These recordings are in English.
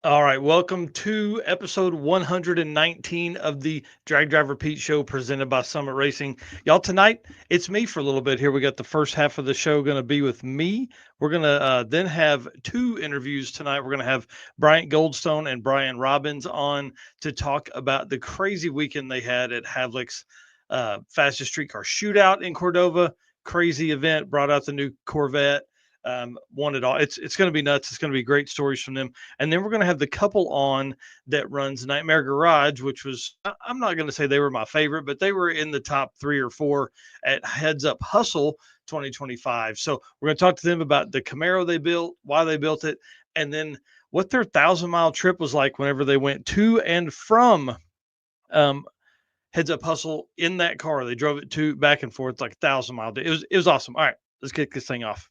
All right, welcome to episode 119 of the Drag Driver Pete Show presented by Summit Racing. Y'all, tonight it's me for a little bit here. We got the first half of the show going to be with me. We're going to then have two interviews tonight. We're going to have Bryant Goldstone and Brian Robbins on to talk about the crazy weekend they had at Havlik's fastest street car shootout in Cordova. Crazy event, brought out the new Corvette. Won it all. It's going to be nuts. It's going to be great stories from them. And then we're going to have the couple on that runs Nightmare Garage, which was, I'm not going to say they were my favorite, but they were in the top 3 or 4 at Heads Up Hustle 2025. So we're going to talk to them about the Camaro they built, why they built it, and then what their 1,000-mile trip was like whenever they went to and from um, Heads Up Hustle in that car. They drove it to back and forth like 1,000-mile day. It was awesome. All right, let's kick this thing off.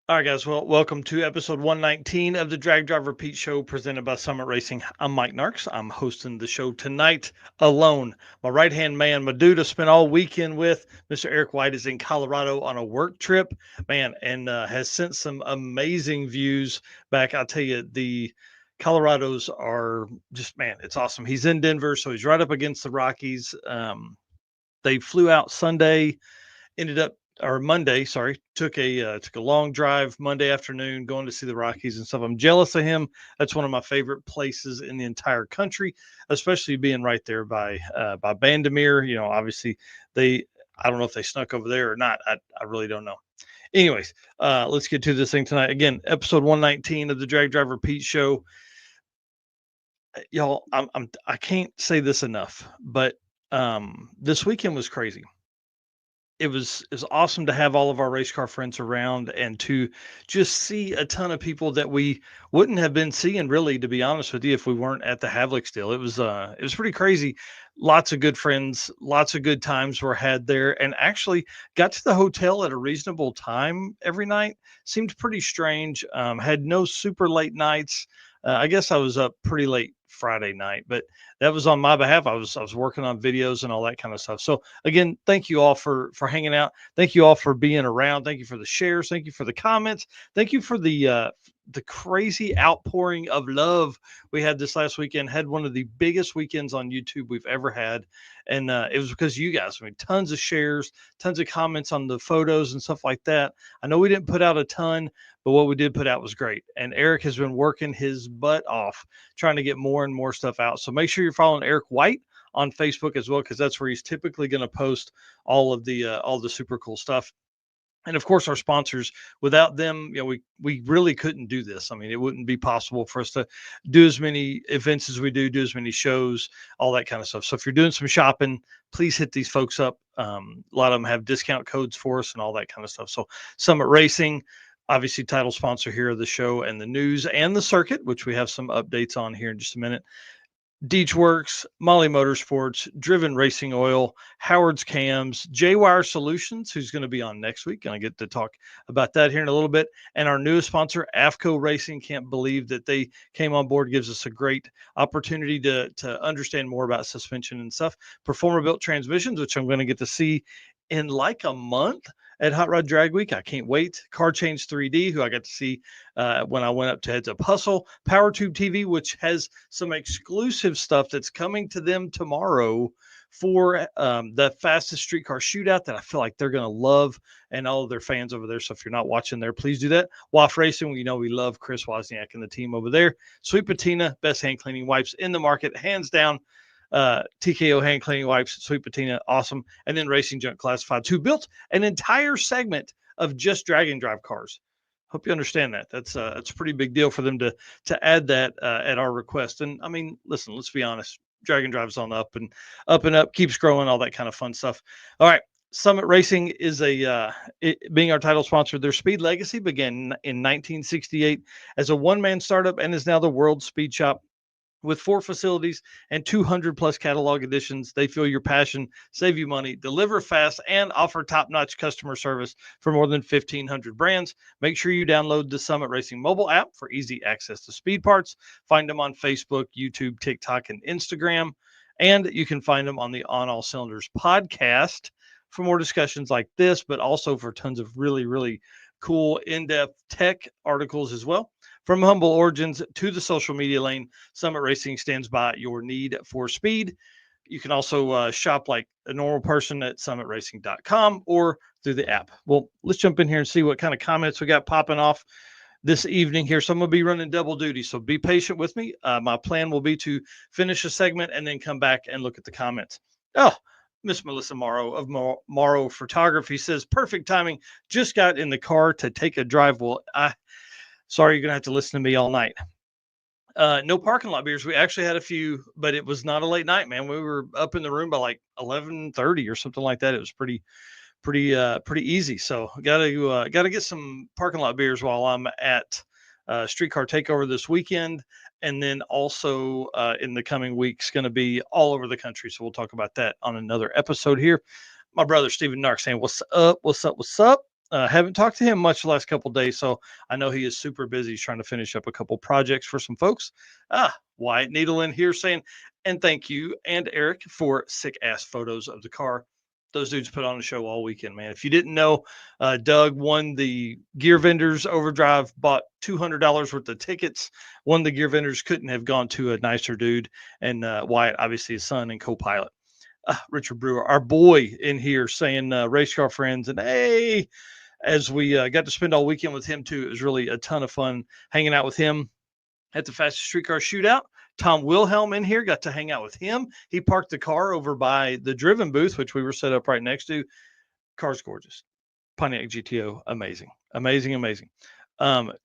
All right, guys. Well, welcome to episode 119 of the Drag Driver Pete Show presented by Summit Racing. I'm Mike Narks. I'm hosting the show tonight alone. My right hand man, my dude, I spent all weekend with. Mr. Eric White is in Colorado on a work trip, man, and has sent some amazing views back. I'll tell you, the Colorados are just, man, it's awesome. He's in Denver, so he's right up against the Rockies. They flew out Sunday, ended up or Monday, sorry, took a long drive Monday afternoon going to see the Rockies and stuff. I'm jealous of him. That's one of my favorite places in the entire country, especially being right there by Bandemere. You know, obviously they I don't know if they snuck over there or not. I really don't know. Anyways, let's get to this thing tonight. Again, episode 119 of the Drag Driver Pete Show. Y'all, I can't say this enough, but this weekend was crazy. It was awesome to have all of our race car friends around and to just see a ton of people that we wouldn't have been seeing, really, to be honest with you, if we weren't at the Havlik still. It was pretty crazy. Lots of good friends, lots of good times were had there, and actually got to the hotel at a reasonable time every night. Seemed pretty strange. Had no super late nights. I guess I was up pretty late Friday night, but that was on my behalf. I was working on videos and all that kind of stuff. So again, thank you all for hanging out. Thank you all for being around. Thank you for the shares. Thank you for the comments. Thank you for the crazy outpouring of love we had this last weekend. Had one of the biggest weekends on YouTube we've ever had, and it was because you guys. I mean, tons of shares, tons of comments on the photos and stuff like that. I know we didn't put out a ton, but what we did put out was great. And Eric has been working his butt off trying to get more and more stuff out. So make sure you're following Eric White on Facebook as well, because that's where he's typically going to post all the super cool stuff. And of course, our sponsors. Without them, you know, we really couldn't do this. I mean, it wouldn't be possible for us to do as many events as we do as many shows, all that kind of stuff. So if you're doing some shopping, please hit these folks up. A lot of them have discount codes for us and all that kind of stuff. So Summit Racing, obviously title sponsor here of the show and the news and the circuit, which we have some updates on here in just a minute. Deech Works, Molly Motorsports, Driven Racing Oil, Howard's Cams, J-Wire Solutions, who's going to be on next week. And I get to talk about that here in a little bit. And our newest sponsor, AFCO Racing. Can't believe that they came on board. Gives us a great opportunity to understand more about suspension and stuff. Performer Built Transmissions, which I'm going to get to see in like a month at Hot Rod Drag Week. I can't wait. Car Change 3D, who I got to see when I went up to Heads Up Hustle. PowerTube TV, which has some exclusive stuff that's coming to them tomorrow for the fastest streetcar shootout that I feel like they're going to love, and all of their fans over there. So if you're not watching there, please do that. WAF Racing, we know we love Chris Wozniak and the team over there. Sweet Patina, best hand cleaning wipes in the market, hands down. TKO hand cleaning wipes, Sweet Patina, awesome. And then Racing Junk Classifieds, who built an entire segment of just drag and drive cars. Hope you understand that. That's a pretty big deal for them to add that at our request. And I mean, listen, let's be honest. Drag and drive's on up and up, keeps growing, all that kind of fun stuff. All right. Summit Racing is being our title sponsor. Their speed legacy began in 1968 as a one-man startup and is now the world's speed shop. With 4 facilities and 200 plus catalog editions, they feel your passion, save you money, deliver fast, and offer top-notch customer service for more than 1,500 brands. Make sure you download the Summit Racing mobile app for easy access to speed parts. Find them on Facebook, YouTube, TikTok, and Instagram. And you can find them on the On All Cylinders podcast for more discussions like this, but also for tons of really, really cool in-depth tech articles as well. From humble origins to the social media lane, Summit Racing stands by your need for speed. You can also shop like a normal person at summitracing.com or through the app. Well, let's jump in here and see what kind of comments we got popping off this evening here. So I'm going to be running double duty, so be patient with me. My plan will be to finish a segment and then come back and look at the comments. Oh, Miss Melissa Morrow of Morrow Photography says, perfect timing. Just got in the car to take a drive. Well, sorry, you're going to have to listen to me all night. No parking lot beers. We actually had a few, but it was not a late night, man. We were up in the room by like 11:30 or something like that. It was pretty easy. So got to get some parking lot beers while I'm at Streetcar Takeover this weekend. And then also in the coming weeks, going to be all over the country. So we'll talk about that on another episode here. My brother, Stephen Nark, saying, what's up? What's up? What's up? Haven't talked to him much the last couple of days, so I know he is super busy. He's trying to finish up a couple projects for some folks. Wyatt Needle in here saying, and thank you and Eric for sick ass photos of the car. Those dudes put on a show all weekend, man. If you didn't know, Doug won the Gear Vendors Overdrive, bought $200 worth of tickets. One of the Gear Vendors couldn't have gone to a nicer dude, and Wyatt, obviously his son and co-pilot. Richard Brewer, our boy in here saying race car friends, and hey, as we got to spend all weekend with him too. It was really a ton of fun hanging out with him at the fastest streetcar shootout. Tom Wilhelm in here, got to hang out with him. He parked the car over by the driven booth, which we were set up right next to. Car's gorgeous. Pontiac GTO, amazing.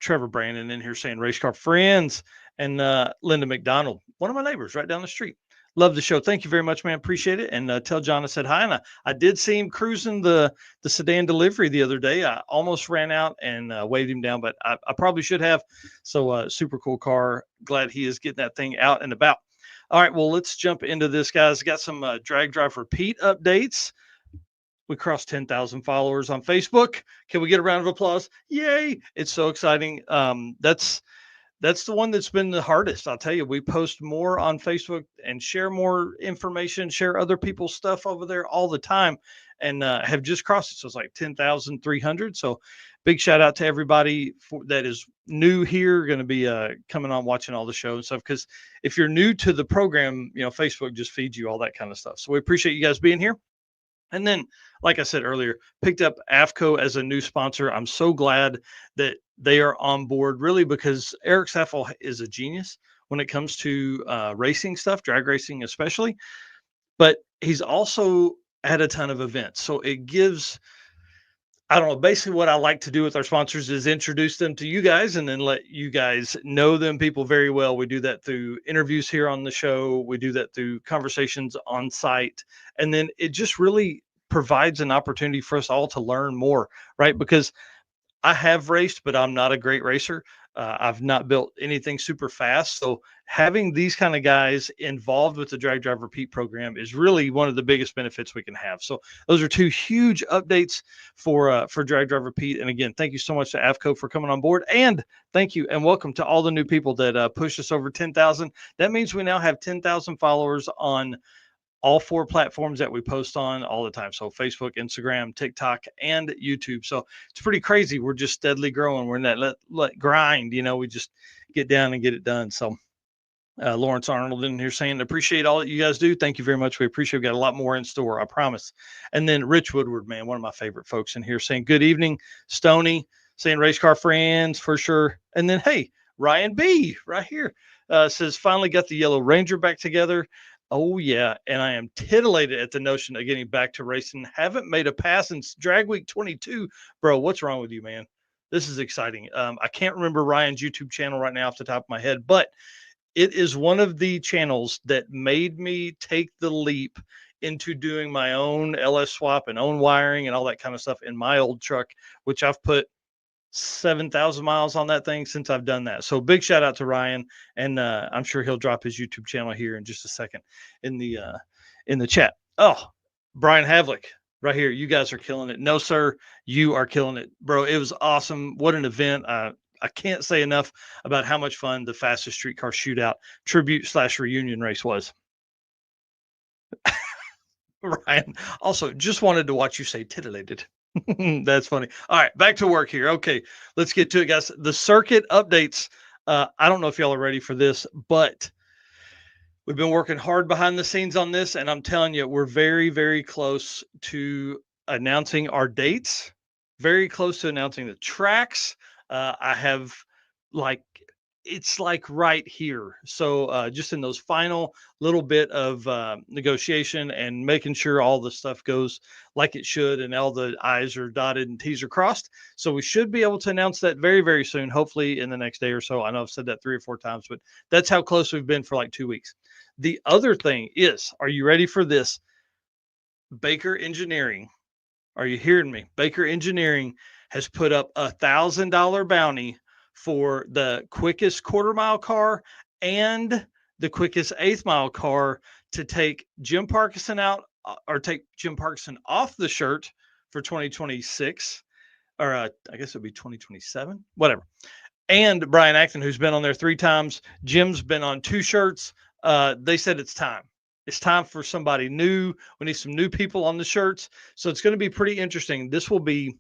Trevor Brandon in here saying race car friends, and Linda McDonald, one of my neighbors right down the street. Love the show. Thank you very much, man. Appreciate it. And tell John I said hi. And I did see him cruising the sedan delivery the other day. I almost ran out and waved him down, but I probably should have. So super cool car. Glad he is getting that thing out and about. All right, well, let's jump into this, guys. Got some drag drive repeat updates. We crossed 10,000 followers on Facebook. Can we get a round of applause? Yay. It's so exciting. That's the one that's been the hardest. I'll tell you, we post more on Facebook and share more information, share other people's stuff over there all the time, and have just crossed it. So it's like 10,300. So big shout out to everybody that is new here, going to be coming on, watching all the show and stuff. Because if you're new to the program, Facebook just feeds you all that kind of stuff. So we appreciate you guys being here. And then, like I said earlier, picked up AFCO as a new sponsor. I'm so glad that they are on board, really, because Eric Seffel is a genius when it comes to racing stuff, drag racing especially. But he's also had a ton of events. So it gives, I don't know, basically what I like to do with our sponsors is introduce them to you guys and then let you guys know them people very well. We do that through interviews here on the show. We do that through conversations on site. And then it just really provides an opportunity for us all to learn more, right? Because I have raced, but I'm not a great racer. I've not built anything super fast. So having these kind of guys involved with the Drag Drive Repeat program is really one of the biggest benefits we can have. So those are two huge updates for Drag Drive Repeat. And again, thank you so much to AFCO for coming on board. And thank you and welcome to all the new people that pushed us over 10,000. That means we now have 10,000 followers on all 4 platforms that we post on all the time. So Facebook, Instagram, TikTok, and YouTube. So it's pretty crazy. We're just steadily growing. We're in that let grind, we just get down and get it done. So Lawrence Arnold in here saying, appreciate all that you guys do. Thank you very much. We appreciate. We got a lot more in store, I promise. And then Rich Woodward, man, one of my favorite folks in here saying, good evening, Stony, saying race car friends for sure. And then, hey, Ryan B right here says, finally got the Yellow Ranger back together. Oh, yeah. And I am titillated at the notion of getting back to racing. Haven't made a pass since Drag Week 22. Bro, what's wrong with you, man? This is exciting. I can't remember Ryan's YouTube channel right now off the top of my head, but it is one of the channels that made me take the leap into doing my own LS swap and own wiring and all that kind of stuff in my old truck, which I've put 7,000 miles on that thing since I've done that. So big shout out to Ryan, and I'm sure he'll drop his YouTube channel here in just a second in the chat. Oh, Brian Havlik right here. You guys are killing it. No, sir, you are killing it, bro. It was awesome. What an event. I can't say enough about how much fun the fastest streetcar shootout tribute/reunion race was. Ryan also just wanted to watch you say titillated. That's funny. All right, back to work here. Okay, let's get to it, guys. The circuit updates. I don't know if y'all are ready for this, but we've been working hard behind the scenes on this, and I'm telling you, we're very, very close to announcing our dates. Very close to announcing the tracks. I have like it's like right here. So just in those final little bit of negotiation and making sure all the stuff goes like it should and all the I's are dotted and T's are crossed. So we should be able to announce that very, very soon, hopefully in the next day or so. I know I've said that 3 or 4 times, but that's how close we've been for like 2 weeks. The other thing is, are you ready for this? Baker Engineering. Are you hearing me? Baker Engineering has put up $1,000 bounty for the quickest quarter-mile car and the quickest eighth-mile car to take Jim Parkinson out or take Jim Parkinson off the shirt for 2026, or I guess it'd be 2027, whatever. And Brian Acton, who's been on there 3 times. Jim's been on 2 shirts. They said it's time. It's time for somebody new. We need some new people on the shirts. So it's going to be pretty interesting. This will be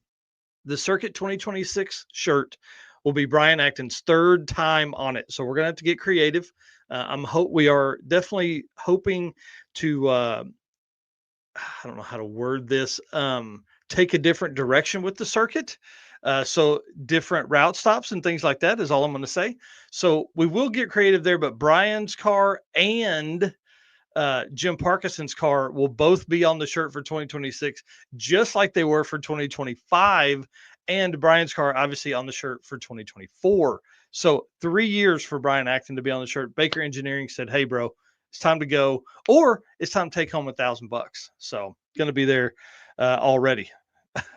the Circuit 2026 shirt will be Brian Acton's 3rd time on it. So we're going to have to get creative. We are definitely hoping to, I don't know how to word this, take a different direction with the circuit. So different route stops and things like that is all I'm going to say. So we will get creative there, but Brian's car and Jim Parkinson's car will both be on the shirt for 2026, just like they were for 2025. And Brian's car, obviously, on the shirt for 2024. So 3 years for Brian Acton to be on the shirt. Baker Engineering said, hey, bro, it's time to go, or it's time to take home $1,000. So going to be there already.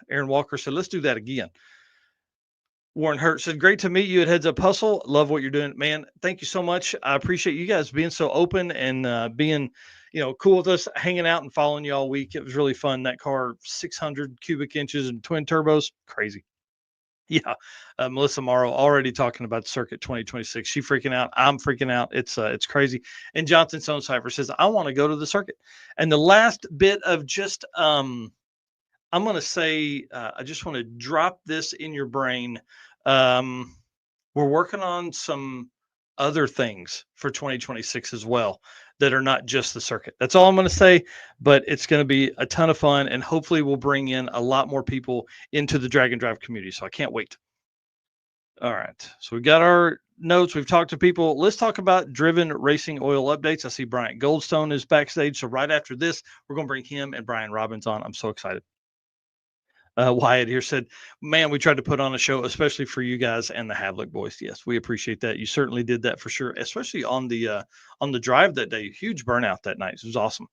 Aaron Walker said, let's do that again. Warren Hurt said, great to meet you at Heads Up Hustle. Love what you're doing, man. Thank you so much. I appreciate you guys being so open and being, cool with us, hanging out and following you all week. It was really fun. That car, 600 cubic inches and twin turbos, crazy. Yeah. Melissa Morrow already talking about Circuit 2026. She freaking out. I'm freaking out. It's crazy. And Jonathan Stonecipher says, I want to go to the circuit. And the last bit of just, I'm going to say, I just want to drop this in your brain. We're working on some other things for 2026 as well that are not just the circuit. That's all I'm going to say, but it's going to be a ton of fun, and hopefully we'll bring in a lot more people into the Drag and Drive community. So I can't wait. All right. So we got our notes. We've talked to people. Let's talk about Driven Racing Oil updates. I see Bryant Goldstone is backstage. So right after this, we're going to bring him and Brian Robbins on. I'm so excited. Wyatt here said, man, we tried to put on a show, especially for you guys and the Havlik boys. Yes, we appreciate that. You certainly did that for sure, especially on the drive that day. Huge burnout that night. It was awesome.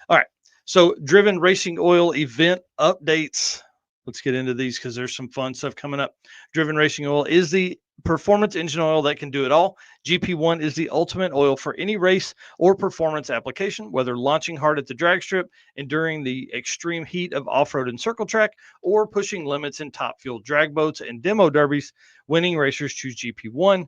All right. So Driven Racing Oil event updates. Let's get into these because there's some fun stuff coming up. Driven Racing Oil is the performance engine oil that can do it all. GP1 is the ultimate oil for any race or performance application, whether launching hard at the drag strip, enduring the extreme heat of off-road and circle track, or pushing limits in top fuel drag boats and demo derbies. Winning racers choose GP1.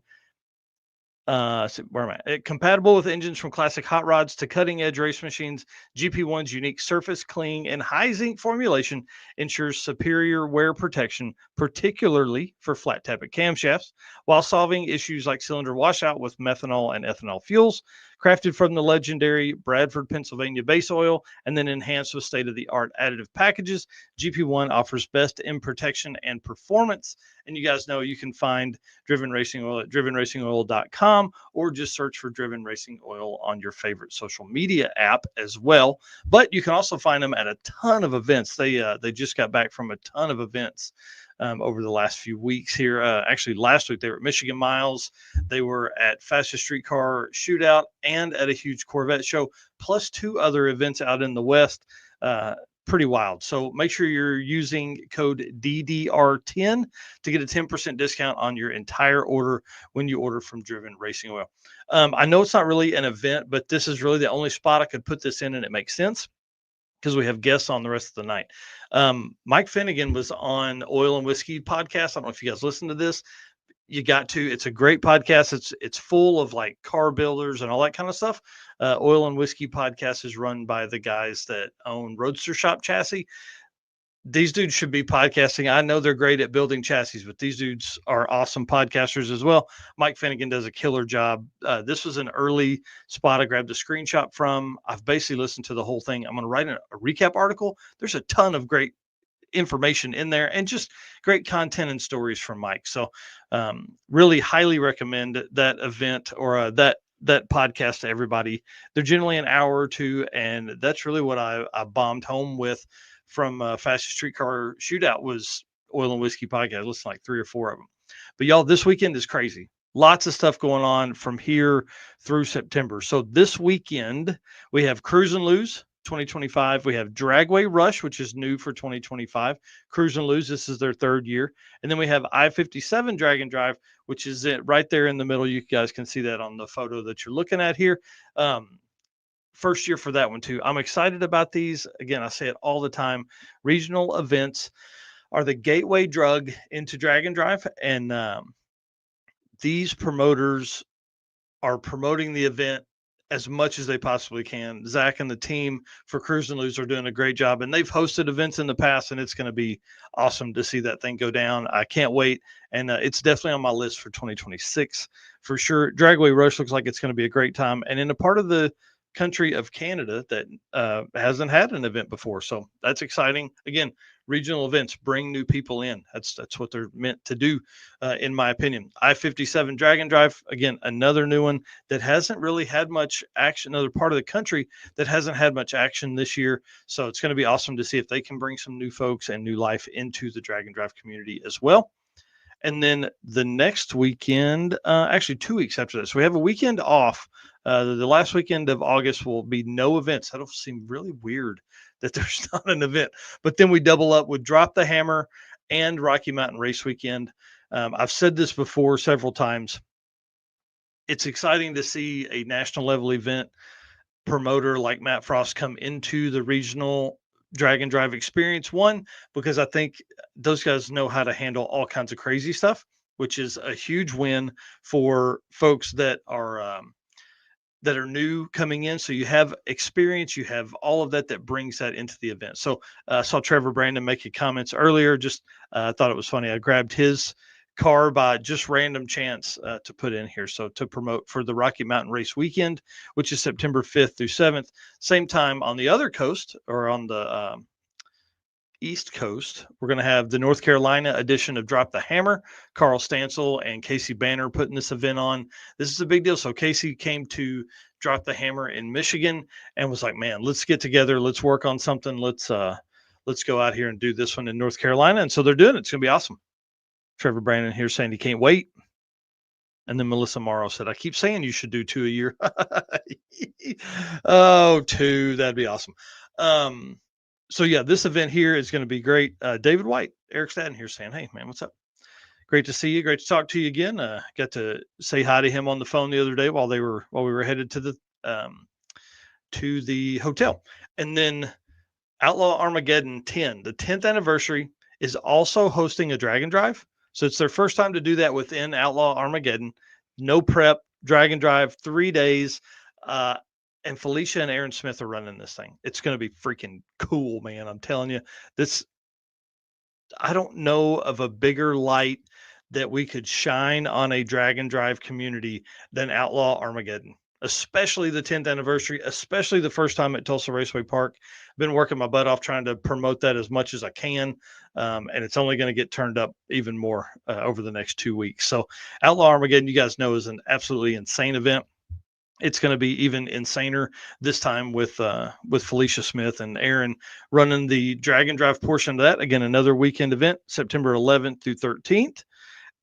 Where am I? Compatible with engines from classic hot rods to cutting edge race machines, GP1's unique surface cleaning and high zinc formulation ensures superior wear protection, particularly for flat tappet camshafts, while solving issues like cylinder washout with methanol and ethanol fuels. Crafted from the legendary Bradford, Pennsylvania base oil and then enhanced with state of the art additive packages, GP1 offers best in protection and performance. And you guys know you can find Driven Racing Oil at drivenracingoil.com or just search for Driven Racing Oil on your favorite social media app as well. But you can also find them at a ton of events. They just got back from a ton of events over the last few weeks here. Actually, last week they were at Michigan Miles, they were at Fastest Streetcar Shootout, and at a huge Corvette show, plus 2 other events out in the West. Pretty wild. So make sure you're using code DDR10 to get a 10% discount on your entire order when you order from Driven Racing Oil. I know it's not really an event, but this is really the only spot I could put this in, and it makes sense because we have guests on the rest of the night. Mike Finnegan was on Oil and Whiskey podcast. I don't know if you guys listen to this. You got to. It's a great podcast. It's full of like car builders and all that kind of stuff. Oil and Whiskey podcast is run by the guys that own Roadster Shop Chassis. These dudes should be podcasting. I know they're great at building chassis, but these dudes are awesome podcasters as well. Mike Finnegan does a killer job. This was an early spot I grabbed a screenshot from. I've basically listened to the whole thing. I'm going to write a recap article. There's a ton of great information in there and just great content and stories from Mike. So really highly recommend that event or that podcast to everybody. They're generally an hour or two, and that's really what I bombed home with from Fastest Streetcar Shootout was Oil and Whiskey podcast. I listened to like 3 or 4 of them. But y'all, this weekend is crazy. Lots of stuff going on from here through September. So this weekend we have Cruise and Lose 2025. We have Dragway Rush, which is new for 2025. Cruise and Lose, this is their 3rd year. And then we have I-57 Drag and Drive, which is it right there in the middle. You guys can see that on the photo that you're looking at here. First year for that one too. I'm excited about these. Again, I say it all the time. Regional events are the gateway drug into Drag and Drive. And these promoters are promoting the event as much as they possibly can. Zach and the team for Cruise and Lose are doing a great job, and they've hosted events in the past, and it's going to be awesome to see that thing go down. I can't wait, and it's definitely on my list for 2026 for sure. Dragway Rush looks like it's going to be a great time, and in a part of the country of Canada that hasn't had an event before, so that's exciting. Again, regional events bring new people in. That's what they're meant to do, in my opinion. I-57 Drag and Drive, again, another new one that hasn't really had much action. Another part of the country that hasn't had much action this year. So it's going to be awesome to see if they can bring some new folks and new life into the Drag and Drive community as well. And then the next weekend, actually 2 weeks after this, we have a weekend off. The last weekend of August will be no events. That'll seem really weird that there's not an event. But then we double up with Drop the Hammer and Rocky Mountain Race Weekend. I've said this before several times. It's exciting to see a national level event promoter like Matt Frost come into the regional Drag and Drive experience. One, because I think those guys know how to handle all kinds of crazy stuff, which is a huge win for folks that are new coming in. So you have experience, you have all of that brings that into the event. So I saw Trevor Brandon make comments earlier. Just thought it was funny. I grabbed his car by just random chance to put in here. So to promote for the Rocky Mountain Race Weekend, which is September 5th through 7th, same time on the other coast or on the East Coast, we're going to have the North Carolina edition of Drop the Hammer. Carl Stansel and Casey Banner putting this event on. This is a big deal. So Casey came to Drop the Hammer in Michigan and was like, man, let's get together. Let's work on something. Let's go out here and do this one in North Carolina. And so they're doing it. It's going to be awesome. Trevor Brandon here saying he can't wait. And then Melissa Morrow said, I keep saying you should do 2 a year. Oh, 2. That'd be awesome. So yeah, this event here is going to be great. David White, Eric Stadden here saying, hey man, what's up? Great to see you. Great to talk to you again. Got to say hi to him on the phone the other day while we were headed to the hotel. And then Outlaw Armageddon 10, the 10th anniversary, is also hosting a Drag and Drive. So it's their first time to do that within Outlaw Armageddon. No prep, drag and drive, 3 days. Uh, and Felicia and Aaron Smith are running this thing. It's going to be freaking cool, man. I'm telling you, this, I don't know of a bigger light that we could shine on a drag and drive community than Outlaw Armageddon, especially the 10th anniversary, especially the first time at Tulsa Raceway Park. Been working my butt off trying to promote that as much as I can. And it's only going to get turned up even more over the next 2 weeks. So Outlaw Armageddon, you guys know, is an absolutely insane event. It's going to be even insaner this time with Felicia Smith and Aaron running the drag and drive portion of that. Again, another weekend event, September 11th through 13th.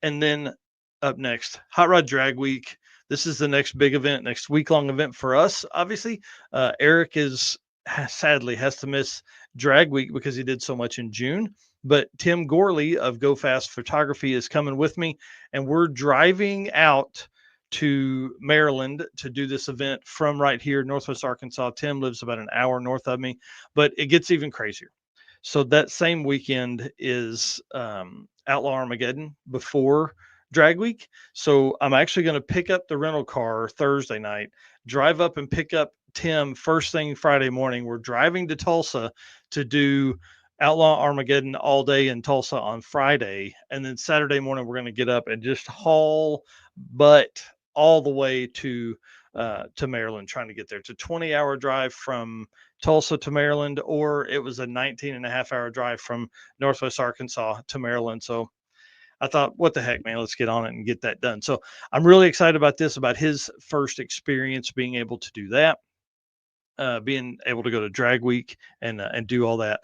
And then up next, Hot Rod Drag Week. This is the next big event, next week-long event for us. Obviously, Eric sadly has to miss Drag Week because he did so much in June. But Tim Gorley of Go Fast Photography is coming with me, and we're driving out to Maryland to do this event from right here, Northwest Arkansas. Tim lives about an hour north of me, but it gets even crazier. So that same weekend is Outlaw Armageddon before Drag Week. So I'm actually going to pick up the rental car Thursday night, drive up and pick up Tim first thing Friday morning. We're driving to Tulsa to do Outlaw Armageddon all day in Tulsa on Friday. And then Saturday morning, we're going to get up and just haul butt all the way to Maryland, trying to get there. It's a 20-hour drive from Tulsa to Maryland, or it was a 19.5-hour drive from Northwest Arkansas to Maryland. So I thought, what the heck, man, let's get on it and get that done. So I'm really excited about this, about his first experience being able to do that. Being able to go to Drag Week and do all that.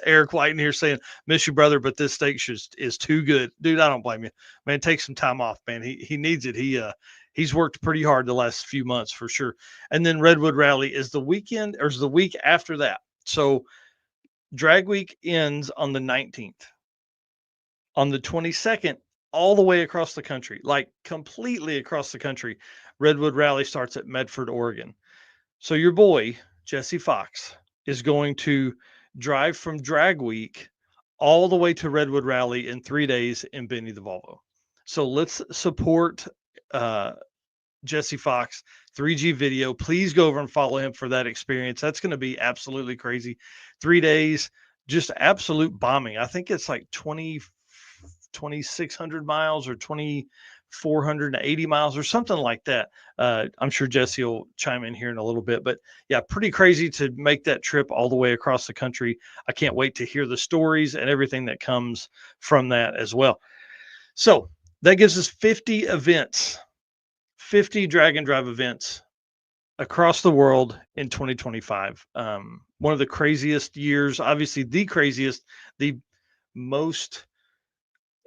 Eric White in here saying, "Miss you, brother, but this steak is too good, dude." I don't blame you, man. Take some time off, man. He needs it. He's worked pretty hard the last few months for sure. And then Redwood Rally is the weekend, or is the week after that. So Drag Week ends on the 19th. On the 22nd, all the way across the country, like completely across the country, Redwood Rally starts at Medford, Oregon. So your boy, Jesse Fox, is going to drive from Drag Week all the way to Redwood Rally in 3 days in Benny the Volvo. So let's support Jesse Fox, 3G Video. Please go over and follow him for that experience. That's going to be absolutely crazy. 3 days, just absolute bombing. I think it's like 2,600 miles or 2,480 miles or something like that. I'm sure Jesse will chime in here in a little bit, but yeah, pretty crazy to make that trip all the way across the country. I can't wait to hear the stories and everything that comes from that as well. So that gives us 50 events, 50 drag and drive events across the world in 2025. One of the craziest years, obviously the craziest, the most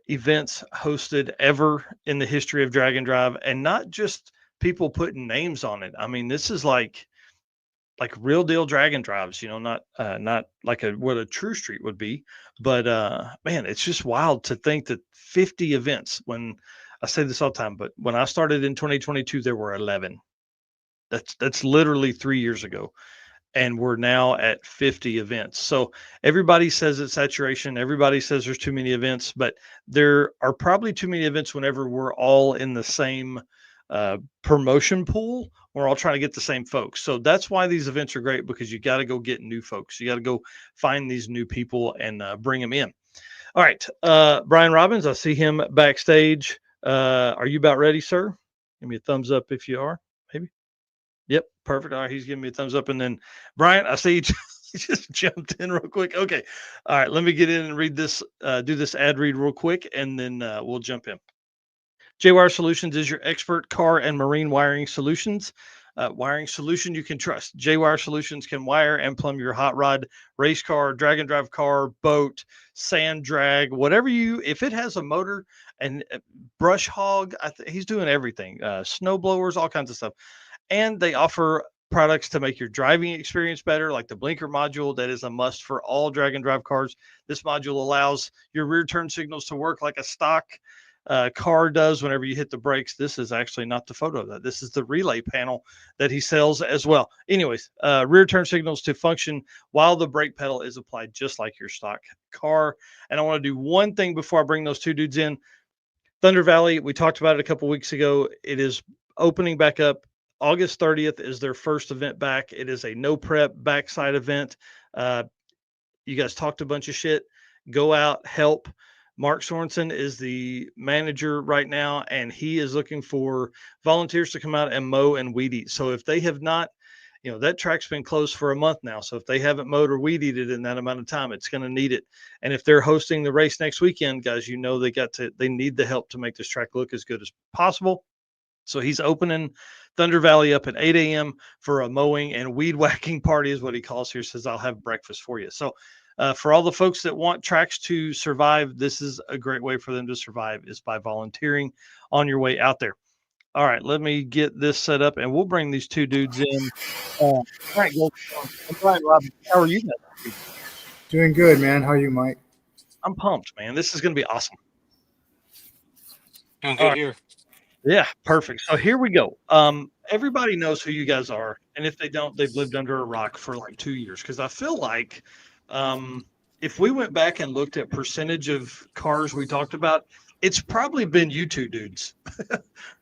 events hosted ever in the history of drag and drive, and not just people putting names on it. I mean, this is like real deal drag and drives, not like what a true street would be, but man, it's just wild to think that 50 events. When I say this all the time, but when I started in 2022, there were 11. That's literally 3 years ago, and we're now at 50 events. So everybody says it's saturation. Everybody says there's too many events, but there are probably too many events whenever we're all in the same promotion pool. We're all trying to get the same folks. So that's why these events are great, because you got to go get new folks. You got to go find these new people and bring them in. All right. Brian Robbins, I see him backstage. Are you about ready, sir? Give me a thumbs up if you are, maybe. Yep, perfect. All right, he's giving me a thumbs up. And then Bryant, I see he just jumped in real quick. Okay. All right, let me get in and read this, do this ad read real quick, and then we'll jump in. J-Wire Solutions is your expert car and marine wiring solutions. Wiring solution you can trust. J-Wire Solutions can wire and plumb your hot rod, race car, drag and drive car, boat, sand drag, whatever if it has a motor and brush hog, he's doing everything. Snow blowers, all kinds of stuff. And they offer products to make your driving experience better, like the blinker module that is a must for all drag and drive cars. This module allows your rear turn signals to work like a stock car does whenever you hit the brakes. This is actually not the photo of that. This is the relay panel that he sells as well. Anyways, rear turn signals to function while the brake pedal is applied, just like your stock car. And I want to do one thing before I bring those two dudes in. Thunder Valley, we talked about it a couple weeks ago. It is opening back up. August 30th is their first event back. It is a no prep backside event. You guys talked a bunch of shit. Go out, help. Mark Sorensen is the manager right now, and he is looking for volunteers to come out and mow and weed eat. So if they have not, that track's been closed for a month now. So if they haven't mowed or weed eated in that amount of time, it's going to need it. And if they're hosting the race next weekend, guys, they need the help to make this track look as good as possible. So he's opening Thunder Valley up at 8 a.m. for a mowing and weed whacking party is what he calls here. Says, I'll have breakfast for you. So for all the folks that want tracks to survive, this is a great way for them to survive, is by volunteering on your way out there. All right, let me get this set up, and we'll bring these two dudes in. All right, Goldstone and Bryant, Robbins, how are you guys? Doing good, man. How are you, Mike? I'm pumped, man. This is going to be awesome. Doing good here. Yeah, perfect. So here we go. Everybody knows who you guys are, and if they don't, they've lived under a rock for like 2 years. Because I feel like if we went back and looked at percentage of cars we talked about, it's probably been you two dudes.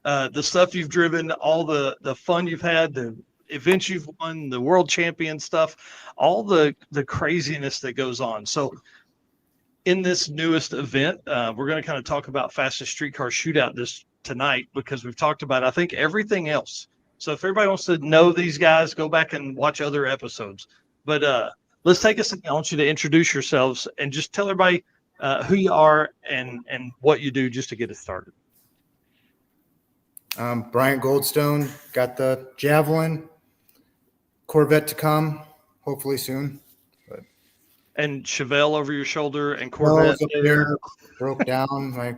The stuff you've driven, all the fun you've had, the events you've won, the world champion stuff, all the craziness that goes on. So in this newest event, we're going to kind of talk about fastest streetcar shootout tonight, because we've talked about, I think, everything else. So if everybody wants to know these guys, go back and watch other episodes. But let's take a second. I want you to introduce yourselves and just tell everybody who you are and what you do, just to get us started. Bryant Goldstone, got the Javelin, Corvette to come, hopefully soon. And Chevelle over your shoulder and Corvette up there, broke down. My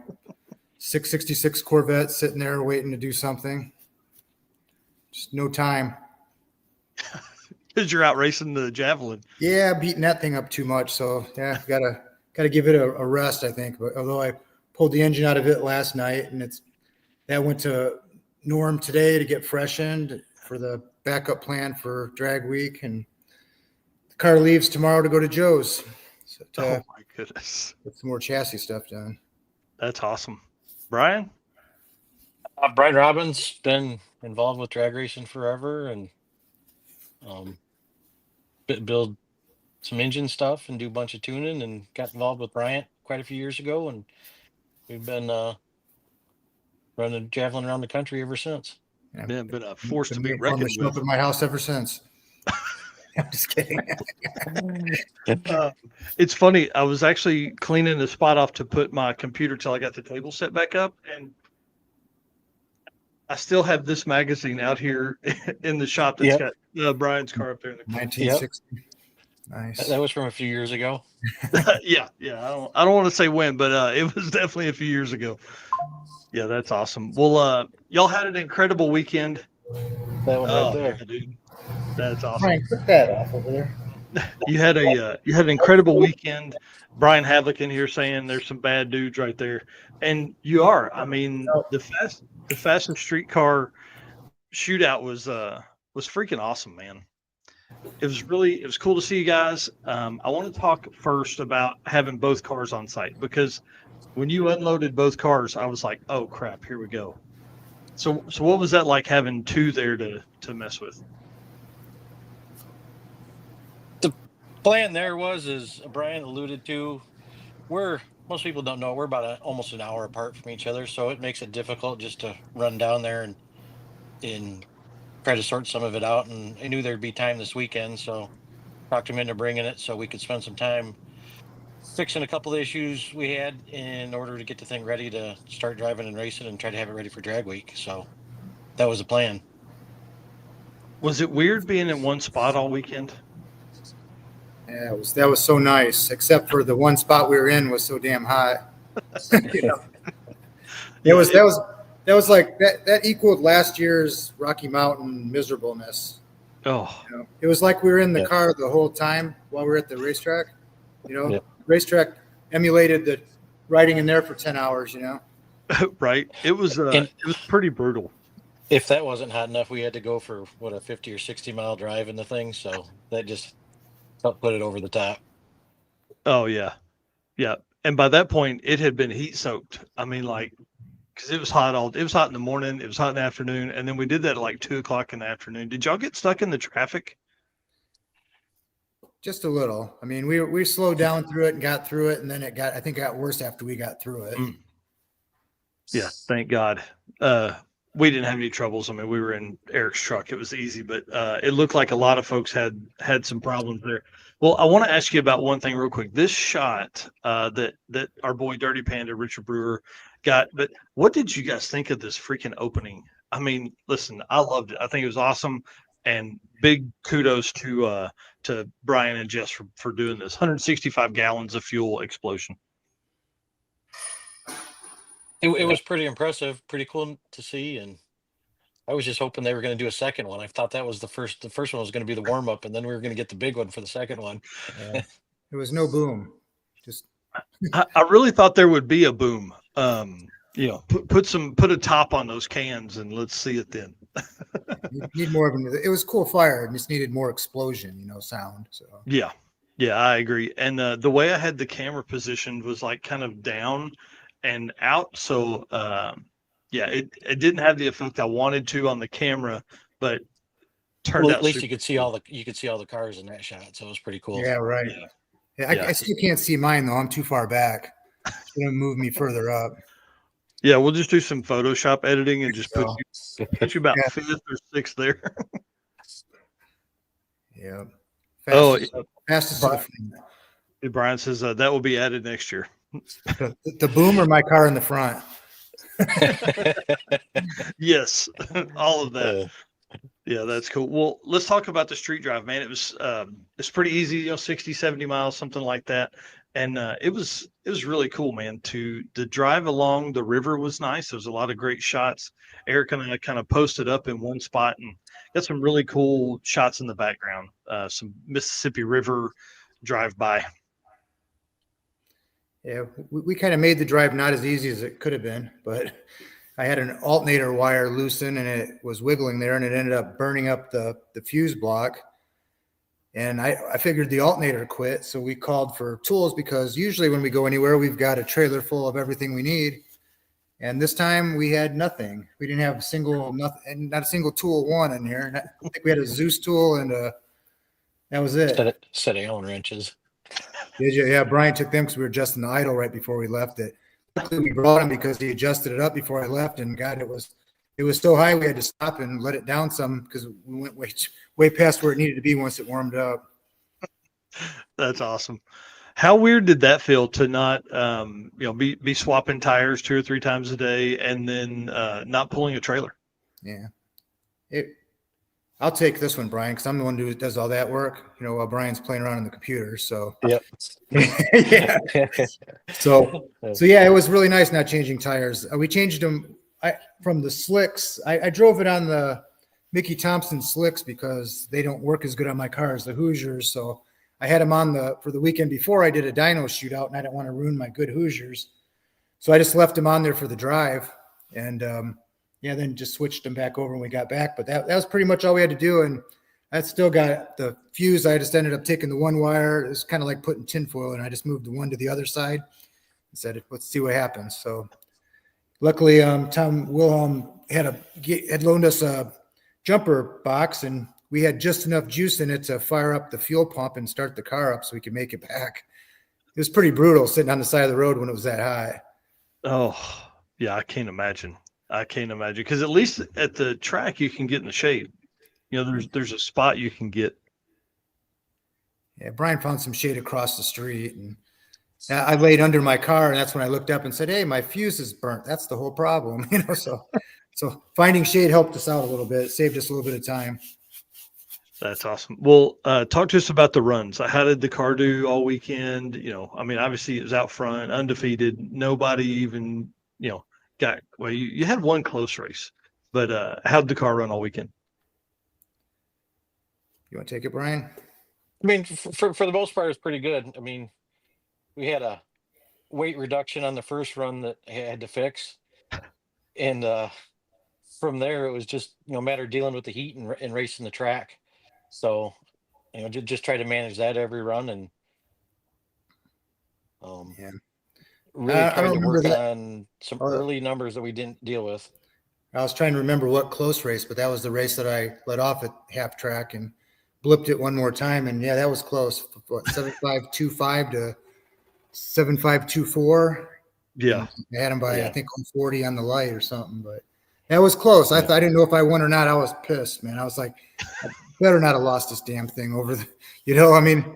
666 Corvette sitting there waiting to do something. Just no time. Because you're out racing the Javelin. Yeah, beating that thing up too much. So yeah, gotta give it a rest, I think. But although I pulled the engine out of it last night, and that went to Norm today to get freshened for the backup plan for drag week, and the car leaves tomorrow to go to Joe's. So Oh my goodness. Get some more chassis stuff done. That's awesome. Brian? Brian Robbins, been involved with drag racing forever, and build some engine stuff and do a bunch of tuning, and got involved with Bryant quite a few years ago, and we've been running Javelin around the country ever since. Yeah, been a force to be reckoned with. At my house ever since. I'm just kidding. It's funny. I was actually cleaning the spot off to put my computer till I got the table set back up, and I still have this magazine out here in the shop that's got Brian's car up there. 1960. Yep. Nice. That was from a few years ago. Yeah. I don't want to say when, but it was definitely a few years ago. Yeah, that's awesome. Well, y'all had an incredible weekend. That one right there, dude. That's awesome. Brian, put that off over there. You had an incredible weekend. Brian Havlik in here saying there's some bad dudes right there, and you are. I mean, the fastest streetcar shootout was freaking awesome, man. It was cool to see you guys. I want to talk first about having both cars on site, because when you unloaded both cars, I was like, oh crap, here we go. So what was that like, having two there to mess with? The plan there was, as Brian alluded to, most people don't know, we're about almost an hour apart from each other, so it makes it difficult just to run down there and try to sort some of it out. And I knew there'd be time this weekend, so talked him into bringing it so we could spend some time fixing a couple of issues we had in order to get the thing ready to start driving and racing and try to have it ready for drag week. So that was the plan. Was it weird being in one spot all weekend? Yeah, that was so nice, except for the one spot we were in was so damn hot. That was like that equaled last year's Rocky Mountain miserableness. Oh, it was like we were in the car the whole time while we were at the racetrack. Racetrack emulated the riding in there for 10 hours. Right. It was pretty brutal. If that wasn't hot enough, we had to go for a 50 or 60 mile drive in the thing. So that just helped put it over the top. Oh yeah. Yeah. And by that point it had been heat soaked. I mean, like because it was hot it was hot in the morning, it was hot in the afternoon, and then we did that at like 2 o'clock in the afternoon. Did y'all get stuck in the traffic? Just a little. I mean, we slowed down through it and got through it, and then I think it got worse after we got through it. Yeah, thank God. We didn't have any troubles. I mean, we were in Eric's truck. It was easy, but it looked like a lot of folks had some problems there. Well, I want to ask you about one thing real quick. This shot that our boy Dirty Panda Richard Brewer got, but what did you guys think of this freaking opening? I mean, listen, I loved it. I think it was awesome, and big kudos to Brian and Jess for doing this. 165 gallons of fuel explosion. It was pretty impressive, pretty cool to see, and I was just hoping they were going to do a second one. I thought that was the first. The first one was going to be the warm up, and then we were going to get the big one for the second one. Yeah. There was no boom. Just I really thought there would be a boom. Put a top on those cans and let's see it then. need more of them. It was cool fire. It just needed more explosion, sound. So yeah, I agree. And the way I had the camera positioned was like kind of down and out. So it didn't have the effect I wanted to on the camera, but turned out at least you could see all the cars in that shot. So it was pretty cool. Yeah, right. Yeah. I still can't see mine though. I'm too far back. It's gonna move me further up. Yeah, we'll just do some Photoshop editing and just put you about fifth or sixth there. Yeah. Fastest to the front. Brian says that will be added next year. The boom or my car in the front? Yes, all of that. Yeah, that's cool. Well, let's talk about the street drive, man. It's pretty easy, 60, 70 miles, something like that. And it was really cool, man. The drive along the river was nice. There was a lot of great shots. Eric and I kind of posted up in one spot and got some really cool shots in the background. Some Mississippi River drive by. Yeah, we kind of made the drive not as easy as it could have been, but I had an alternator wire loosen and it was wiggling there and it ended up burning up the fuse block. And I figured the alternator quit. So we called for tools because usually when we go anywhere, we've got a trailer full of everything we need. And this time we had nothing. We didn't have not a single tool one in here. And I think we had a Zeus tool and that was it. Set of Allen wrenches. Yeah, Bryant took them because we were adjusting the idle right before we left it. We brought him because he adjusted it up before I left, and God, it was so high we had to stop and let it down some because we went way past where it needed to be once it warmed up. That's awesome. How weird did that feel to not be swapping tires 2 or 3 times a day and then not pulling a trailer? Yeah, I'll take this one, Brian, because I'm the one who does all that work. While Brian's playing around on the computer. So yep. Yeah. So yeah, it was really nice not changing tires. We changed them from the slicks. I drove it on the Mickey Thompson slicks because they don't work as good on my cars, the Hoosiers. So I had them on for the weekend before I did a dyno shootout, and I didn't want to ruin my good Hoosiers. So I just left them on there for the drive, and then just switched them back over when we got back. But that was pretty much all we had to do. And I still got the fuse. I just ended up taking the one wire. It was kind of like putting tinfoil, and I just moved the one to the other side and said, let's see what happens. So luckily, Tom Wilhelm had loaned us a jumper box, and we had just enough juice in it to fire up the fuel pump and start the car up so we could make it back. It was pretty brutal sitting on the side of the road when it was that high. Oh, yeah, I can't imagine. Because at least at the track you can get in the shade. There's a spot you can get. Yeah, Brian found some shade across the street, and I laid under my car, and that's when I looked up and said, "Hey, my fuse is burnt. That's the whole problem." So finding shade helped us out a little bit. It saved us a little bit of time. That's awesome. Well, talk to us about the runs. How did the car do all weekend? Obviously it was out front, undefeated. Nobody even, you had one close race, but how did the car run all weekend? You want to take it, Brian? I mean, for the most part, it's pretty good. I mean, we had a weight reduction on the first run that I had to fix. And from there, it was just, a matter of dealing with the heat and racing the track. So, just try to manage that every run and really try to work on some Oh, early numbers that we didn't deal with. I was trying to remember what close race, but that was the race that I let off at half track and blipped it one more time. And yeah, that was close. What, 7525 to 7524. Yeah. I had him by, Yeah. I think, 40 on the light or something, but that was close. I didn't know if I won or not. I was pissed, man. I was like, I better not have lost this damn thing over the, I mean,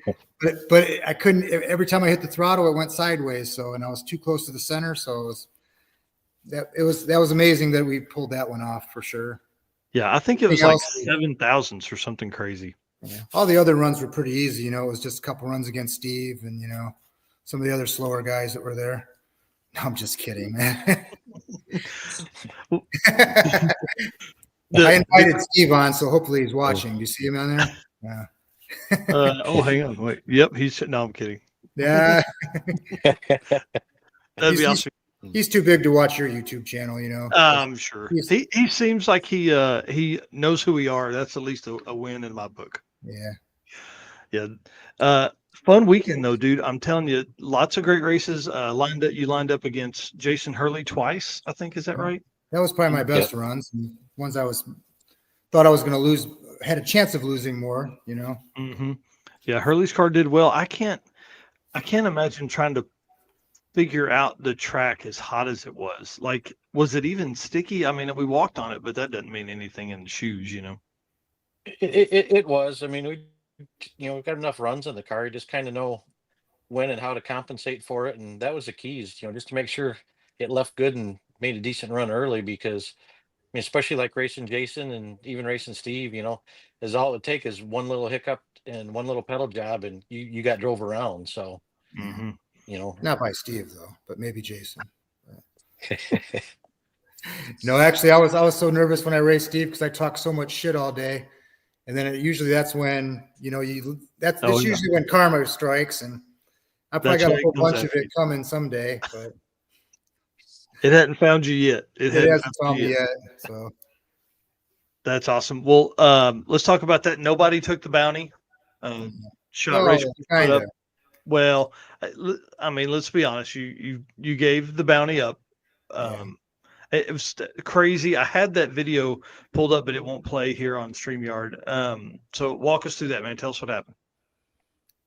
but I couldn't, every time I hit the throttle, it went sideways. So, and I was too close to the center. So that was amazing that we pulled that one off for sure. Yeah. I think it was like 7,000s or something crazy. Yeah. All the other runs were pretty easy. It was just a couple runs against Steve and, some of the other slower guys that were there. No, I'm just kidding, man. I invited Steve on, so hopefully he's watching. Do you see him on there? Yeah. Hang on. Wait. Yep. No, I'm kidding. Yeah. That'd be awesome. He's too big to watch your YouTube channel, I'm sure. He seems like he knows who we are. That's at least a win in my book. Yeah. Yeah. Fun weekend though, dude. I'm telling you, lots of great races. You lined up against Jason Hurley twice, I think. Is that right? That was probably my best runs. And ones thought I was going to lose, had a chance of losing more, Mm-hmm. Yeah, Hurley's car did well. I can't imagine trying to figure out the track as hot as it was. Like, was it even sticky? I mean, we walked on it, but that doesn't mean anything in the shoes, It was. I mean, we've got enough runs in the car. You just kind of know when and how to compensate for it. And that was the keys, just to make sure it left good and made a decent run early, because I mean, especially like racing Jason and even racing Steve, is all it would take is one little hiccup and one little pedal job and you got drove around. So, not by Steve though, but maybe Jason. No, actually I was so nervous when I raced Steve because I talk so much shit all day. And then usually that's when, that's usually when karma strikes, and I probably got a whole bunch of it coming someday, but it hadn't found you yet. It hasn't found me yet. So that's awesome. Well, let's talk about that. Nobody took the bounty. Race put up. Well, I mean, let's be honest. You gave the bounty up. It was crazy. I had that video pulled up, but it won't play here on StreamYard. So walk us through that, man. Tell us what happened.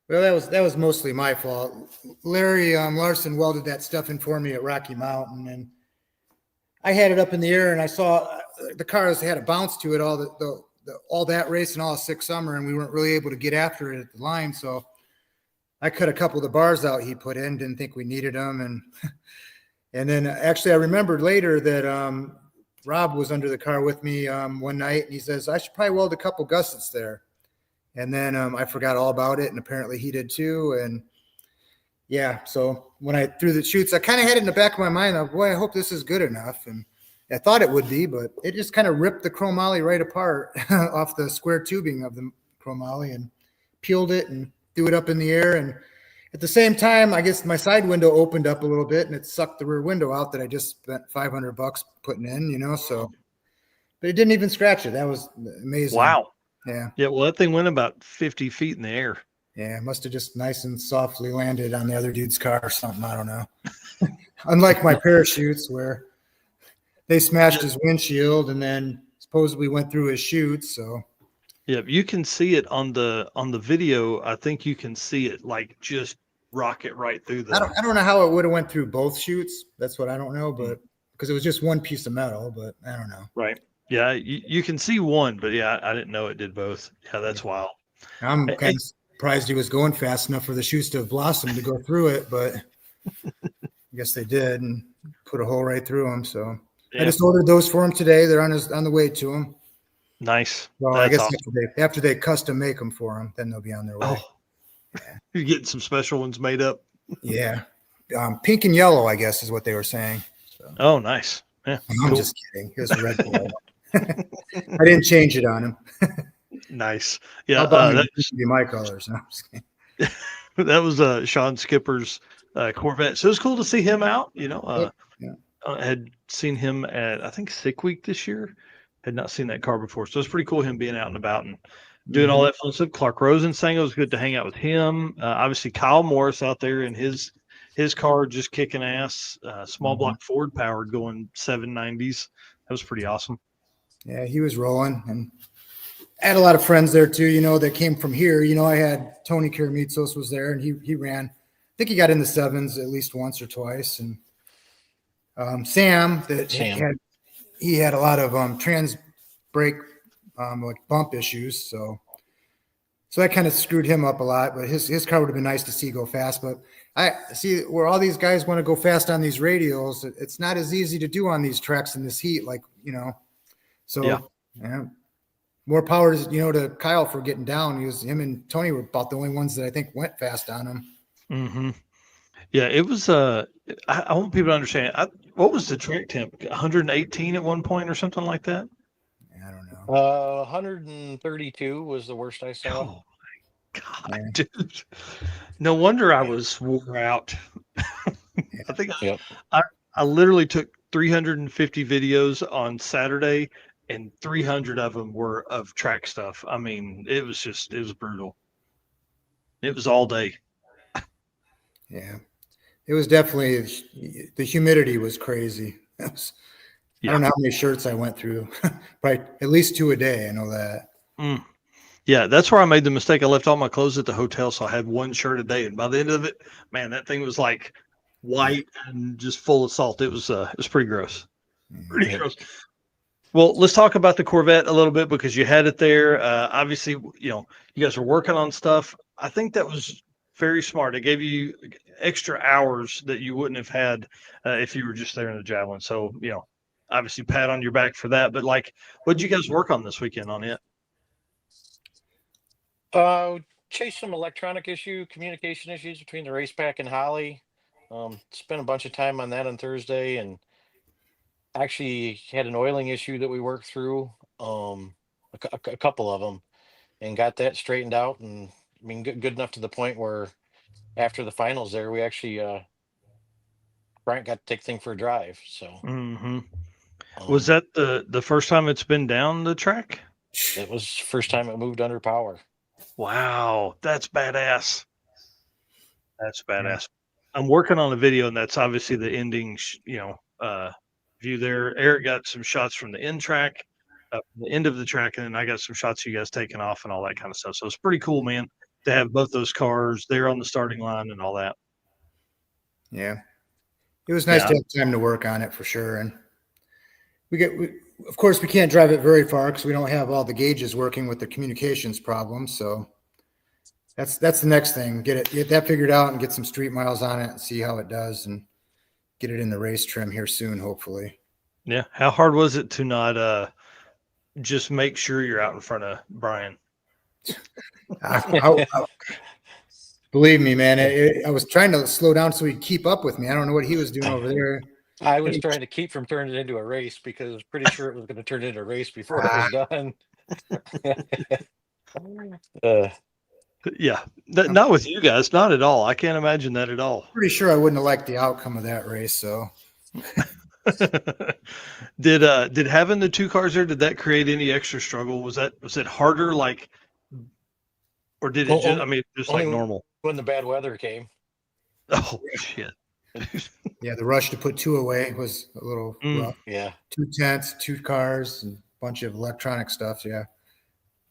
Well, that was mostly my fault. Larry Larson welded that stuff in for me at Rocky Mountain, and I had it up in the air, and I saw the cars had a bounce to it all that race and all 6 summer, and we weren't really able to get after it at the line. So I cut a couple of the bars out he put in. Didn't think we needed them, and then actually I remembered later that Rob was under the car with me one night, and he says, I should probably weld a couple gussets there. And then I forgot all about it, and apparently he did too. And yeah, so when I threw the chutes, I kind of had it in the back of my mind, boy, I hope this is good enough. And I thought it would be, but it just kind of ripped the chromoly right apart off the square tubing of the chromoly and peeled it and threw it up in the air. And at the same time, I guess my side window opened up a little bit and it sucked the rear window out that I just spent $500 putting in, so, but it didn't even scratch it. That was amazing. Wow. Yeah. Yeah. Well, that thing went about 50 feet in the air. Yeah. It must've just nice and softly landed on the other dude's car or something. I don't know. Unlike my parachutes where they smashed his windshield and then supposedly went through his chutes. So yeah, you can see it on the video. I think you can see it like just rocket right through the. I don't know how it would have went through both chutes. That's what I don't know, but because it was just one piece of metal, but I don't know. Right. Yeah, you can see one, but yeah, I didn't know it did both. Yeah, that's wild. I'm kind of surprised he was going fast enough for the chutes to have blossomed to go through it, but I guess they did and put a hole right through them. So yeah. I just ordered those for him today. They're on the way to him. Nice. Well, I guess awesome. after they custom make them for him, then they'll be on their way. Oh. Yeah. You're getting some special ones made up. Yeah. Pink and yellow, I guess, is what they were saying. So. Oh, nice. Yeah. I'm just kidding. It was a red ball. I didn't change it on him. Nice. Yeah. That should be my colors. No, I'm just kidding. That was Sean Skipper's Corvette. So it was cool to see him out. I had seen him at, I think, Sick Week this year. Had not seen that car before. So it's pretty cool him being out and about and doing all that fun stuff. Clark Rosen sang it was good to hang out with him. Obviously, Kyle Morris out there in his his car just kicking ass. Small block Ford powered, going 790s. That was pretty awesome. Yeah, he was rolling, and I had a lot of friends there too. That came from here. I had Tony Karamitsos was there, and he ran. I think he got in the sevens at least once or twice, and Sam he had a lot of trans brake like bump issues, so that kind of screwed him up a lot. But his car would have been nice to see go fast. But I see where all these guys want to go fast on these radials. It's not as easy to do on these tracks in this heat, So yeah. More power to Kyle for getting down. Him and Tony were about the only ones that I think went fast on him. Mm-hmm. Yeah, it was. I want people to understand. What was the track temp? 118 at one point or something like that. I don't know. 132 was the worst I saw. Oh my God, dude! No wonder I was wore out. I think I literally took 350 videos on Saturday, and 300 of them were of track stuff. I mean, it was brutal. It was all day. Yeah, it was definitely, the humidity was crazy. I don't know how many shirts I went through, probably at least 2 a day. I know that. Yeah, that's where I made the mistake. I left all my clothes at the hotel, so I had one shirt a day, and by the end of it, man, that thing was like white and just full of salt. It was pretty gross. Pretty gross. Well, let's talk about the Corvette a little bit because you had it there. Obviously, you guys were working on stuff. I think that was very smart. It gave you extra hours that you wouldn't have had if you were just there in the Javelin. So, obviously pat on your back for that. But what did you guys work on this weekend on it? Chased some electronic communication issues between the race pack and Holly. Spent a bunch of time on that on Thursday, and actually had an oiling issue that we worked through, a couple of them, and got that straightened out. And I mean, good enough to the point where after the finals there, we actually Bryant got to take the thing for a drive. So was that the first time it's been down the track? It was first time it moved under power. Wow, that's badass. That's badass. I'm working on a video, and that's obviously the ending, view there. Eric got some shots from the end track, the end of the track, and then I got some shots of you guys taking off and all that kind of stuff. So it's pretty cool, man, to have both those cars there on the starting line and all that. Yeah, it was nice to have time to work on it for sure. And of course, we can't drive it very far because we don't have all the gauges working with the communications problem. So that's the next thing. Get that figured out and get some street miles on it and see how it does, and get it in the race trim here soon, hopefully. Yeah. How hard was it to not just make sure you're out in front of Brian? Believe me, man, I was trying to slow down so he'd keep up with me. I don't know what he was doing over there. I was trying to keep from turning it into a race because I was pretty sure it was going to turn into a race before it was done. Yeah, not with you guys, not at all. I can't imagine that at all. Pretty sure I wouldn't have liked the outcome of that race. So, did having the two cars there, did that create any extra struggle? Was it harder, or did it just like normal when the bad weather came? Oh shit! Yeah, the rush to put two away was a little rough. Yeah, 2 tents, 2 cars, and a bunch of electronic stuff. Yeah.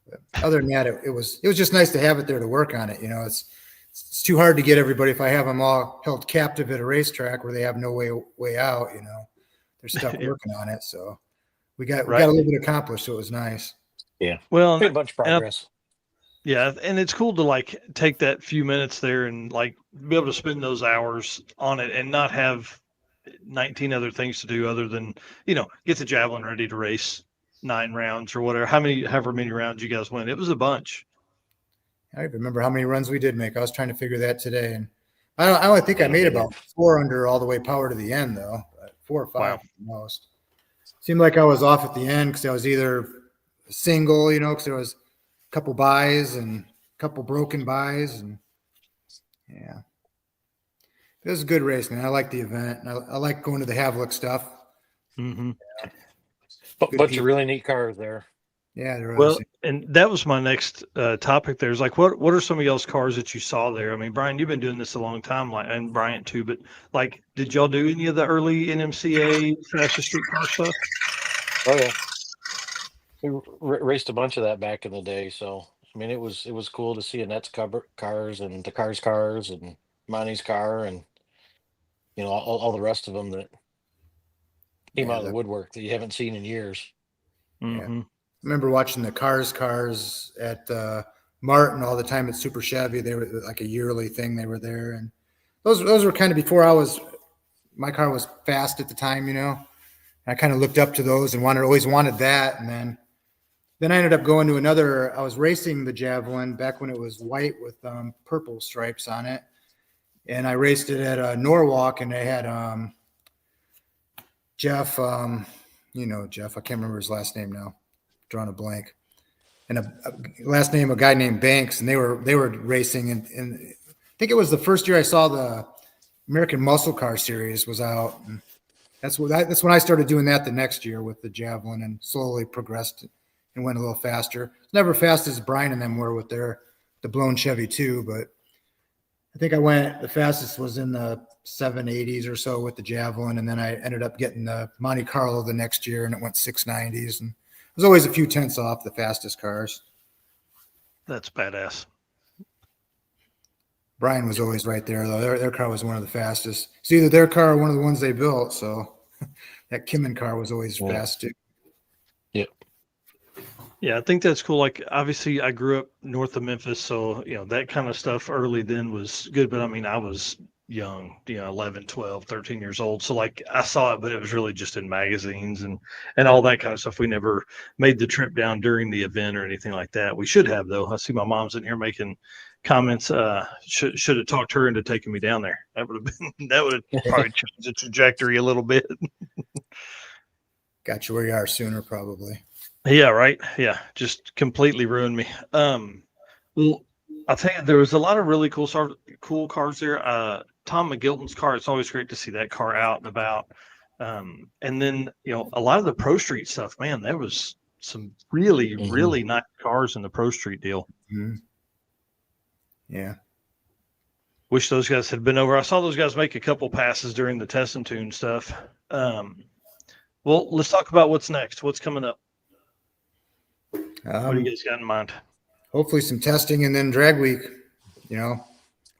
But other than that, it was just nice to have it there to work on it. It's too hard to get everybody if I have them all held captive at a racetrack where they have no way out. They're stuck working on it. So we got a little bit accomplished. So it was nice. Yeah. Well, a bunch of progress. Yeah, and it's cool to take that few minutes there and be able to spend those hours on it and not have 19 other things to do other than get the Javelin ready to race 9 rounds or whatever. However many rounds you guys went. It was a bunch. I don't remember how many runs we did make. I was trying to figure that today, and I only think I made about 4 under all the way power to the end, though. 4 or 5 at the most. Seemed like I was off at the end because I was either single, because there was a couple buys and a couple broken buys, and yeah, it was a good race, man. I like the event. I like going to the Havlik stuff. Mm-hmm. Bunch of really neat cars there. Yeah, they're Well, obviously. and that was my next topic. There's like, what are some of y'all's cars that you saw there? I mean, Brian, you've been doing this a long time, like, and Bryant too. But like, did y'all do any of the early NMCA fastest street car stuff? Oh yeah, we raced a bunch of that back in the day. So I mean, it was cool to see Annette's cars and the cars and Monty's car and all the rest of them that came Yeah, out of the woodwork that you haven't seen in years. yeah. Mm-hmm. I remember watching the cars at Martin all the time at Super Chevy. They were like a yearly thing. They were there, and those were kind of before my car was fast at the time. I kind of looked up to those and always wanted that. And then I ended up going to another. I was racing the Javelin back when it was white with purple stripes on it, and I raced it at Norwalk, and they had Jeff. Jeff. I can't remember his last name now. Drawing a blank. And a last name, a guy named Banks, and they were racing, and I think it was the first year I saw the American Muscle Car Series was out. And that's when I started doing that the next year with the Javelin, and slowly progressed and went a little faster. It's never fast as Brian and them were with the blown Chevy too, but I think the fastest was in the 780s or so with the Javelin, and then I ended up getting the Monte Carlo the next year, and it went 690s, and it was always a few tenths off the fastest cars. That's badass. Brian was always right there, though. Their car was one of the fastest. It's either their car or one of the ones they built. So that Kimmin car was always fast too. Yep. Yeah, I think that's cool. Like, obviously, I grew up north of Memphis, so that kind of stuff early then was good. But I mean, I was young, 11, 12, 13 years old. So like, I saw it, but it was really just in magazines and all that kind of stuff. We never made the trip down during the event or anything like that. We should have, though. I see my mom's in here making comments. Should have talked her into taking me down there. That would have probably changed the trajectory a little bit. Got you where you are sooner, probably. Yeah, right. Yeah, just completely ruined me. Well, I'll tell you, there was a lot of really cool cars there. Tom McGilton's car. It's always great to see that car out and about. And then a lot of the Pro Street stuff. Man, there was some really really nice cars in the Pro Street deal. Mm-hmm. Yeah. Wish those guys had been over. I saw those guys make a couple passes during the test and tune stuff. Well, let's talk about what's next. What's coming up? What do you guys got in mind? Hopefully some testing and then drag week.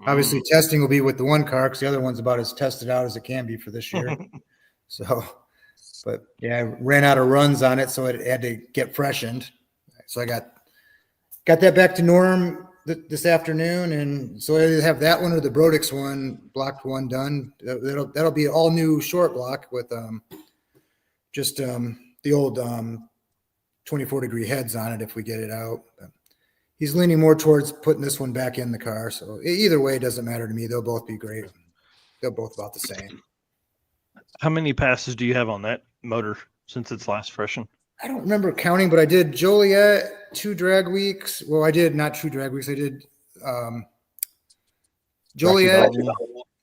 Obviously testing will be with the one car because the other one's about as tested out as it can be for this year. But yeah, I ran out of runs on it, so it had to get freshened. So I got that back to Norm this afternoon, and so I either have that one or the Brodix one, blocked one done. That'll be all new short block with just the old 24-degree heads on it if we get it out. But he's leaning more towards putting this one back in the car. So either way, it doesn't matter to me. They'll both be great. They're both about the same. How many passes do you have on that motor since it's last freshened? I don't remember counting, but I did Joliet 2 drag weeks. Well, I did not 2 drag weeks. I did Joliet,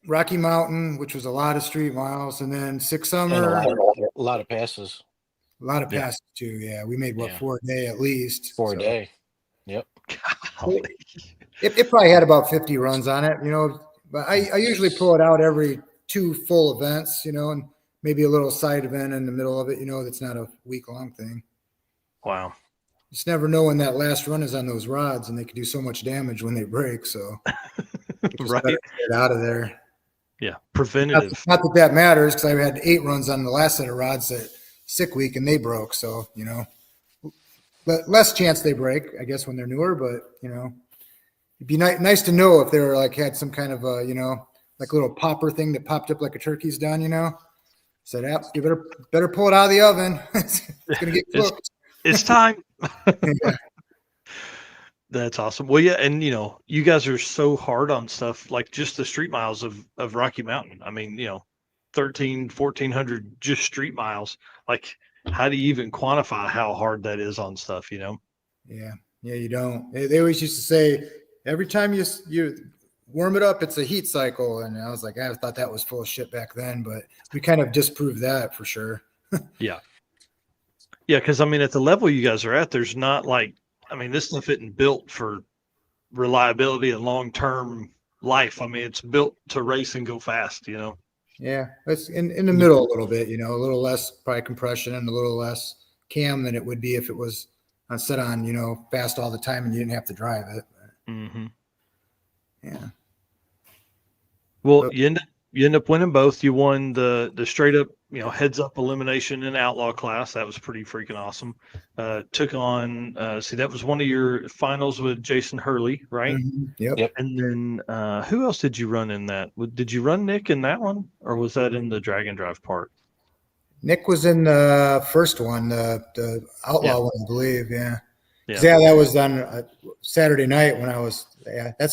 Rocky Mountain, which was a lot of street miles, and then Six Summer. And a lot of passes. A lot of passes too. Yeah, we made 4 a day at least. 4 a day. Yep. It probably had about 50 runs on it, But I usually pull it out every 2 full events, and maybe a little side event in the middle of it, that's not a week-long thing. Wow. You just never know when that last run is on those rods, and they can do so much damage when they break. So right, get out of there. Yeah, preventative. Not that matters because I had 8 runs on the last set of rods at sick week, and they broke. So but less chance they break, I guess, when they're newer. But it'd be nice to know if they were had some kind of like a little popper thing that popped up like a turkey's done. Said, you better pull it out of the oven. It's gonna get cooked. It's time. Yeah. That's awesome. Well, yeah, and you guys are so hard on stuff like just the street miles of Rocky Mountain. I mean, 1,400 just street miles. Like, how do you even quantify how hard that is on stuff? Yeah, you don't. They always used to say every time you warm it up, it's a heat cycle, and I was like, I thought that was full of shit back then, but we kind of disproved that for sure. Yeah. Yeah, because I mean, at the level you guys are at, there's not like, I mean, this stuff isn't built for reliability and long term life. I mean, it's built to race and go fast. Yeah, it's in the middle a little bit, a little less probably compression and a little less cam than it would be if it was set on, fast all the time and you didn't have to drive it. Mm-hmm. Yeah. Well, But, you end up winning both. You won the straight up, heads up elimination in outlaw class. That was pretty freaking awesome. Took on that was one of your finals with Jason Hurley, right? Yep. And then who else did you run in that? Did you run Nick in that one, or was that in the drag and drive part? Nick was in the first one, the outlaw one, I believe. Yeah. Yeah. That was on Saturday night when I was. Yeah, I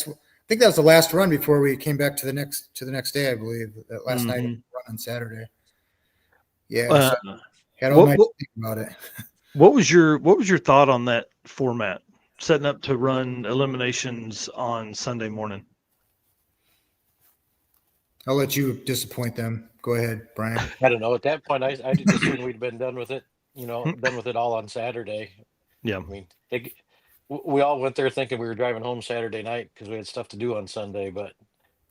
think that was the last run before we came back to the next day. I believe that last night run on Saturday. Yeah, so had all night to think about it. What was your thought on that format? Setting up to run eliminations on Sunday morning. I'll let you disappoint them. Go ahead, Brian. I don't know. At that point, I just assumed we'd been done with it. Done with it all on Saturday. Yeah. I mean, we all went there thinking we were driving home Saturday night because we had stuff to do on Sunday, but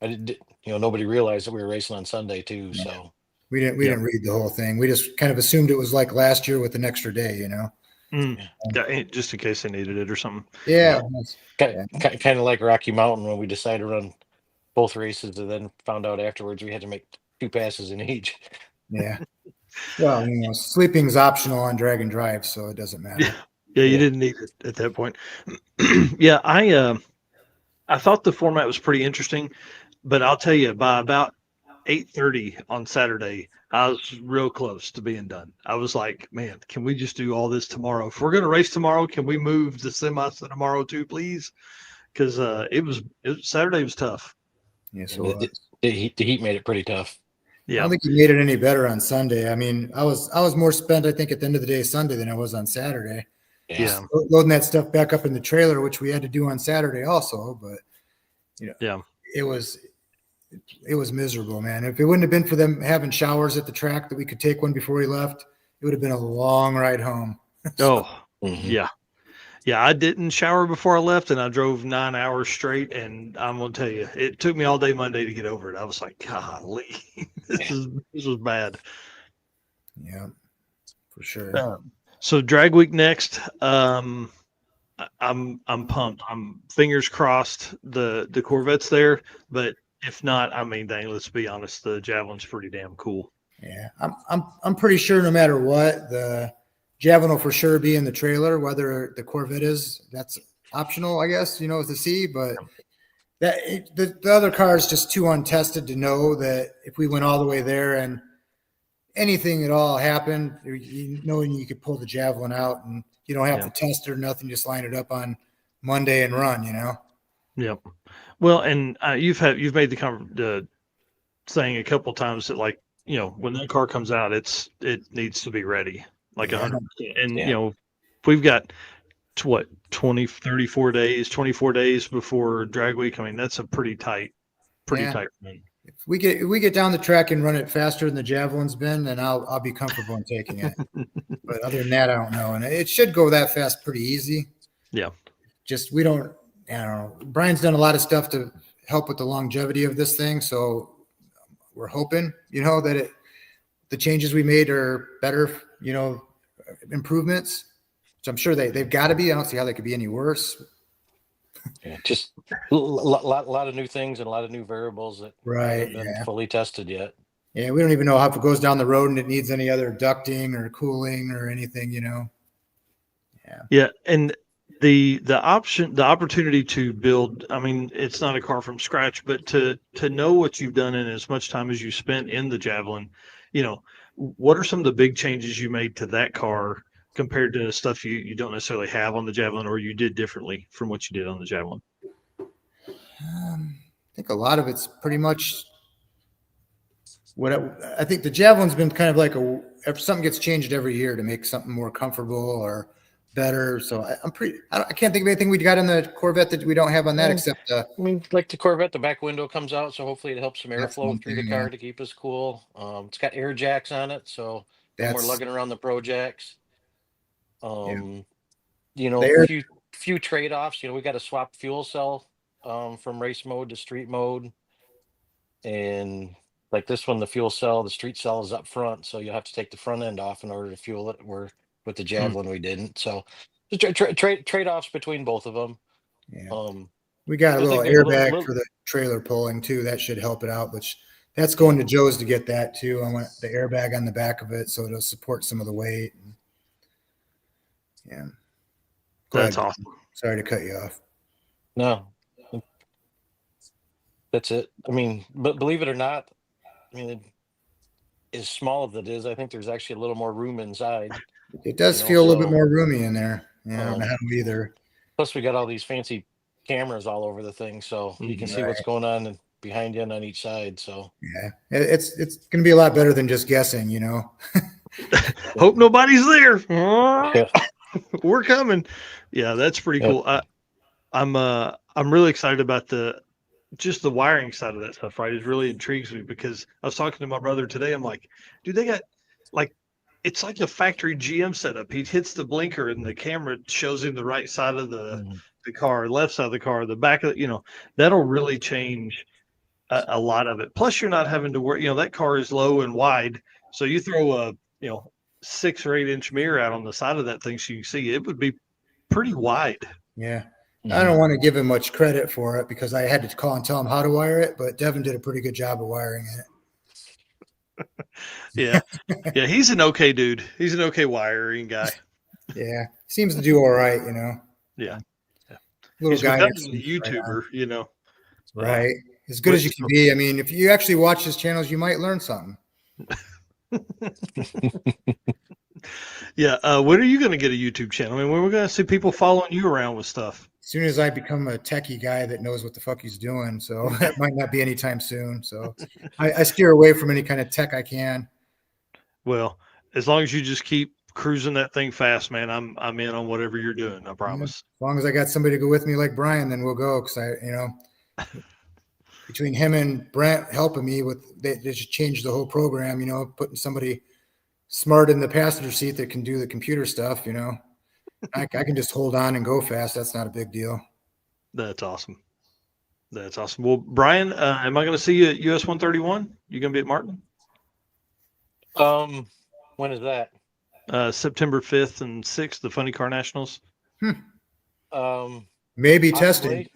I didn't. Nobody realized that we were racing on Sunday too. Yeah. So we didn't read the whole thing. We just kind of assumed it was like last year with an extra day. Yeah, just in case they needed it or something. Yeah. Kind of like Rocky Mountain when we decided to run both races and then found out afterwards we had to make 2 passes in each. Yeah. Well, sleeping's optional on drag and drive, so it doesn't matter. Yeah, you didn't need it at that point. Yeah, I thought the format was pretty interesting, but I'll tell you, by about 8:30 on Saturday, I was real close to being done. I was like, man, can we just do all this tomorrow? If we're going to race tomorrow, can we move the semis to tomorrow too, please? Because Saturday was tough. Yeah, so the heat made it pretty tough. Yeah, I don't think you made it any better on Sunday. I mean, I was more spent, I think, at the end of the day Sunday than I was on Saturday. Yeah, loading that stuff back up in the trailer, which we had to do on Saturday also. But it was miserable, man. If it wouldn't have been for them having showers at the track that we could take one before we left, it would have been a long ride home. Yeah. Yeah, I didn't shower before I left, and I drove 9 hours straight. And I'm gonna tell you, it took me all day Monday to get over it. I was like, golly, this was bad. Yeah, for sure. So drag week next. I'm pumped. I'm fingers crossed the Corvette's there, but if not, I mean, dang, let's be honest, the Javelin's pretty damn cool. Yeah, I'm pretty sure no matter what, the Javelin will for sure be in the trailer. Whether the Corvette is, that's optional, I guess, to see. But the other car is just too untested to know that if we went all the way there and anything at all happened, knowing you could pull the Javelin out and you don't have to test it or nothing, just line it up on Monday and run, Yep. Well, and you've made the saying a couple times that, like, when that car comes out, it needs to be ready. Like 100%. And, we've got 24 days before drag week. I mean, that's a pretty tight run. If we get down the track and run it faster than the Javelin's been, then I'll be comfortable in taking it. But other than that, I don't know. And it should go that fast pretty easy. Yeah. Just, I don't know. Brian's done a lot of stuff to help with the longevity of this thing. So we're hoping, that the changes we made are better, improvements, which I'm sure they've got to be. I don't see how they could be any worse. Yeah, just a lot of new things and a lot of new variables that haven't been fully tested yet. Yeah, we don't even know how if it goes down the road and it needs any other ducting or cooling or anything, Yeah, and the opportunity to build, I mean, it's not a car from scratch, but to know what you've done in as much time as you spent in the Javelin, what are some of the big changes you made to that car compared to stuff you don't necessarily have on the Javelin, or you did differently from what you did on the Javelin? I think a lot of it's pretty much I think the Javelin's been kind of like if something gets changed every year to make something more comfortable or better. So I can't think of anything we got in the Corvette that we don't have on that except. I mean, like the Corvette, the back window comes out, so hopefully it helps some airflow through the car to keep us cool. It's got air jacks on it, so we're lugging around the Pro Jacks. You know, There. few trade-offs. You know, we got to swap fuel cell from race mode to street mode, and like this one, the fuel cell, the street cell is up front, so you have to take the front end off in order to fuel it. Where with the Javelin we didn't. So trade-offs between both of them. Yeah. Um, We got a just little think there's airbag for the trailer pulling too. That should help it out, which that's going to Joe's to get that too. I want the airbag on the back of it so it'll support some of the weight. Yeah. Go That's ahead. awesome. Sorry to cut you off. No, that's it. I mean, but believe it or not, I mean, as small as it is, I think there's actually a little more room inside. It does You know, feel a little bit so, more roomy in there. Yeah, I don't know how either. Plus, we got all these fancy cameras all over the thing, so you can see what's going on behind you and on each side. So yeah, it's going to be a lot better than just guessing, you know. Hope nobody's there. yeah. We're coming. Yeah, that's pretty cool. I'm really excited about just the wiring side of that stuff, right? It really intrigues me because I was talking to my brother today. I'm like, dude, they got like it's like a factory GM setup. He hits the blinker and the camera shows him the right side of the car, left side of the car, the back of it, that'll really change a lot of it. Plus you're not having to worry, that car is low and wide. So you throw a, 6 or 8 inch mirror out on the side of that thing so you can see it would be pretty wide. Yeah. I don't want to give him much credit for it because I had to call and tell him how to wire it, but Devin did a pretty good job of wiring it. Yeah. Yeah. He's an okay dude. He's an okay wiring guy. Yeah. Seems to do all right, Yeah. Little he's guy. becoming a YouTuber, Right. As good as you can be. I mean, if you actually watch his channels, you might learn something. Yeah. When are you going to get a YouTube channel? I mean, when we're going to see people following you around with stuff? As soon as I become a techie guy that knows what the fuck he's doing. So that might not be anytime soon. So I steer away from any kind of tech I can. Well, as long as you just keep cruising that thing fast, man, I'm in on whatever you're doing. I promise. As long as I got somebody to go with me like Brian, then we'll go. Cause between him and Bryant helping me they just changed the whole program, putting somebody smart in the passenger seat that can do the computer stuff, I can just hold on and go fast. That's not a big deal. That's awesome. That's awesome. Well, Brian, am I going to see you at US 131? You going to be at Martin? When is that? September 5th and 6th, the Funny Car Nationals. Maybe testing.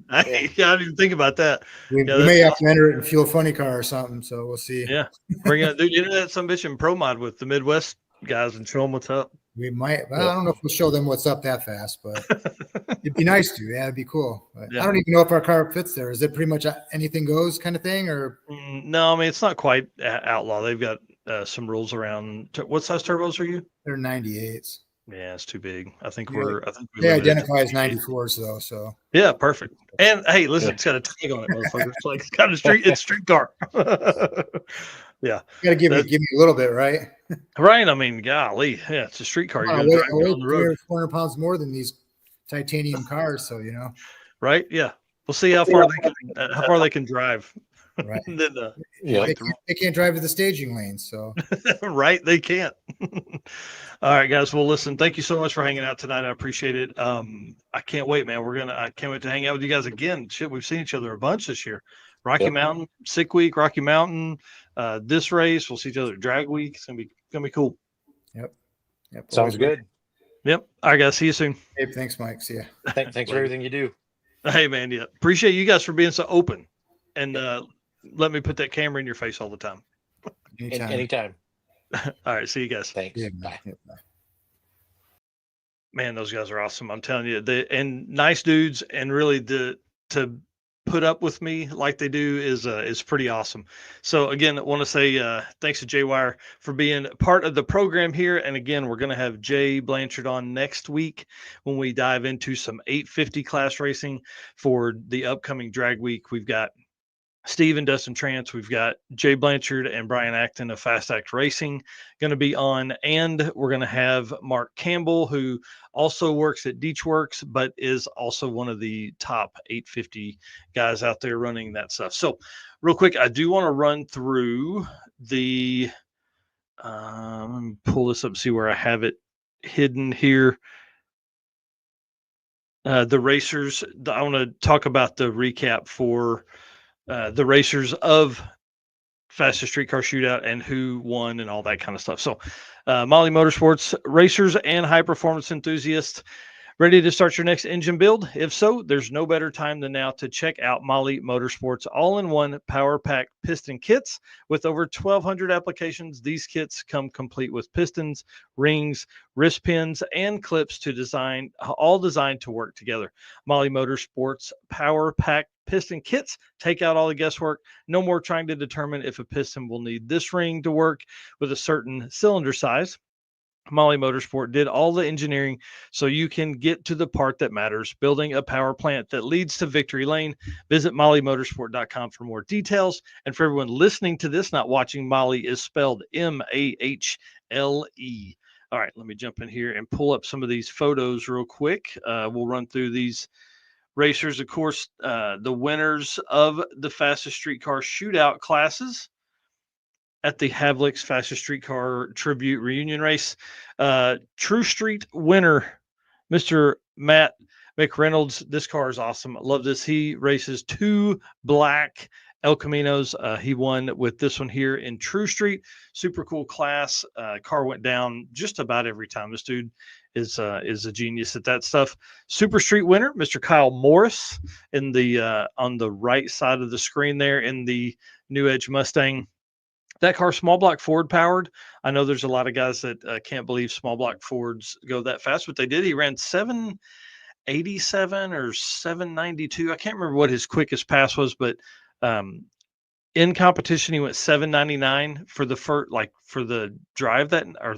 I didn't even think about that. We may have to enter it in Fuel Funny Car or something, so we'll see. Yeah, bring it, dude. That some bitch in Pro Mod with the Midwest guys and show them what's up. We might. Well, I don't know if we'll show them what's up that fast, but it'd be nice to. Yeah, it'd be cool. But I don't even know if our car fits there. Is it pretty much anything goes kind of thing, or? No, I mean it's not quite outlaw. They've got some rules around. What size turbos are you? They're 98s. Yeah, it's too big. I think they identify as 94s though. So yeah, perfect. And hey, listen, it's got a tag on it, motherfucker. It's like it's got a street car. Yeah, you got to give me a little bit, right? Right. I mean, golly, yeah, it's a street car. You're gonna drive down the road. 400 pounds more than these titanium cars, so Right? Yeah, we'll see how far they can drive. Right. Then, they can't drive to the staging lanes, so right, they can't. All right, guys. Well, listen, thank you so much for hanging out tonight. I appreciate it. I can't wait, man. I can't wait to hang out with you guys again. Shit, we've seen each other a bunch this year. Rocky Mountain, Sick Week, Rocky Mountain, this race. We'll see each other at Drag Week. It's gonna be cool. Yep. Sounds good. Yep. All right, guys. See you soon. Hey, thanks, Mike. See ya. Thanks for everything you do. Hey, man. Yeah. Appreciate you guys for being so open and let me put that camera in your face all the time. Anytime. All right. See you guys. Thanks. Yeah, bye. Man, those guys are awesome. I'm telling you, and nice dudes, and really to put up with me like they do is pretty awesome. So again, I want to say thanks to Jay Wire for being part of the program here. And again, we're going to have Jay Blanchard on next week when we dive into some 850 class racing for the upcoming drag week. We've got Steve and Dustin Trance, we've got Jay Blanchard and Brian Acton of Fast Act Racing going to be on, and we're going to have Mark Campbell, who also works at Deechworks, but is also one of the top 850 guys out there running that stuff. So real quick, I do want to run through the let me can pull this up, see where I have it hidden here. The racers, I want to talk about the recap for the racers of Fastest Streetcar Shootout and who won and all that kind of stuff. So, Molly Motorsports racers and high performance enthusiasts, ready to start your next engine build? If so, there's no better time than now to check out Molly Motorsports all-in-one power pack piston kits. With over 1,200 applications, these kits come complete with pistons, rings, wrist pins, and clips to design, all designed to work together. Molly Motorsports power pack piston kits take out all the guesswork. No more trying to determine if a piston will need this ring to work with a certain cylinder size. Molly Motorsport did all the engineering so you can get to the part that matters, building a power plant that leads to victory lane. Visit mollymotorsport.com for more details. And for everyone listening to this, not watching, Molly is spelled Mahle. All right, let me jump in here and pull up some of these photos real quick. We'll run through these racers. Of course, the winners of the Fastest Streetcar Shootout classes at the Havlik's Fastest Streetcar Tribute Reunion Race. True Street winner, Mr. Matt McReynolds. This car is awesome. I love this. He races 2 black El Caminos. He won with this one here in True Street. Super cool class. Car went down just about every time. This dude is a genius at that stuff. Super Street winner, Mr. Kyle Morris, in the on the right side of the screen there in the New Edge Mustang. That car, small block Ford powered. I know there's a lot of guys that can't believe small block Fords go that fast, but they did. He ran 787 or 792. I can't remember what his quickest pass was, but in competition, he went 799 for the for the drive that, or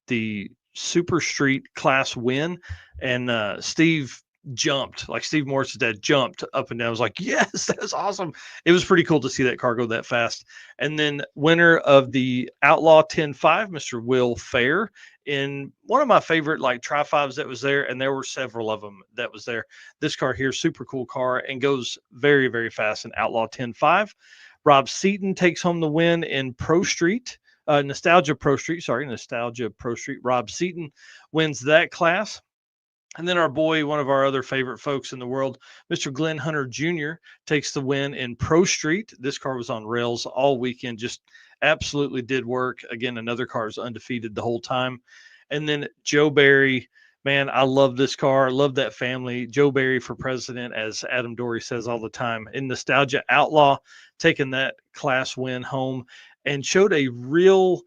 the Super Street class win. And Steve jumped, like Steve Morris's dad jumped up and down. I was like, yes, that's awesome. It was pretty cool to see that car go that fast. And then winner of the Outlaw 10-5, Mr. Will Fair, in one of my favorite like tri-5s that was there, and there were several of them that was there. This car here, super cool car, and goes very, very fast in Outlaw 10-5. Rob Seaton takes home the win in Pro Street. Nostalgia Pro Street. Rob Seaton wins that class. And then our boy, one of our other favorite folks in the world, Mr. Glenn Hunter Jr., takes the win in Pro Street. This car was on rails all weekend, just absolutely did work. Again, another car is undefeated the whole time. And then Joe Barry, man, I love this car. I love that family. Joe Barry for president, as Adam Dory says all the time. In Nostalgia Outlaw, taking that class win home and showed a real,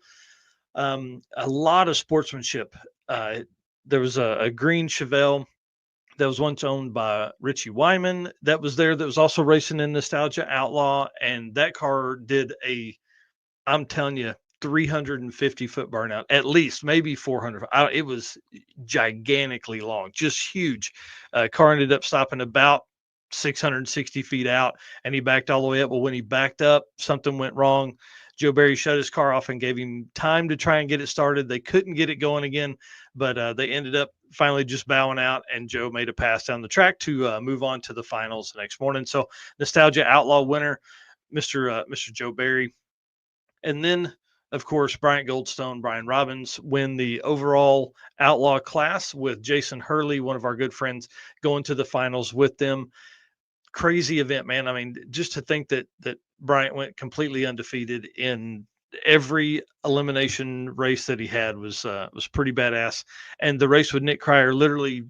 a lot of sportsmanship. There was a green Chevelle that was once owned by Richie Wyman that was there, that was also racing in Nostalgia Outlaw. And that car did I'm telling you, 350-foot burnout, at least, maybe 400. It was gigantically long, just huge. Car ended up stopping about 660 feet out, and he backed all the way up. Well, when he backed up, something went wrong. Joe Barry shut his car off and gave him time to try and get it started. They couldn't get it going again, but they ended up finally just bowing out, and Joe made a pass down the track to move on to the finals the next morning. So Nostalgia Outlaw winner, Mr. Joe Barry. And then, of course, Bryant Goldstone, Brian Robbins win the overall Outlaw class with Jason Hurley, one of our good friends, going to the finals with them. Crazy event, man. I mean, just to think that Bryant went completely undefeated in every elimination race that he had was pretty badass. And the race with Nick Cryer, literally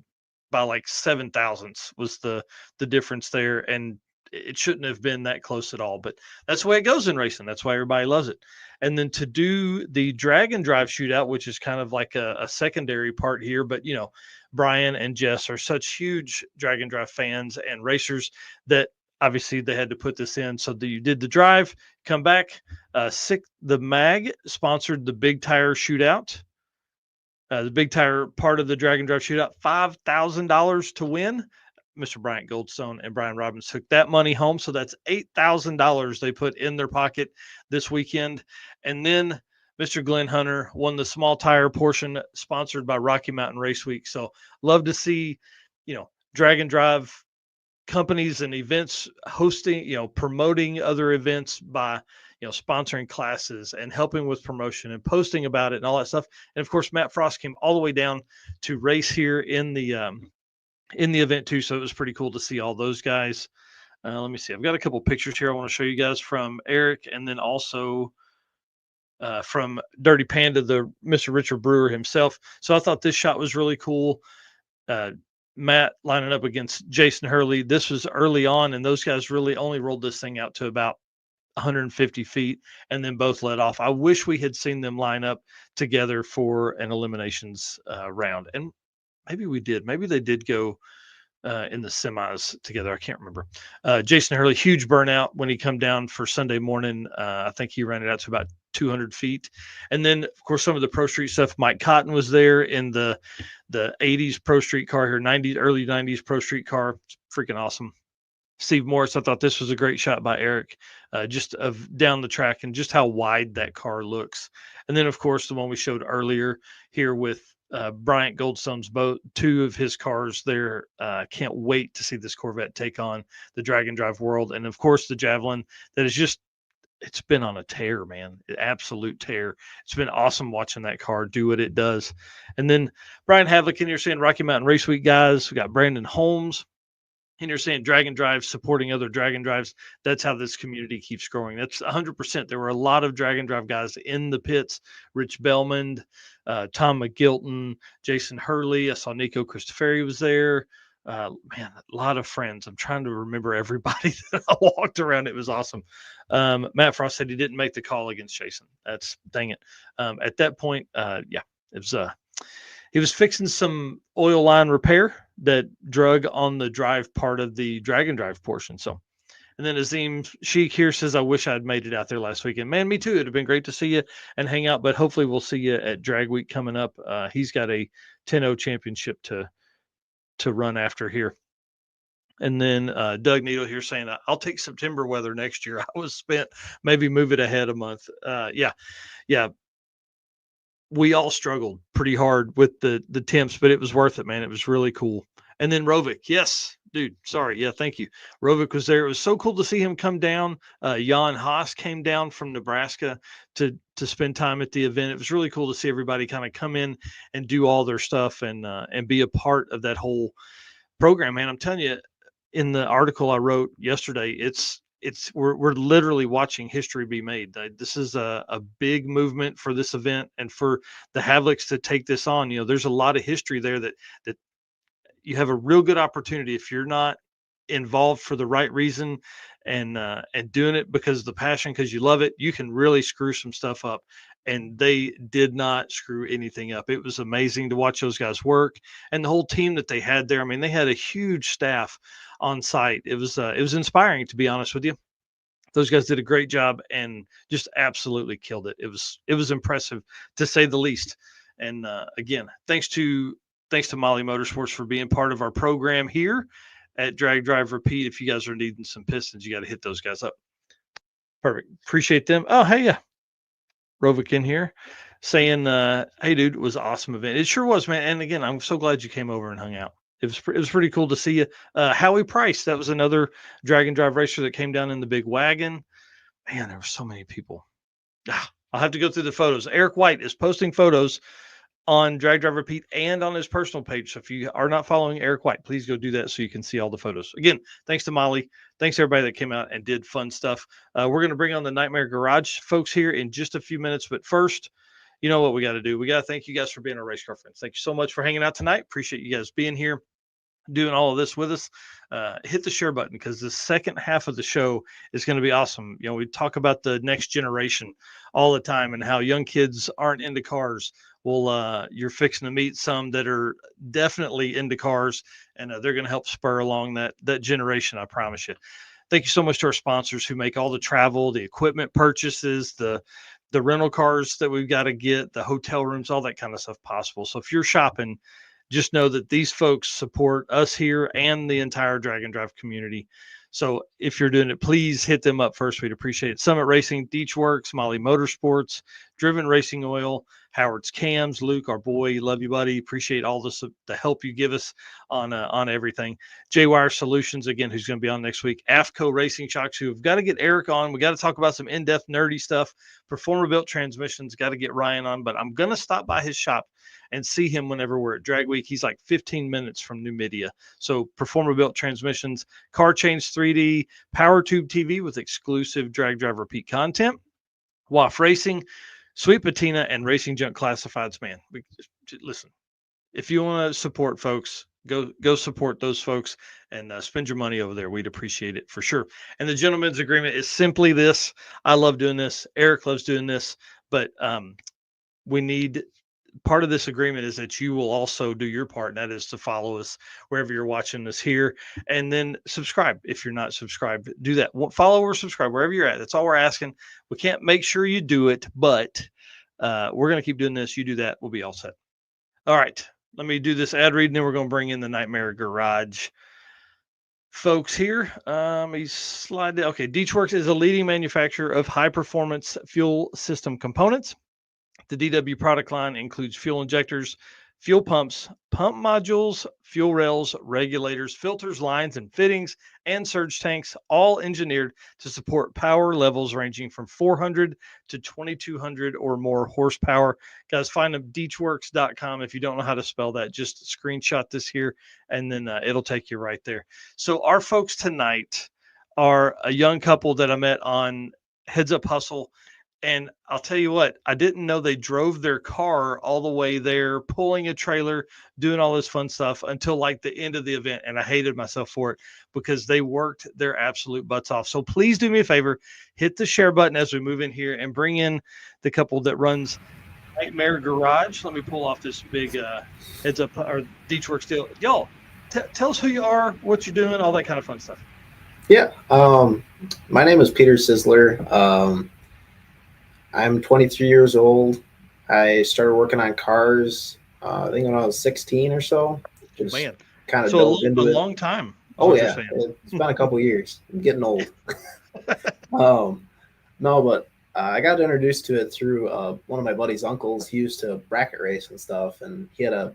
by like 7 thousandths was the difference there. And it shouldn't have been that close at all, but that's the way it goes in racing. That's why everybody loves it. And then to do the drag and drive shootout, which is kind of like a secondary part here, but you know, Brian and Jess are such huge drag and drive fans and racers that obviously they had to put this in. So you did the drive, come back. The Mag sponsored the Big Tire Shootout. The Big Tire part of the drag and drive shootout, $5,000 to win. Mr. Bryant Goldstone and Brian Robbins took that money home. So that's $8,000 they put in their pocket this weekend. And then Mr. Glenn Hunter won the small tire portion sponsored by Rocky Mountain Race Week. So love to see, you know, drag and drive companies and events hosting, you know, promoting other events by, sponsoring classes and helping with promotion and posting about it and all that stuff. And of course, Matt Frost came all the way down to race here in the event too. So it was pretty cool to see all those guys. Let me see. I've got a couple pictures here I want to show you guys from Eric, and then also from Dirty Panda, the Mr. Richard Brewer himself. So I thought this shot was really cool. Matt lining up against Jason Hurley. This was early on, and those guys really only rolled this thing out to about 150 feet and then both let off. I wish we had seen them line up together for an eliminations round. And maybe we did. Maybe they did go in the semis together. I can't remember. Jason Hurley, huge burnout when he come down for Sunday morning. I think he ran it out to about 200 feet. And then, of course, some of the Pro Street stuff. Mike Cotton was there in the 80s Pro Street car here, early 90s Pro Street car. It's freaking awesome. Steve Morris, I thought this was a great shot by Eric, just of down the track and just how wide that car looks. And then, of course, the one we showed earlier here with Bryant Goldstone's boat, two of his cars there. Can't wait to see this Corvette take on the drag and drive world. And, of course, the Javelin that is just, it's been on a tear, man, an absolute tear. It's been awesome watching that car do what it does. And then Brian Havlik in here saying Rocky Mountain Race Week guys. We got Brandon Holmes. And you're saying drag and drive, supporting other drag and drives. That's how this community keeps growing. That's 100%. There were a lot of drag and drive guys in the pits. Rich Bellmond, Tom McGilton, Jason Hurley. I saw Nico Cristoferi was there. Man, a lot of friends. I'm trying to remember everybody that I walked around. It was awesome. Matt Frost said he didn't make the call against Jason. That's dang it. At that point, yeah, it was he was fixing some oil line repair that drug on the drive part of the drag and drive portion. So, and then Azim Sheik here says, I wish I'd made it out there last weekend. Man, me too. It'd have been great to see you and hang out, but hopefully we'll see you at Drag Week coming up. He's got a 10-0 championship to run after here. And then Doug Needle here saying, I'll take September weather next year. I was spent, maybe move it ahead a month. Yeah. We all struggled pretty hard with the temps, but it was worth it, man. It was really cool. And then Rovik, yes, dude, sorry. Yeah, thank you. Rovik was there. It was so cool to see him come down. Jan Haas came down from Nebraska to spend time at the event. It was really cool to see everybody kind of come in and do all their stuff and be a part of that whole program, man. I'm telling you, in the article I wrote yesterday, we're literally watching history be made. This is a big movement for this event and for the Havliks to take this on. There's a lot of history there that you have a real good opportunity if you're not involved for the right reason and doing it because of the passion, because you love it. You can really screw some stuff up, and they did not screw anything up. It was amazing to watch those guys work and the whole team that they had there. I mean, they had a huge staff on site. It was inspiring, to be honest with you. Those guys did a great job and just absolutely killed it. It was impressive, to say the least. And again, thanks to Molly Motorsports for being part of our program here at Drag Drive Repeat. If you guys are needing some pistons, you got to hit those guys up. Perfect. Appreciate them. Oh, hey, yeah. Rovik in here saying, hey, dude, it was an awesome event. It sure was, man. And again, I'm so glad you came over and hung out. It was pretty cool to see you. Howie Price, that was another drag and drive racer that came down in the big wagon. Man, there were so many people. I'll have to go through the photos. Eric White is posting photos on Drag Drive Repeat and on his personal page. So if you are not following Eric White, please go do that so you can see all the photos. Again, thanks to Molly. Thanks to everybody that came out and did fun stuff. We're going to bring on the Nightmare Garage folks here in just a few minutes. But first, you know what we got to do. We got to thank you guys for being our race car friends. Thank you so much for hanging out tonight. Appreciate you guys being here, doing all of this with us. Hit the share button, because the second half of the show is going to be awesome. We talk about the next generation all the time and how young kids aren't into cars. Well, you're fixing to meet some that are definitely into cars, and they're going to help spur along that generation. I promise you. Thank you so much to our sponsors who make all the travel, the equipment purchases, the rental cars that we've got to get, the hotel rooms, all that kind of stuff possible. So if you're shopping, just know that these folks support us here and the entire Drag and Drive community. So if you're doing it, please hit them up first. We'd appreciate it. Summit Racing, Deech Works, Molly Motorsports, Driven Racing Oil, Howard's cams, Luke, our boy, love you, buddy. Appreciate all the help you give us on everything. J-Wire Solutions, again, who's going to be on next week. AFCO Racing Shocks, who have got to get Eric on. We got to talk about some in-depth nerdy stuff. Performer Built Transmissions, got to get Ryan on, but I'm going to stop by his shop and see him whenever we're at Drag Week. He's like 15 minutes from New Media. So Performer Built Transmissions, Car Change 3D, Power Tube TV with exclusive Drag Drive Repeat content, WAF Racing, Sweet Patina, and Racing Junk Classifieds. Man, listen, if you want to support folks, go support those folks and spend your money over there. We'd appreciate it for sure. And the gentleman's agreement is simply this. I love doing this. Eric loves doing this, but we need part of this agreement is that you will also do your part, and that is to follow us wherever you're watching this here, and then subscribe. If you're not subscribed, do that. Follow or subscribe wherever you're at. That's all we're asking. We can't make sure you do it, but we're going to keep doing this. You do that, we'll be all set. All right, let me do this ad read, and then we're going to bring in the Nightmare Garage folks here. He's slide down. Okay, Deechworks is a leading manufacturer of high performance fuel system components. The DW product line includes fuel injectors, fuel pumps, pump modules, fuel rails, regulators, filters, lines, and fittings, and surge tanks, all engineered to support power levels ranging from 400 to 2200 or more horsepower. Guys, find them deechworks.com. If you don't know how to spell that, just screenshot this here, and then it'll take you right there. So our folks tonight are a young couple that I met on Heads Up Hustle. And I'll tell you what, I didn't know they drove their car all the way there, pulling a trailer, doing all this fun stuff until like the end of the event. And I hated myself for it because they worked their absolute butts off. So please do me a favor, hit the share button as we move in here and bring in the couple that runs Nightmare Garage. Let me pull off this big Heads Up or Deechworks deal. Y'all, tell us who you are, what you're doing, all that kind of fun stuff. Yeah. My name is Peter Sisler. I'm 23 years old. I started working on cars, I think when I was 16 or so. Just Man, kind of so dove into it. a long time. Oh yeah, it's been a couple years. I'm getting old. No, but I got introduced to it through one of my buddy's uncles. He used to bracket race and stuff, and he had a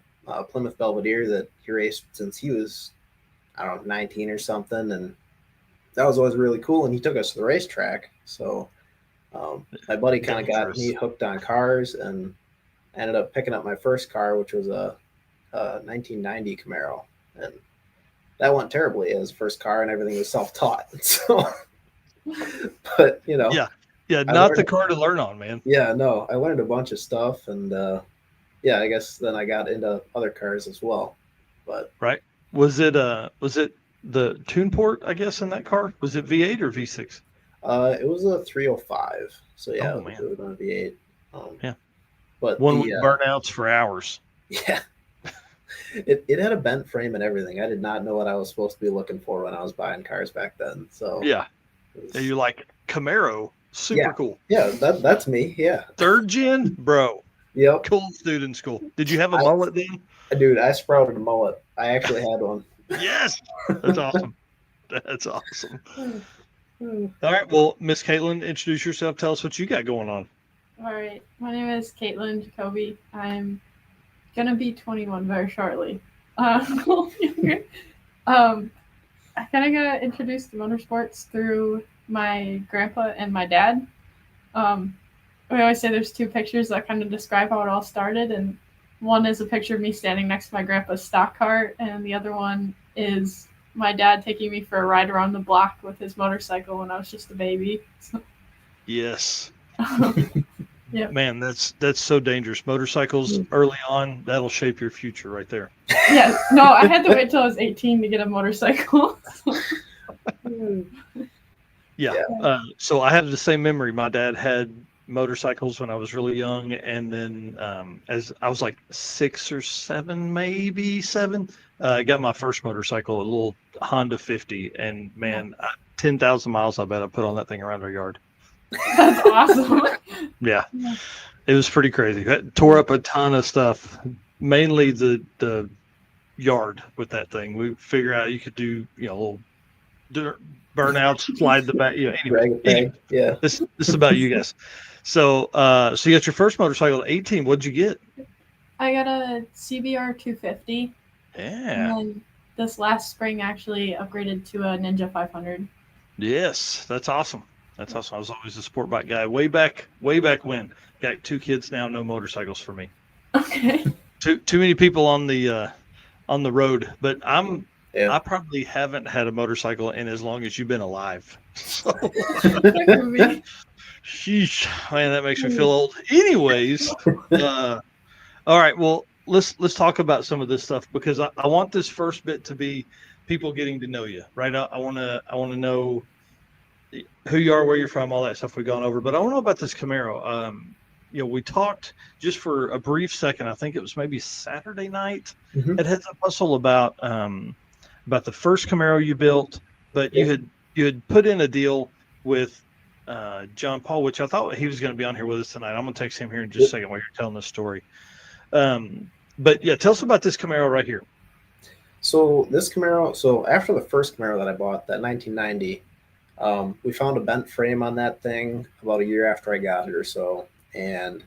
Plymouth Belvedere that he raced since he was, I don't know, 19 or something, and that was always really cool. And he took us to the racetrack, so. My buddy kind of got me hooked on cars, and ended up picking up my first car, which was a 1990 Camaro, and that went terribly as first car, and everything was self-taught. So, but not the car to learn on, man. Yeah, no, I learned a bunch of stuff, and I guess then I got into other cars as well. But right, was it the tune port? I guess in that car was it V8 or V6? It was a 305. So yeah, oh, man. It was on a V8. Yeah, but one with burnouts for hours. Yeah, it had a bent frame and everything. I did not know what I was supposed to be looking for when I was buying cars back then. So yeah, you like Camaro, super cool. Yeah, that's me. Yeah, third gen, bro. Yep, coolest dude in school. Did you have a mullet then? Dude, I sprouted a mullet. I actually had one. Yes, that's awesome. That's awesome. All right, well, Miss Caitlin, introduce yourself. Tell us what you got going on. All right, my name is Caitlin Jacoby. I'm gonna be 21 very shortly. I kind of got introduced to motorsports through my grandpa and my dad. We always say there's two pictures that kind of describe how it all started, and one is a picture of me standing next to my grandpa's stock car, and the other one is my dad taking me for a ride around the block with his motorcycle when I was just a baby. So. Yes. Yep. Man, that's so dangerous. Motorcycles early on, that'll shape your future right there. Yeah. No, I had to wait till I was 18 to get a motorcycle. Yeah. So I have the same memory. My dad had motorcycles when I was really young, and then as I was like 6 or 7, maybe 7, I got my first motorcycle, a little Honda 50, and man, 10,000 miles I bet I put on that thing around our yard. That's awesome. Yeah, it was pretty crazy. It tore up a ton of stuff, mainly the yard with that thing. We figured out you could do little dirt burnouts, slide the back. Anyway, yeah. This is about you guys. So so you got your first motorcycle at 18. What'd you get? I got a CBR 250, and Yeah. then this last spring actually upgraded to a Ninja 500. Yes, that's awesome. That's awesome. I was always a sport bike guy way back when. Got 2 kids now, no motorcycles for me. Okay. Too many people on the road, but Yeah. I probably haven't had a motorcycle in as long as you've been alive. So, That could be. sheesh, man, that makes me feel old. Anyways, all right, well, let's talk about some of this stuff because I want this first bit to be people getting to know you, right? I want to know who you are, where you're from, all that stuff we've gone over. But I want to know about this Camaro. We talked just for a brief second. I think it was maybe Saturday night Mhm. at Heads Up Hustle about the first Camaro you built, but you had put in a deal with John Paul, which I thought he was going to be on here with us tonight. I'm going to text him here in just a second while you're telling this story. But yeah, tell us about this Camaro right here. So this Camaro, so after the first Camaro that I bought, that 1990, we found a bent frame on that thing about a year after I got it or so. And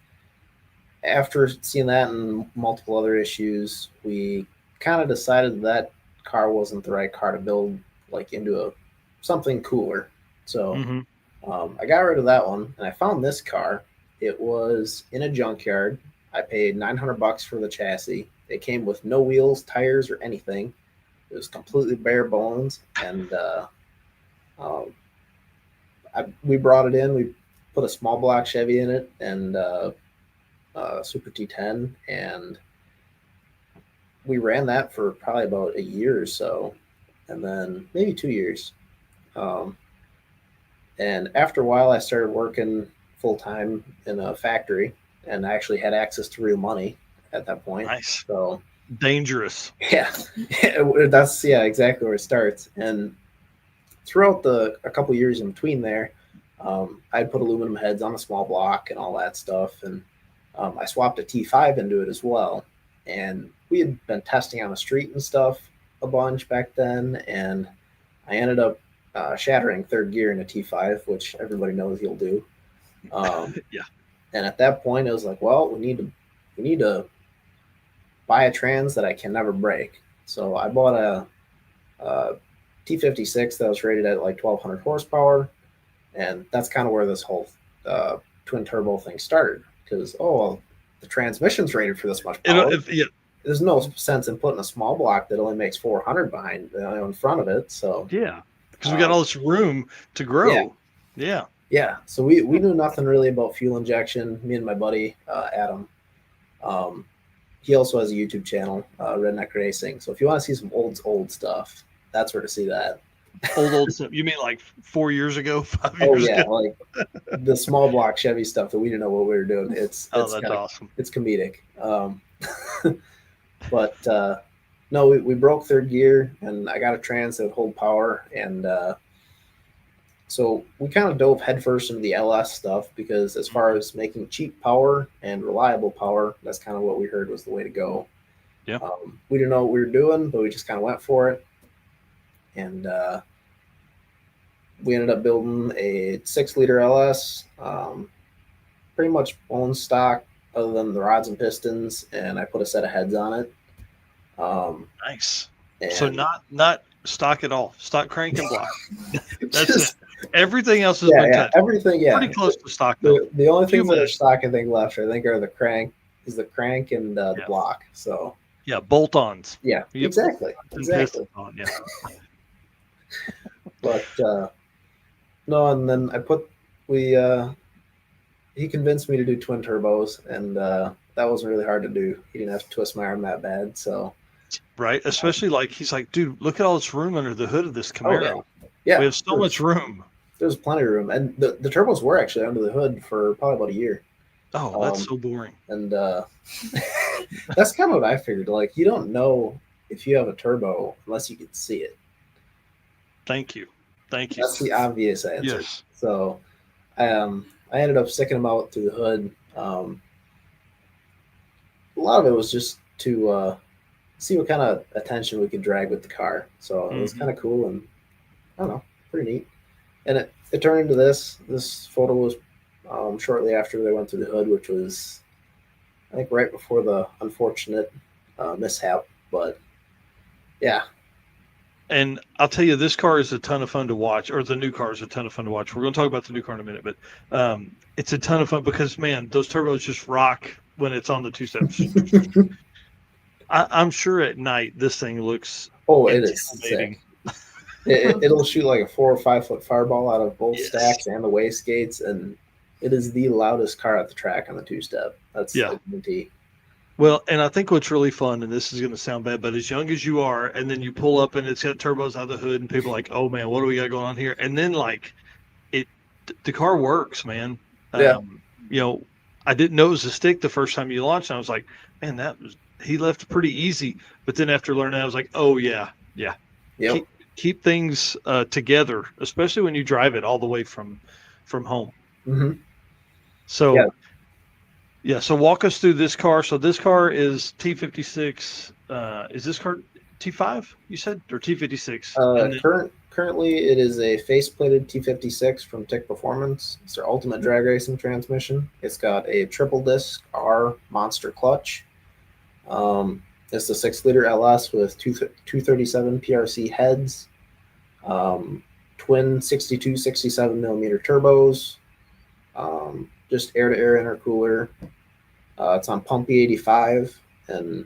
after seeing that and multiple other issues, we kind of decided that car wasn't the right car to build like into something cooler. So Mm-hmm. I got rid of that one and I found this car. It was in a junkyard. I paid $900 for the chassis. It came with no wheels, tires, or anything. It was completely bare bones, and we brought it in. We put a small block Chevy in it and Super T10, and we ran that for probably about a year or so, and then maybe 2 years. And after a while, I started working full time in a factory, and I actually had access to real money at that point. Nice. So dangerous. Yeah, that's exactly where it starts. And throughout a couple years in between there, I'd put aluminum heads on a small block and all that stuff, and I swapped a T5 into it as well. And we had been testing on the street and stuff a bunch back then, and I ended up shattering third gear in a T5, which everybody knows you'll do. Yeah. And at that point, it was like, well, we need to buy a trans that I can never break. So I bought a T56 that was rated at like 1,200 horsepower, and that's kind of where this whole twin turbo thing started. Because the transmission's rated for this much power. There's no sense in putting a small block that only makes 400 behind in front of it. So yeah, because we got all this room to grow. Yeah. So we knew nothing really about fuel injection. Me and my buddy Adam. He also has a YouTube channel, Redneck Racing. So if you want to see some old stuff, that's where to see that. Old stuff. You mean like 4 years ago, 5 years ago? Like the small block Chevy stuff that we didn't know what we were doing. It's that's awesome. It's comedic. But no, we broke third gear, and I got a trans that would hold power, and so we kind of dove headfirst into the LS stuff because as far as making cheap power and reliable power, that's kind of what we heard was the way to go. Yeah. We didn't know what we were doing, but we just kind of went for it. And we ended up building a 6-liter LS, pretty much bone stock other than the rods and pistons, and I put a set of heads on it. Nice. So not stock at all. Stock crank and block. That's just, it. Everything else has been touched. Everything, pretty close to stock though. The only things that are stock I think left, I think, are the crank and the block. So yeah, bolt-ons. Yeah, exactly. On, yeah. But no, and then he convinced me to do twin turbos, and that wasn't really hard to do. He didn't have to twist my arm that bad. So right, especially like he's like, dude, look at all this room under the hood of this Camaro. Yeah, we have so much room. There's plenty of room, and the turbos were actually under the hood for probably about a year. Oh, that's so boring. And that's kind of what I figured. Like, you don't know if you have a turbo unless you can see it. Thank you. That's the obvious answer. Yes. So I ended up sticking them out through the hood. A lot of it was just to see what kind of attention we could drag with the car. So it was kind of cool, and I don't know, pretty neat. And it turned into this. This photo was shortly after they went through the hood, which was, I think, right before the unfortunate mishap. But yeah. And I'll tell you, this car is a ton of fun to watch, or the new car is a ton of fun to watch. We're going to talk about the new car in a minute, but it's a ton of fun because, man, those turbos just rock when it's on the two steps. I'm sure at night this thing looks It is intimidating. Sick. It'll shoot like a 4 or 5 foot fireball out of both Yes. stacks and the wastegates, and it is the loudest car at the track on the two step. That's Yeah. a guarantee. Well, and I think what's really fun, and this is going to sound bad, but as young as you are, and then you pull up and it's got turbos out of the hood, and people are like, "Oh man, what do we got going on here?" And then like the car works, man. Yeah. You know, I didn't know it was a stick the first time you launched. And I was like, "Man, he left pretty easy." But then after learning, I was like, "Oh yeah. Yep. Keep things together, especially when you drive it all the way from home." Mm-hmm. So. Yeah, so walk us through this car. So this car is T56. Is this car T5, you said, or T56? Currently, it is a face-plated T56 from Tick Performance. It's their ultimate drag racing transmission. It's got a triple disc R monster clutch. It's a 6-liter LS with 237 PRC heads, twin 62, 67 millimeter turbos, just air-to-air intercooler. It's on pump E85, and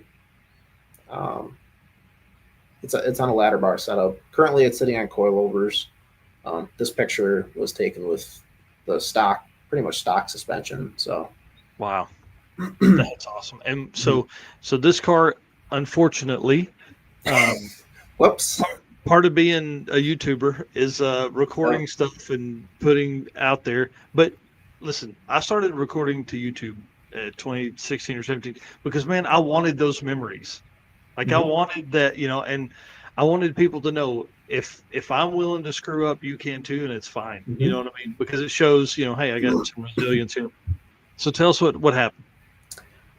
it's on a ladder bar setup. Currently, it's sitting on coilovers. This picture was taken with the stock, pretty much stock suspension. So, Wow, that's awesome. And so this car, unfortunately, whoops. part of being a YouTuber is recording stuff and putting out there. But listen, I started recording to YouTube at 2016 or 17 because, man, I wanted those memories. Like I wanted that, and I wanted people to know if I'm willing to screw up, you can too, and it's fine. You know what I mean? Because it shows, hey, I got some resilience here. So tell us what happened.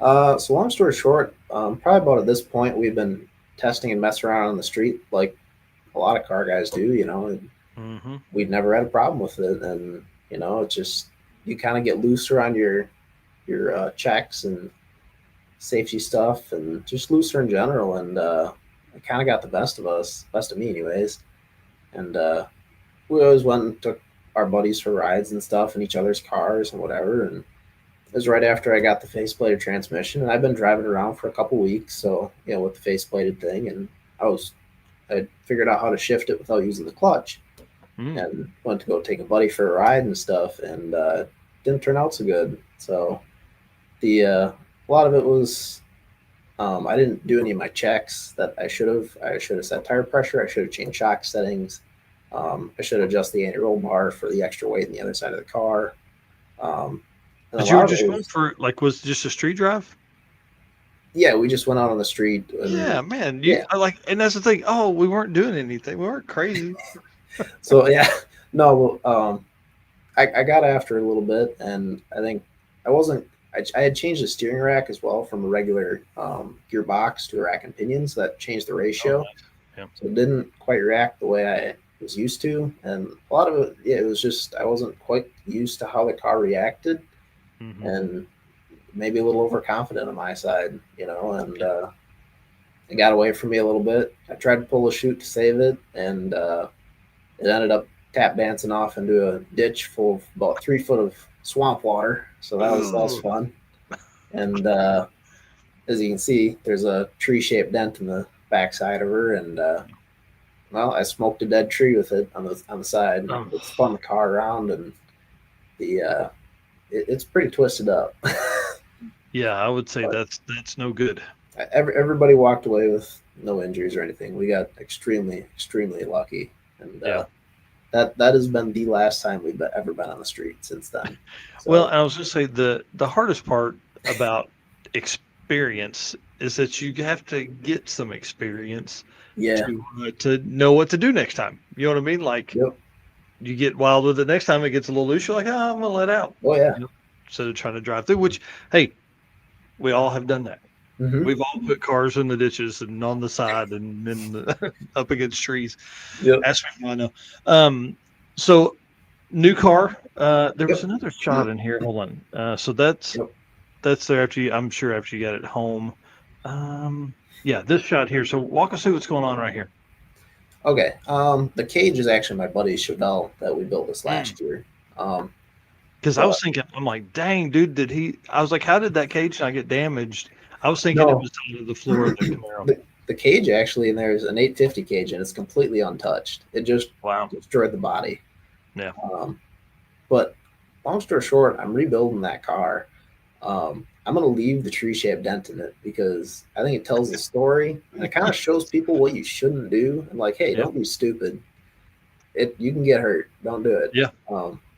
So long story short, probably about at this point, we've been testing and messing around on the street like a lot of car guys do, and we've never had a problem with it. And, it's just, you kind of get looser on your checks and safety stuff, and just looser in general. And it kind of got the best of me anyways. And we always went and took our buddies for rides and stuff in each other's cars and whatever. And it was right after I got the faceplated transmission, and I've been driving around for a couple weeks. So, with the faceplated thing, and I figured out how to shift it without using the clutch, and went to go take a buddy for a ride and stuff, and didn't turn out so good. So a lot of it was I didn't do any of my checks that I should have. I should have set tire pressure. I should have changed shock settings. I should adjust the anti-roll bar for the extra weight on the other side of the car. But you were just going for was it just a street drive? Yeah, we just went out on the street. And, yeah, man. And that's the thing. Oh, we weren't doing anything. We weren't crazy. So yeah, no. I got after it a little bit, and I think I had changed the steering rack as well from a regular gearbox to a rack and pinion, so that changed the ratio. Oh, nice. So it didn't quite react the way I was used to, and a lot of it, it was just I wasn't quite used to how the car reacted, and maybe a little overconfident on my side, and it got away from me a little bit. I tried to pull a chute to save it, and it ended up tap dancing off into a ditch full of about 3 foot of swamp water. So that was fun. And as you can see, there's a tree-shaped dent in the backside of her, and I smoked a dead tree with it on the side. It spun the car around, and it's pretty twisted up. Yeah, I would say that's no good. Everybody walked away with no injuries or anything. We got extremely, extremely lucky, and that has been the last time we've ever been on the street since then. So, well, I was going to say the hardest part about experience is that you have to get some experience to know what to do next time. You know what I mean? Like you get wild with it next time, it gets a little loose. You're like, I'm going to let out. Oh, yeah. Instead of trying to drive through, which, hey, we all have done that. We've all put cars in the ditches and on the side and then up against trees. Yep. That's what I know. So New car. There was Yep. another shot in here. Hold on. So that's Yep. there after you. I'm sure after you got it home. Yeah, this shot here. So walk us through what's going on right here. Okay. The cage is actually my buddy Chevelle that we built this last year. Because I was But thinking, I'm like, dang, dude, did he? I was like, how did that cage not get damaged? I was thinking it no, was under the floor of the Camaro. the cage actually, and there's an 850 cage, and it's completely untouched. It just Wow. destroyed the body. Yeah. But long story short, I'm rebuilding that car. I'm going to leave the tree-shaped dent in it because I think it tells a story and it kind of shows people what you shouldn't do. And like, hey, Yeah. don't be stupid. You can get hurt. Don't do it. Yeah.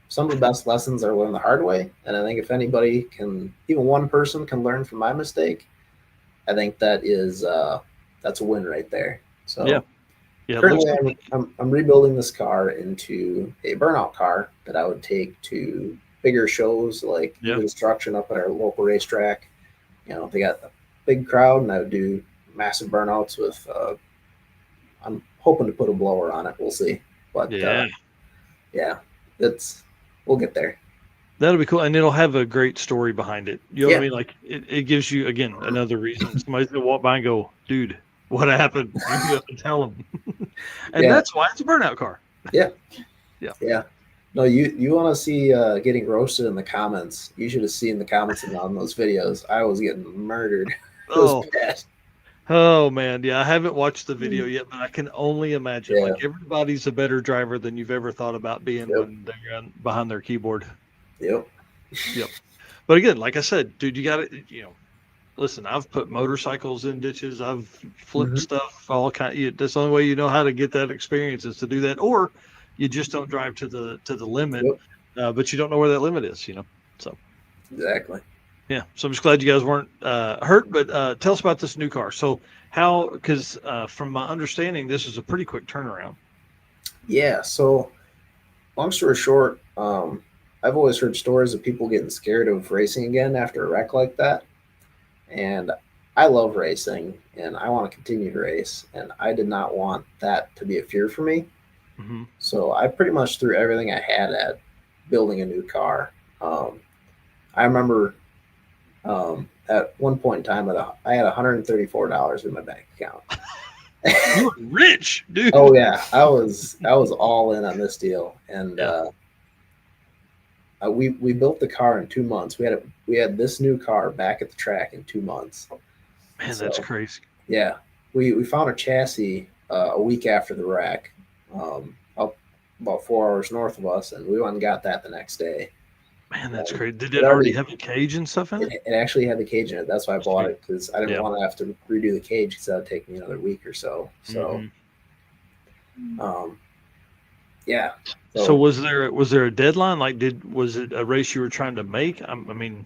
Some of the best lessons are learned the hard way. And I think if anybody can, even one person can learn from my mistake, I think that is that's a win right there. So Yeah. Yeah. currently I'm rebuilding this car into a burnout car that I would take to bigger shows like Yeah. Destruction up at our local racetrack. You know, they got a big crowd, and I would do massive burnouts with. I'm hoping to put a blower on it. We'll see, but yeah, we'll get there. That'll be cool, and it'll have a great story behind it. You know what I Yeah. mean? Like it gives you again another reason. Somebody's gonna walk by and go, "Dude, what happened?" You have to tell them, and Yeah. that's why it's a burnout car. Yeah. Yeah. Yeah. No, you want to see getting roasted in the comments. You should have seen the comments on those videos. I was getting murdered. It was bad. Oh man, yeah, I haven't watched the video yet, but I can only imagine. Yeah. Like everybody's a better driver than you've ever thought about being when they're behind their keyboard. Yep. But again, like I said, dude, you got to, listen. I've put motorcycles in ditches. I've flipped stuff. All kind. That's the only way you know how to get that experience is to do that, or you just don't drive to the limit, but you don't know where that limit is. So Exactly. yeah. So I'm just glad you guys weren't hurt. But tell us about this new car. So how? Because from my understanding, this is a pretty quick turnaround. Yeah. So long story short, I've always heard stories of people getting scared of racing again after a wreck like that. And I love racing and I want to continue to race. And I did not want that to be a fear for me. Mm-hmm. So I pretty much threw everything I had at building a new car. I remember at one point in time, I had $134 in my bank account. You were rich, dude. Oh yeah, I was all in on this deal, and we built the car in 2 months. We had this new car back at the track in 2 months. Man, that's crazy. Yeah, we found a chassis a week after the wreck, up about 4 hours north of us, and we went and got that the next day. Man, that's crazy. Did it already have a cage and stuff in it? It actually had the cage in it. That's why I bought it, because I didn't want to have to redo the cage because that would take me another week or so. So, yeah. So was there a deadline? Like, was it a race you were trying to make? I mean,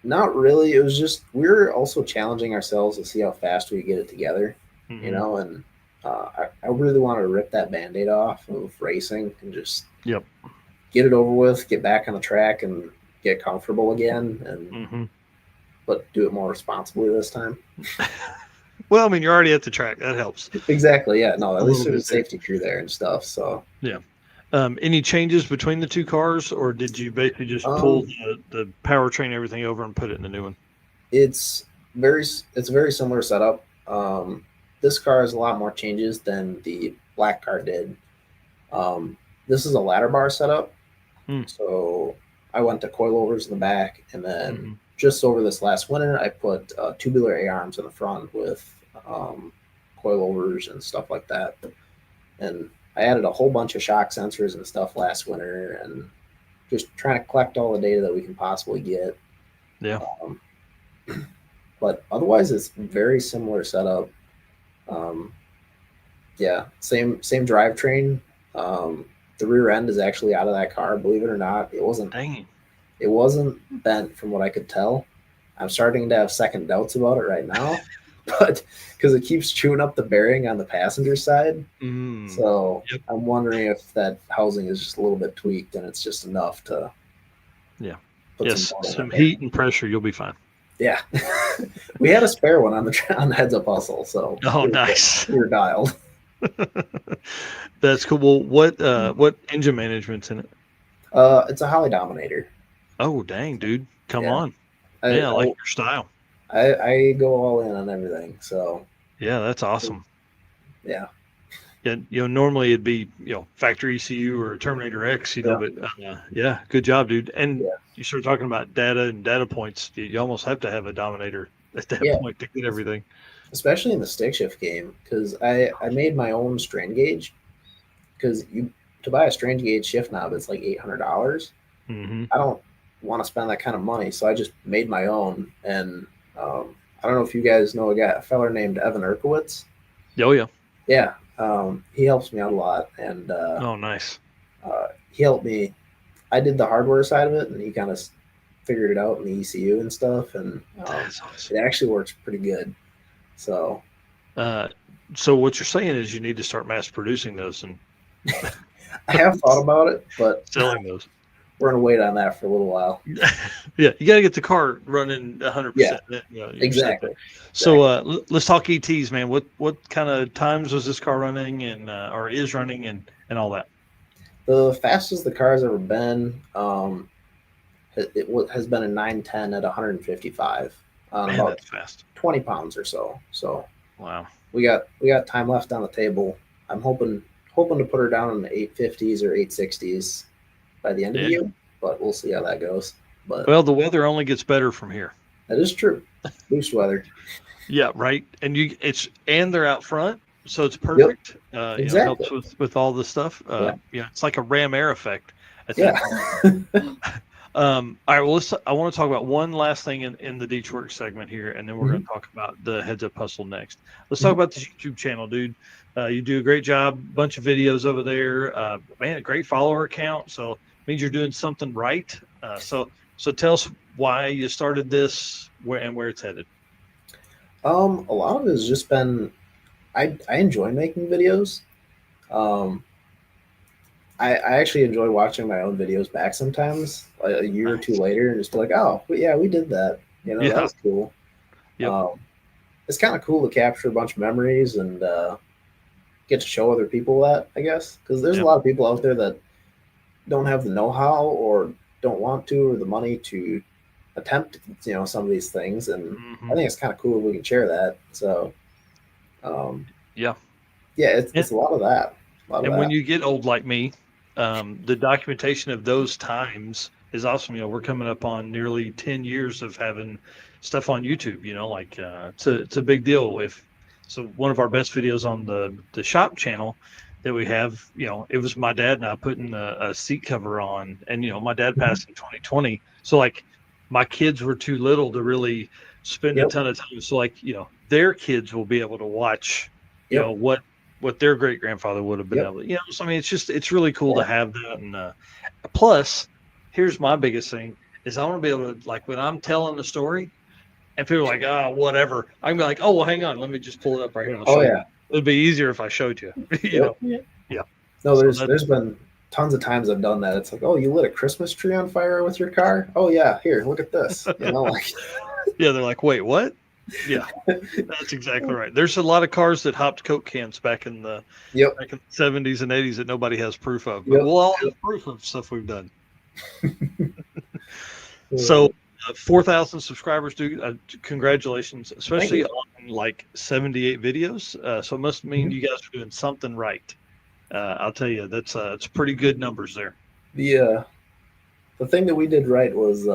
not really. It was just we were also challenging ourselves to see how fast we get it together. You know, and I really wanted to rip that Band-Aid off of racing and just get it over with, get back on the track, and get comfortable again, and but do it more responsibly this time. Well, I mean, you're already at the track. That helps. Exactly. Yeah. No, at least there's a safety crew there and stuff. So yeah. Any changes between the two cars, or did you basically just pull the powertrain, everything over, and put it in the new one? It's a very similar setup. This car has a lot more changes than the black car did. This is a ladder bar setup. So I went to coilovers in the back, and then just over this last winter, I put tubular A-arms in the front with coilovers and stuff like that. And I added a whole bunch of shock sensors and stuff last winter, and just trying to collect all the data that we can possibly get. Yeah. But otherwise, it's very similar setup. Yeah, same drivetrain. The rear end is actually out of that car, believe it or not. It wasn't. Dang. It wasn't bent from what I could tell. I'm starting to have second doubts about it right now, but because it keeps chewing up the bearing on the passenger side. So I'm wondering if that housing is just a little bit tweaked and it's just enough to. Put some heat and pressure, you'll be fine. Yeah, we had a spare one on the heads up hustle, so nice. We were dialed. That's cool. Well, what engine management's in it? It's a Holly Dominator. Oh, dang, dude. Come Yeah. on. Yeah, I like your style. I go all in on everything. So Yeah, that's awesome. yeah. Yeah, normally it'd be, factory ECU or Terminator X, Yeah. but yeah, good job, dude. And Yeah. you start talking about data and data points. You almost have to have a Dominator at that Yeah. point to get everything. Especially in the stick shift game, because I made my own strain gauge. Because to buy a strain gauge shift knob, it's like $800. Mm-hmm. I don't want to spend that kind of money, so I just made my own. And I don't know if you guys know a feller named Evan Erkowitz. Oh, yeah. Yeah, he helps me out a lot, and Oh, nice. he helped me. I did the hardware side of it, and he kind of figured it out in the ECU and stuff, and That's awesome. it actually works pretty good. So what you're saying is you need to start mass producing those and I have thought about it, but selling those. we're gonna wait on that for a little while. Yeah, you got to get the car running 100%. Yeah, exactly. So let's talk ETs, man. What kind of times was this car running and or is running and all that? The fastest the car's ever been, has been a 910 at 155 on Man, about that's fast. 20 pounds or so. So Wow. we got time left on the table. I'm hoping to put her down in the 850s or 860s by the end of the year, but we'll see how that goes. But Well, the weather only gets better from here. that is true. Boost weather. Yeah, right. And they're out front, so it's perfect. Exactly. Helps with all the stuff. It's like a Ram Air effect. Yeah. All right. Well, I want to talk about one last thing in the Deechworks segment here, and then we're going to talk about the Heads Up Hustle next. Let's talk about the YouTube channel, dude. You do a great job. Bunch of videos over there. Man, a great follower count. So it means you're doing something right. So tell us why you started this, where it's headed. A lot of it has just been I enjoy making videos. I actually enjoy watching my own videos back sometimes, like a year or two later, and just be like, oh, yeah, we did that. That was cool. Yep. It's kind of cool to capture a bunch of memories and get to show other people that, I guess, because there's a lot of people out there that don't have the know-how or don't want to or the money to attempt, some of these things, and I think it's kind of cool if we can share that. So, it's a lot of that. When you get old like me, the documentation of those times is awesome. We're coming up on nearly 10 years of having stuff on YouTube. It's a big deal. So one of our best videos on the shop channel that we have, it was my dad and I putting a seat cover on, and my dad passed in 2020. So my kids were too little to really spend a ton of time. So their kids will be able to watch, what their great grandfather would have been able to, so I mean, it's really cool to have that. And plus, here's my biggest thing is I want to be able to, when I'm telling the story and people are like, whatever, I can be like, oh, well, hang on, let me just pull it up right here. I'll show you. It'd be easier if I showed you, Yeah. No, there's been tons of times I've done that. It's like, oh, you lit a Christmas tree on fire with your car? Oh yeah, here, look at this. Yeah, they're like, wait, what? Yeah, that's exactly right. There's a lot of cars that hopped Coke cans back in the 70s and 80s that nobody has proof of. But we'll all have proof of stuff we've done. So 4,000 subscribers, dude. Congratulations, especially on 78 videos. So it must mean you guys are doing something right. I'll tell you, that's it's pretty good numbers there. The thing that we did right was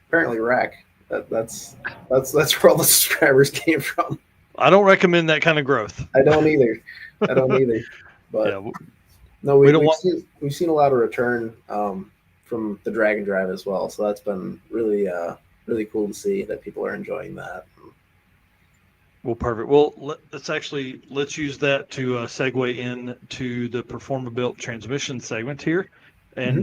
apparently rack. That's where all the subscribers came from. I don't recommend that kind of growth. I don't either. But no, we've seen a lot of return from the drag and drive as well. So that's been really really cool to see that people are enjoying that. Well, perfect. Well, let's use that to segue into the Performa-Built transmission segment here. And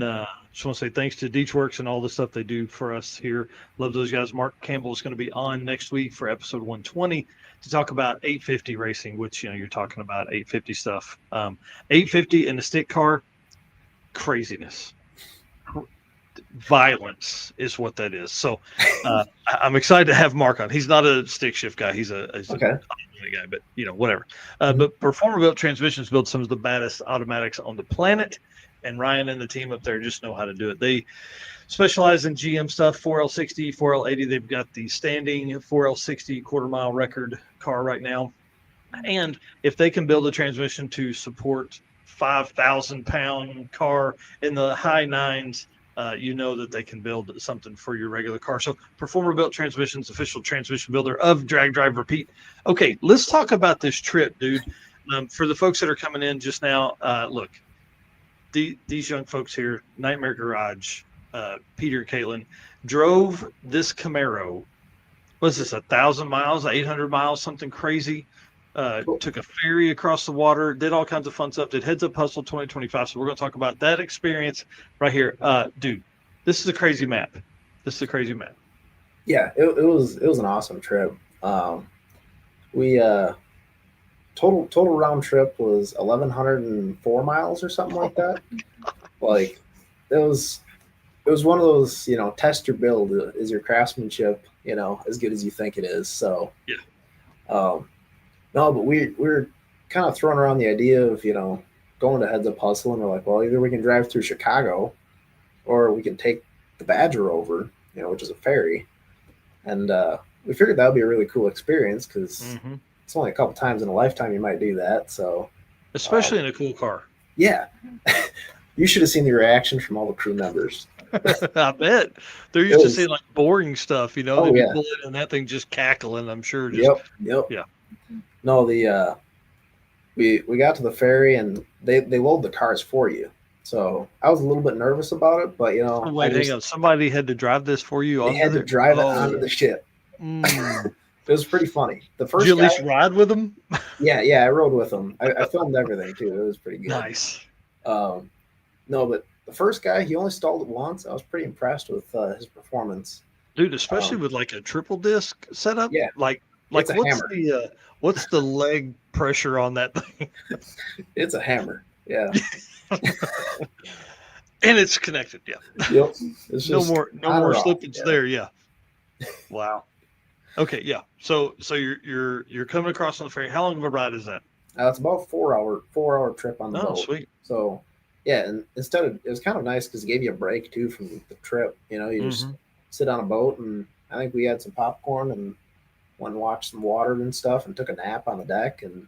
just want to say thanks to Deechworks and all the stuff they do for us here. Love those guys. Mark Campbell is going to be on next week for episode 120 to talk about 850 racing, which, you're talking about 850 stuff. 850 in the stick car, craziness. Violence is what that is. So I'm excited to have Mark on. He's not a stick shift guy. He's a guy, but whatever. But Performa-Built transmissions build some of the baddest automatics on the planet. and Ryan and the team up there just know how to do it. They specialize in GM stuff, 4L60, 4L80. They've got the standing 4L60 quarter-mile record car right now. And if they can build a transmission to support 5,000-pound car in the high nines, you know that they can build something for your regular car. So Performer Built Transmissions, official transmission builder of Drag Drive Repeat. Okay, let's talk about this trip, dude. For the folks that are coming in just now, look, these young folks here, Nightmare Garage, Peter, Caitlin, drove this Camaro. Was this 1,000 miles, 800 miles, something crazy? Took a ferry across the water, did all kinds of fun stuff, did Heads Up Hustle 2025. So we're going to talk about that experience right here. Dude, this is a crazy map. Yeah, it was an awesome trip. We total round trip was 1,104 miles or something like that. Like it was one of those, test your build. Is your craftsmanship, as good as you think it is? So yeah. No, but we're kind of throwing around the idea of, going to Heads Up Hustle, and we're like, well, either we can drive through Chicago or we can take the Badger over, which is a ferry. And we figured that would be a really cool experience because it's only a couple times in a lifetime you might do that. So, especially in a cool car. Yeah. You should have seen the reaction from all the crew members. I bet they're used to seeing like boring stuff, they'd be pulling and that thing just cackling. I'm sure. Yep. Yeah. No, we got to the ferry and they load the cars for you. So I was a little bit nervous about it, but wait, hang on. Somebody had to drive this for you. They had to drive it onto the ship. It was pretty funny. The first Did you at least ride with them? Yeah, I rode with them. I filmed everything too. It was pretty good. Nice. No, but the first guy, he only stalled it once. I was pretty impressed with his performance. Dude, especially with like a triple disc setup. Yeah. Like what's the leg pressure on that thing? It's a hammer. Yeah. And it's connected. Yeah. Yep. It's no more slippage there. Yeah. Wow. Okay. Yeah. So you're coming across on the ferry. How long of a ride is that? It's about a 4 hour trip on the boat. Oh, sweet. So yeah, and it was kind of nice because it gave you a break too from the trip. You just sit on a boat, and I think we had some popcorn and went and watched some water and stuff, and took a nap on the deck. And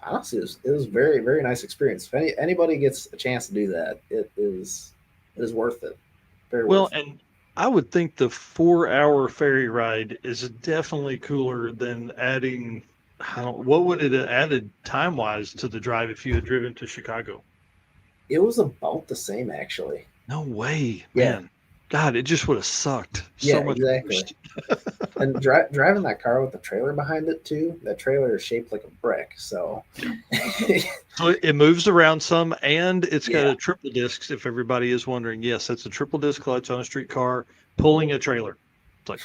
honestly, it was very, very nice experience. If anybody gets a chance to do that, it is worth it. Very worth it. And I would think the 4-hour ferry ride is definitely cooler than adding. What would it have added time wise to the drive if you had driven to Chicago? It was about the same, actually. No way, yeah. Man. God, it just would have sucked so much. Exactly. And driving that car with the trailer behind it too. That trailer is shaped like a brick, so so it moves around some, and it's got a triple disc. If everybody is wondering, yes, it's a triple disc clutch on a street car pulling a trailer. It's like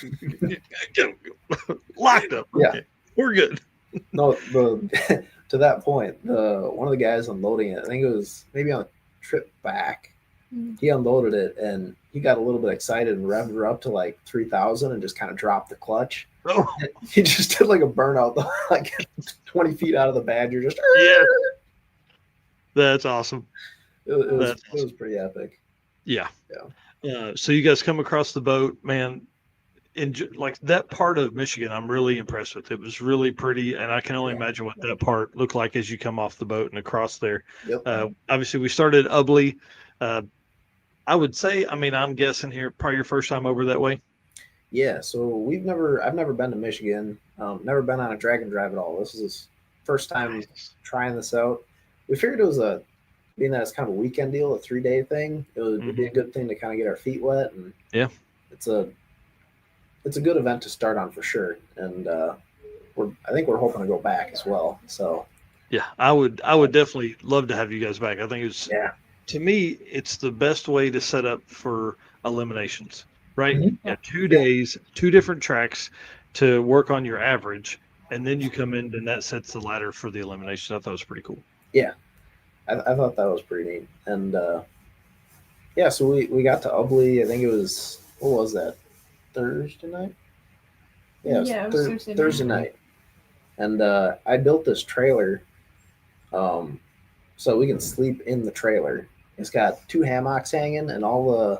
locked up. Yeah, okay. We're good. No, to that point, one of the guys unloading it, I think it was maybe on a trip back, he unloaded it and he got a little bit excited and revved her up to like 3,000 and just kind of dropped the clutch. Oh. He just did like a burnout, like 20 feet out of the Badger. Just That's awesome. It was pretty epic. Yeah. So you guys come across the boat, man. Like that part of Michigan, I'm really impressed with. It was really pretty, and I can only imagine what that part looked like as you come off the boat and across there. Yep. Obviously, we started at Ubley. I would say, I'm guessing here, probably your first time over that way. Yeah. So I've never been to Michigan. Never been on a drag and drive at all. This is his first time trying this out. We figured it was being that it's kind of a weekend deal, a 3-day thing. It'd be a good thing to kind of get our feet wet, and it's a good event to start on for sure. And I think we're hoping to go back as well. So yeah, I would definitely love to have you guys back. I think it's to me, it's the best way to set up for eliminations, right? Mm-hmm. Yeah, 2 days, 2 different tracks to work on your average, and then you come in and that sets the ladder for the eliminations. I thought it was pretty cool. Yeah, I thought that was pretty neat. And so we got to Ubley. I think it was, what was that? Thursday night? Yeah, it was Thursday night. And I built this trailer so we can sleep in the trailer. It's got 2 hammocks hanging, and all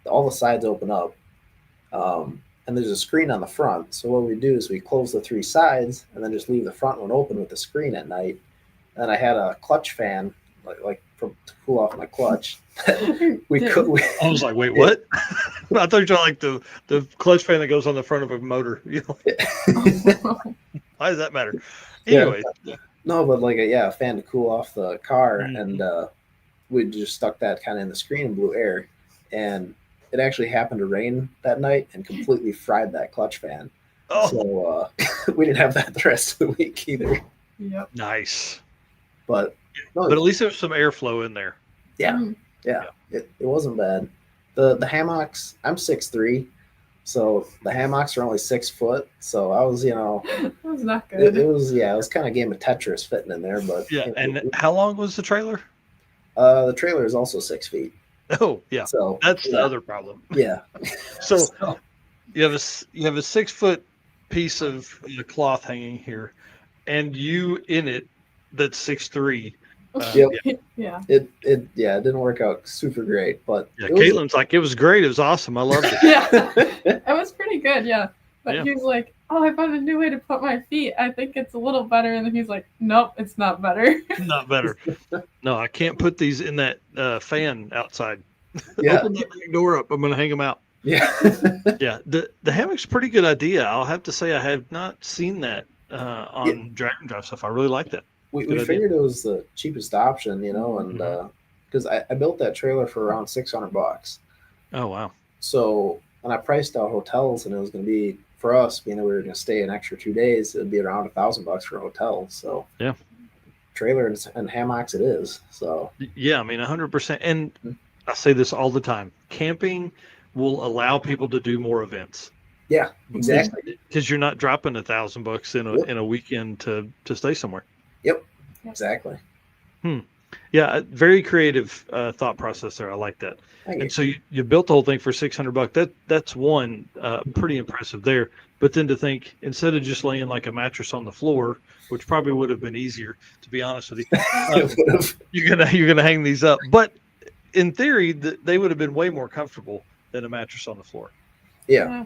the sides open up. And there's a screen on the front. So what we do is we close the 3 sides and then just leave the front one open with the screen at night. And then I had a clutch fan, to cool off my clutch. I was like, wait, what? I thought you were like the clutch fan that goes on the front of a motor. You know? Why does that matter? Anyway. Yeah. No, but a fan to cool off the car. And we just stuck that kind of in the screen and blew air. And it actually happened to rain that night and completely fried that clutch fan. Oh. So we didn't have that the rest of the week either. Yep. Nice. But at least there was some airflow in there. Yeah. Yeah. It wasn't bad. The hammocks, I'm 6'3", so the hammocks are only 6 foot. So I was, That was not good. It was kind of a game of Tetris fitting in there. But yeah. And how long was the trailer? The trailer is also 6 feet. Oh yeah. So that's the other problem. Yeah. So you have a 6 foot piece of cloth hanging here, and you in it that's 6'3". Yep. Yeah. It didn't work out super great, but Caitlin's like, it was great. It was awesome. I loved it. Yeah. It was pretty good. Yeah. But Yeah. he was like, oh, I found a new way to put my feet. I think it's a little better. And then he's like, nope, it's not better. Not better. No, I can't put these in that fan outside. Yeah. Open that back door up. I'm going to hang them out. Yeah. Yeah. The hammock's a pretty good idea. I'll have to say I have not seen that on drag and drive stuff. I really like that. We figured it was the cheapest option, and because I built that trailer for around $600. Oh, wow. So, and I priced out hotels, and it was going to be, for us, being that we were going to stay an extra 2 days, it would be around $1,000 for a hotel. So, yeah, trailer and hammocks it is. So, yeah, I mean, 100%. And I say this all the time: camping will allow people to do more events. Yeah, exactly. Because you're not dropping $1,000 in a weekend to stay somewhere. Yep, exactly. Yeah, very creative thought process there. I like that. And so you built the whole thing for $600. That's one pretty impressive there. But then to think, instead of just laying like a mattress on the floor, which probably would have been easier, to be honest with you, you're gonna hang these up. But in theory, they would have been way more comfortable than a mattress on the floor. Yeah.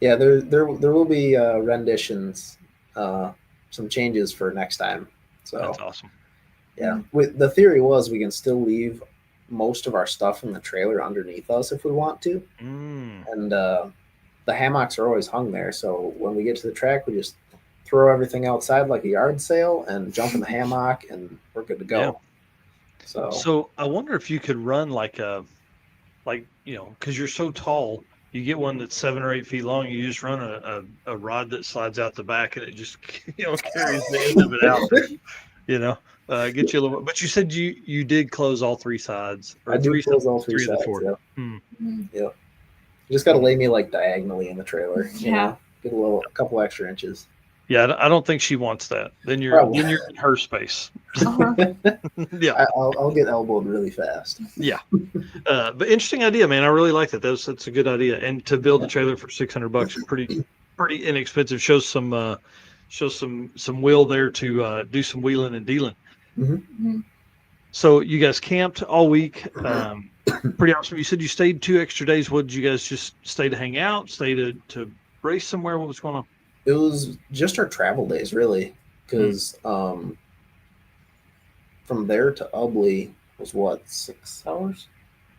There will be renditions. Some changes for next time. So that's awesome. Yeah. The theory was we can still leave most of our stuff in the trailer underneath us if we want to. And the hammocks are always hung there. So when we get to the track, we just throw everything outside like a yard sale and jump in the hammock and we're good to go. Yeah. So I wonder if you could run because you're so tall, you get one that's 7 or 8 feet long. You just run a rod that slides out the back, and it just carries the end of it out. Get you a little. But you said you did close all 3 sides. I do close all 3 sides. Yeah. Yeah. You just got to lay me diagonally in the trailer. Yeah. Get a couple extra inches. Yeah, I don't think she wants that. Then you're in her space. Yeah, I'll get elbowed really fast. Yeah, but interesting idea, man. I really like that. That's a good idea. And to build a trailer for $600, pretty inexpensive. Shows some will there to do some wheeling and dealing. Mm-hmm. So you guys camped all week. Pretty awesome. You said you stayed 2 extra days. What did you guys just stay to hang out? Stay to race somewhere? What was going on? It was just our travel days, really, because from there to Ubley was what, 6 hours,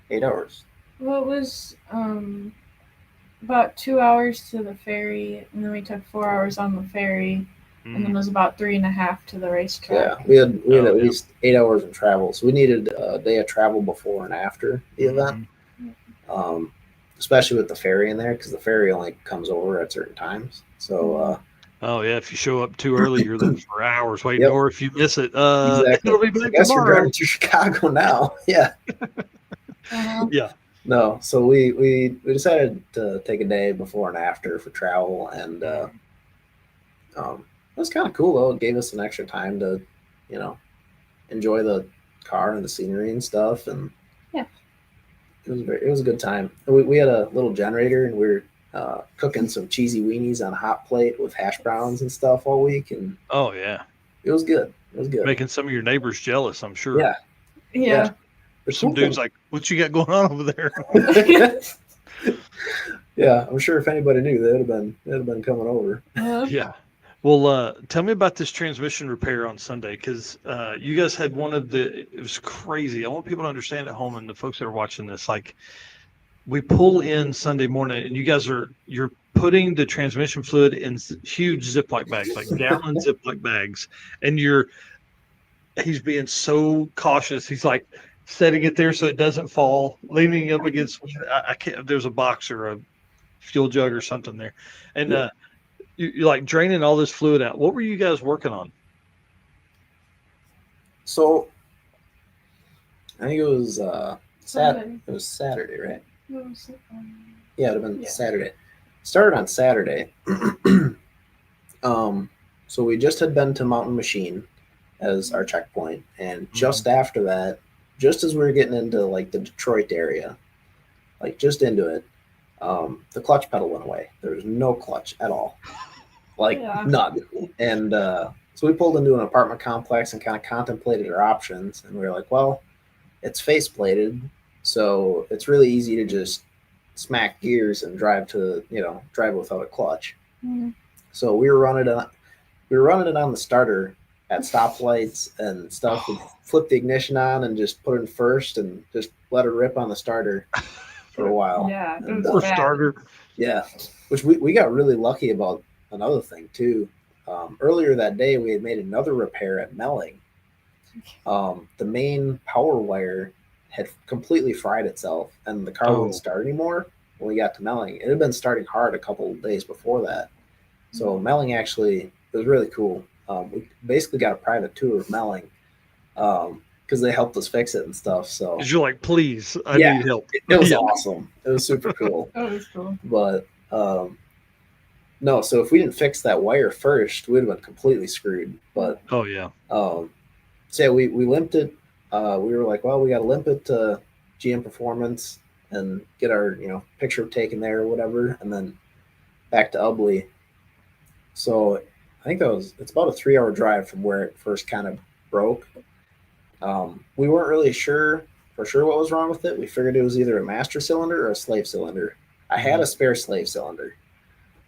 8 hours. Well, it was about 2 hours to the ferry, and then we took 4 hours on the ferry, and then it was about 3.5 to the racetrack. Yeah, we had at least 8 hours in travel, so we needed a day of travel before and after the event. Especially with the ferry in there, because the ferry only comes over at certain times. So, if you show up too early, you're there for hours waiting, or if you miss it, exactly. It'll be back I guess tomorrow. we're driving to Chicago now. Yeah. Yeah. No, so we decided to take a day before and after for travel, and it was kind of cool though. It gave us an extra time to, enjoy the car and the scenery and stuff, and it was a good time. We had a little generator, and we were cooking some cheesy weenies on a hot plate with hash browns and stuff all week, and it was good. It was good. Making some of your neighbors jealous, I'm sure. Yeah. Yeah. There's some dudes like, what you got going on over there? Yeah, I'm sure if anybody knew, they'd have been coming over. Yeah. Well, tell me about this transmission repair on Sunday, because you guys had it was crazy. I want people to understand at home and the folks that are watching this, like, we pull in Sunday morning and you're putting the transmission fluid in huge Ziploc bags, like gallon Ziploc bags. And he's being so cautious. He's like setting it there so it doesn't fall, leaning up against, I can't, there's a box or a fuel jug or something there. And, you're like draining all this fluid out. What were you guys working on? So I think it was Sunday. It was Saturday, right? It Yeah, it'd have been Yeah. Saturday. Started on Saturday. So we just had been to Mountain Machine as our checkpoint, and just after that, just as we were getting into like the Detroit area, like just into it, the clutch pedal went away. There was no clutch at all, like none. And so we pulled into an apartment complex and kind of contemplated our options, and we were like, well, it's face plated, so it's really easy to just smack gears and drive without a clutch. Mhm. So we were running it on the starter at stoplights and stuff. We'd flip the ignition on and just put it in first and just let it rip on the starter for a while. Yeah, it And, was Or bad. starter. yeah, which we got really lucky about another thing too. Earlier that day, we had made another repair at Melling. The main power wire had completely fried itself, and the car wouldn't start anymore when we got to Melling. It had been starting hard a couple of days before that. So Melling actually, it was really cool. We basically got a private tour of Melling because they helped us fix it and stuff. So Because you're like, please, I Yeah. need help. it was Yeah. awesome. It was super cool. That was cool. But no, so if we didn't fix that wire first, we'd have been completely screwed. But Oh, yeah. so yeah, we limped it. We were like, well, we got to limp it to GM Performance and get our picture taken there or whatever, and then back to Ubley. So I think it's about a 3-hour drive from where it first kind of broke. We weren't really sure what was wrong with it. We figured it was either a master cylinder or a slave cylinder. I had a spare slave cylinder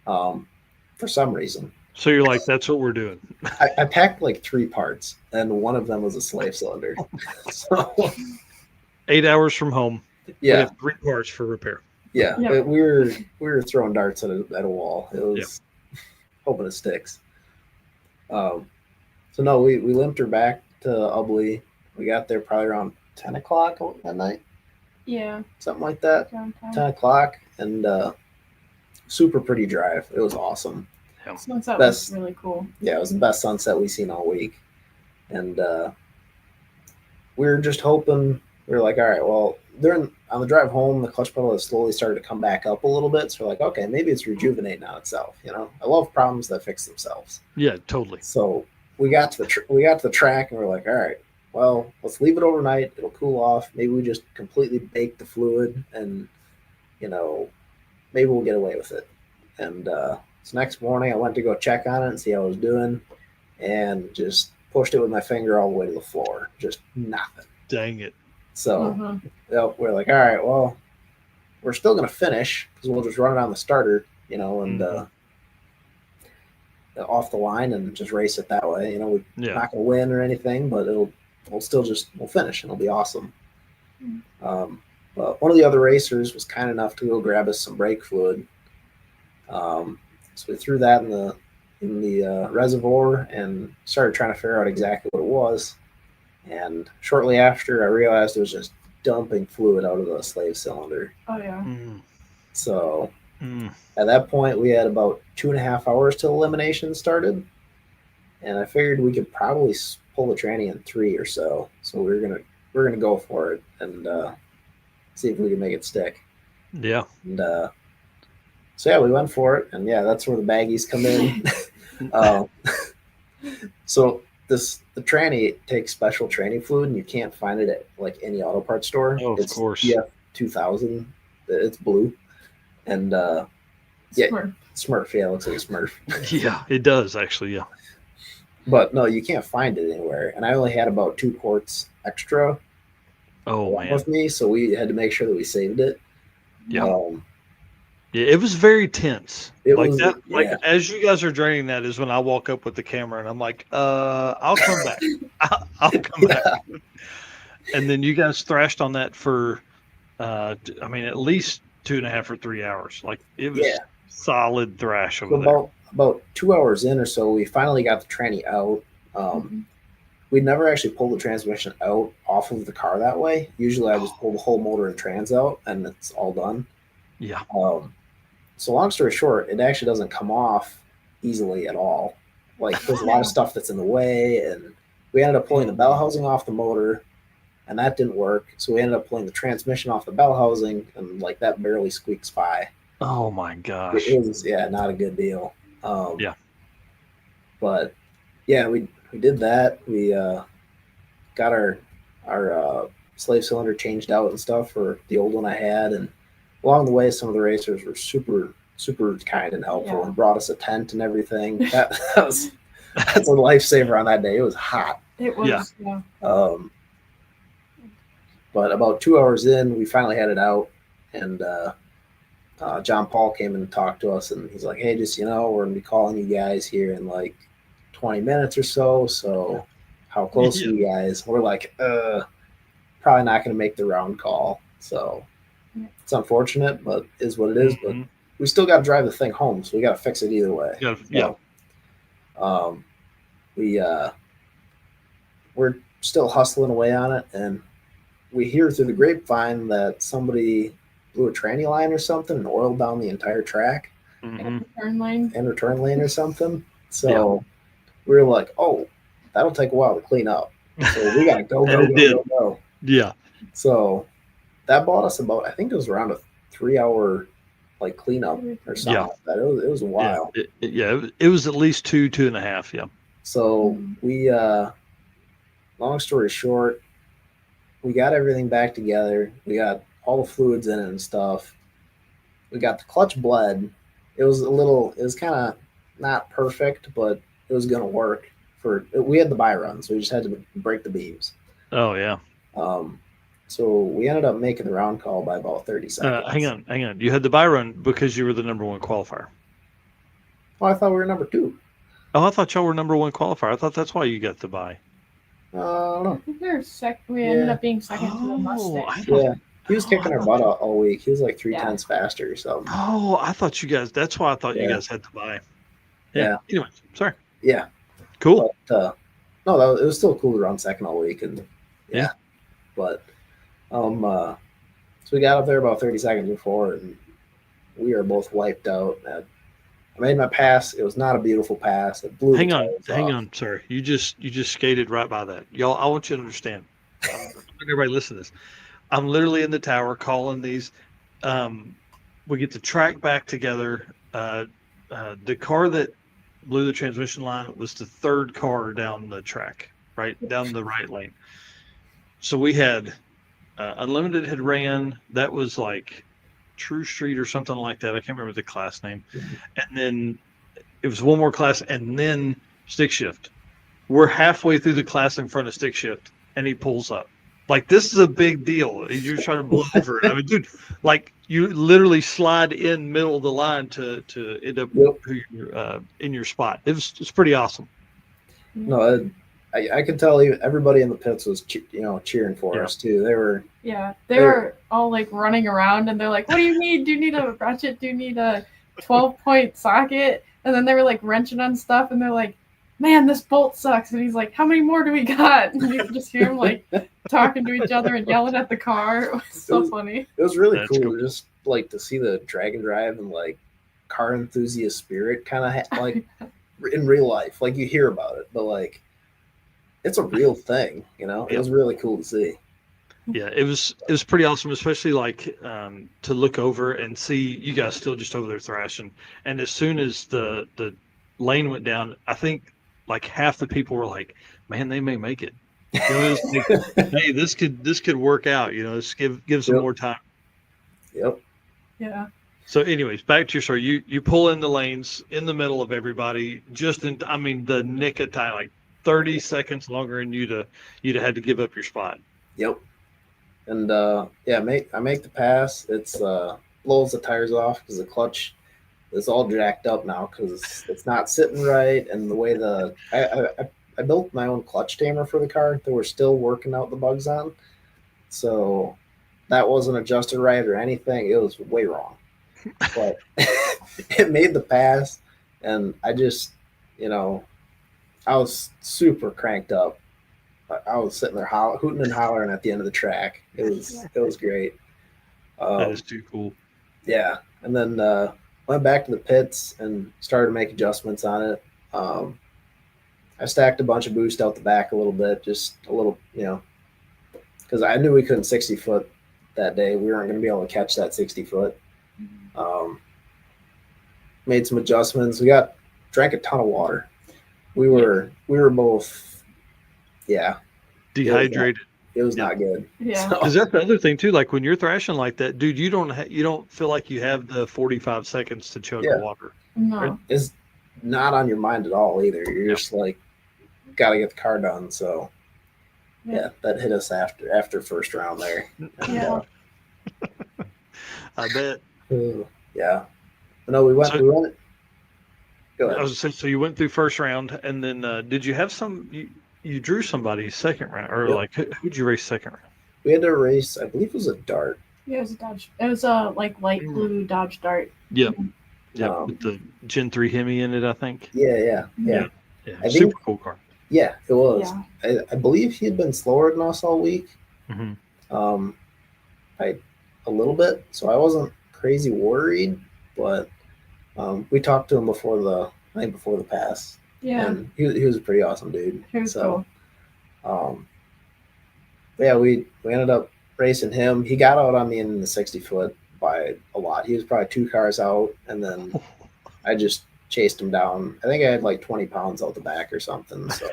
for some reason. So you're like, that's what we're doing. I packed like 3 parts, and one of them was a slave cylinder. So 8 hours from home. We yeah, have 3 parts for repair. yeah. Yeah. But we were throwing darts at a wall. It was hoping it sticks. So no, we limped her back to Ubley. We got there probably around 10 o'clock that night, Yeah. something like that. Around 10 time. o'clock, and super pretty drive. It was awesome. Sunset Best- was really cool. Yeah, it was the best sunset we've seen all week. And we were just hoping, we were like, all right, well, on the drive home, the clutch pedal has slowly started to come back up a little bit. So we're like, okay, maybe it's rejuvenating on itself. I love problems that fix themselves. Yeah, totally. So we got to the track, and we're like, all right, well, let's leave it overnight. It'll cool off. Maybe we just completely bake the fluid, and maybe we'll get away with it. And so next morning, I went to go check on it and see how it was doing, and just pushed it with my finger all the way to the floor. Just nothing. Dang it. So we're like, all right, well, we're still going to finish because we'll just run it on the starter, and off the line and just race it that way. We're Yeah. not going to win or anything, but we'll finish and it'll be awesome. But one of the other racers was kind enough to go grab us some brake fluid. So we threw that in the reservoir and started trying to figure out exactly what it was. And shortly after, I realized it was just dumping fluid out of the slave cylinder. Oh yeah. Mm. So Mm. at that point, we had about 2.5 hours till elimination started, and I figured we could probably pull the tranny in 3 or so. So we're gonna go for it and see if we can make it stick. Yeah. And so yeah, we went for it, and yeah, that's where the baggies come in. So the tranny takes special tranny fluid, and you can't find it at like any auto parts store. Oh, of It's course. PF 2000. It's blue, and yeah, Smart. Smurf. Yeah, it looks like a Smurf. Yeah, it does actually. Yeah. But no, you can't find it anywhere. And I only had about 2 quarts extra, Oh along man. with me, so we had to make sure that we saved it. Yeah. Um, Yeah, it was very tense. it Like was, that, like yeah, as you guys are draining that is when I walk up with the camera and I'm like, I'll come back. I'll come back. yeah. And then you guys thrashed on that for I mean at least 2.5 or 3 hours. Like it was Yeah. solid thrash So over there. about 2 hours in or so, we finally got the tranny out. We never actually pulled the transmission out off of the car that way. Usually, I just pull the whole motor and trans out, and it's all done. Yeah. So long story short, it actually doesn't come off easily at all. Like there's a lot of stuff that's in the way, and we ended up pulling the bell housing off the motor, and that didn't work. So we ended up pulling the transmission off the bell housing, and like that barely squeaks by. Oh my gosh. It was not a good deal. Yeah. But yeah, we did that. We got our slave cylinder changed out and stuff for the old one I had, and along the way, some of the racers were super kind and helpful and brought us a tent and everything. That's a lifesaver on that day. It was hot. It was. Yeah. But about 2 hours in, we finally had it out, and John Paul came and talked to us, and he's like, "Hey, just we're gonna be calling you guys here in like 20 minutes or so. So, how close are you guys?" We're like, probably not gonna make the round call. So, it's unfortunate, but is what it is. But we still got to drive the thing home, so we got to fix it either way. Yeah. We're still hustling away on it, and we hear through the grapevine that somebody blew a tranny line or something and oiled down the entire track And return lane or something. So we were like, "Oh, that'll take a while to clean up." So we got to go. Yeah. So that bought us about, I think it was around a 3-hour like cleanup or something like that. It was a while. It was at least 2.5. Yeah. So we, long story short, we got everything back together. We got all the fluids in it and stuff. We got the clutch bled. It was kind of not perfect, but it was going to work. We had the buy runs. We just had to break the beams. Oh yeah. So we ended up making the round call by about 30 seconds. Hang on. You had the buy run because you were the number one qualifier. Well, I thought we were number 2. Oh, I thought y'all were number one qualifier. I thought that's why you got the buy. I don't know. I think we ended up being second to the Mustang. Yeah. He was kicking our butt all week. He was like 3/10 faster or something. Oh, I thought you guys. That's why I thought you guys had to buy. Yeah. Anyway, sorry. Yeah. Cool. But, no, it was still cool to run second all week, and But so we got up there about 30 seconds before, and we are both wiped out. I made my pass. It was not a beautiful pass. It blew. Hang on. Sorry, you just skated right by that, y'all. I want you to understand. Everybody, listen to this. I'm literally in the tower calling these. We get the track back together. The car that blew the transmission line was the third car down the track, right down the right lane. So we had Unlimited had ran. That was like True Street or something like that. I can't remember the class name. And then it was one more class, and then Stick Shift. We're halfway through the class in front of Stick Shift, and he pulls up. Like, this is a big deal. You're trying to blow over it. I mean, dude, like, you literally slide in middle of the line to end up in your spot. It's pretty awesome. No, I could tell you everybody in the pits was cheering for us too. They were they were all like running around, and they're like, "What do you need? Do you need a ratchet? Do you need a 12-point socket?" And then they were like wrenching on stuff, and they're like, "Man, this bolt sucks." And he's like, "How many more do we got?" And you could just hear them like talking to each other and yelling at the car. It was so funny. It was really cool just like to see the drag and drive and like car enthusiast spirit kind of like in real life. Like, you hear about it, but like it's a real thing, It was really cool to see. Yeah, it was pretty awesome, especially like to look over and see you guys still just over there thrashing. And as soon as the lane went down, I think like half the people were like, "Man, they may make it." Hey, this could work out. Let's give some more time. Yep. Yeah. So, anyways, back to your story. You pull in the lanes in the middle of everybody, the nick of time, like 30 seconds longer, and you'd have had to give up your spot. Yep. And yeah, I make the pass. It's blows the tires off because the clutch is all jacked up now because it's not sitting right. And the way I built my own clutch tamer for the car that we're still working out the bugs on. So that wasn't adjusted right or anything. It was way wrong. But it made the pass, and I just, you know, I was super cranked up. I was sitting there hooting and hollering at the end of the track. It was great. That is too cool. Yeah, and then went back to the pits and started to make adjustments on it. I stacked a bunch of boost out the back a little bit, just a little, because I knew we couldn't 60 foot that day. We weren't going to be able to catch that 60 foot. Made some adjustments. Drank a ton of water. We were both, Dehydrated. It was not good. Yeah. So, Because that's the other thing too. Like when you're thrashing like that, dude, you don't feel like you have the 45 seconds to chug Yeah. water. No. it's not on your mind at all either. You're just like, got to get the car done. So, yeah, that hit us after first round there. And, Yeah. I bet. yeah. But no, we went. Go ahead. I was saying, so you went through first round, and then did you have you drew somebody second round, or Yep. like who'd you race second round? We had to race. I believe it was a dart. Yeah, it was a Dodge. It was a like light blue Dodge Dart. Yep. Yeah, with the Gen 3 Hemi in it, I think. Yeah. Yeah, I super think- cool car. Yeah, it was. Yeah. I believe he had been slower than us all week. Mhm. By a little bit, so I wasn't crazy worried. But we talked to him before the pass. Yeah. And he was a pretty awesome dude. He was cool. Yeah, we ended up racing him. He got out on me in the 60 foot by a lot. He was probably 2 cars out, and then I just chased him down. I think I had like 20 pounds out the back or something. So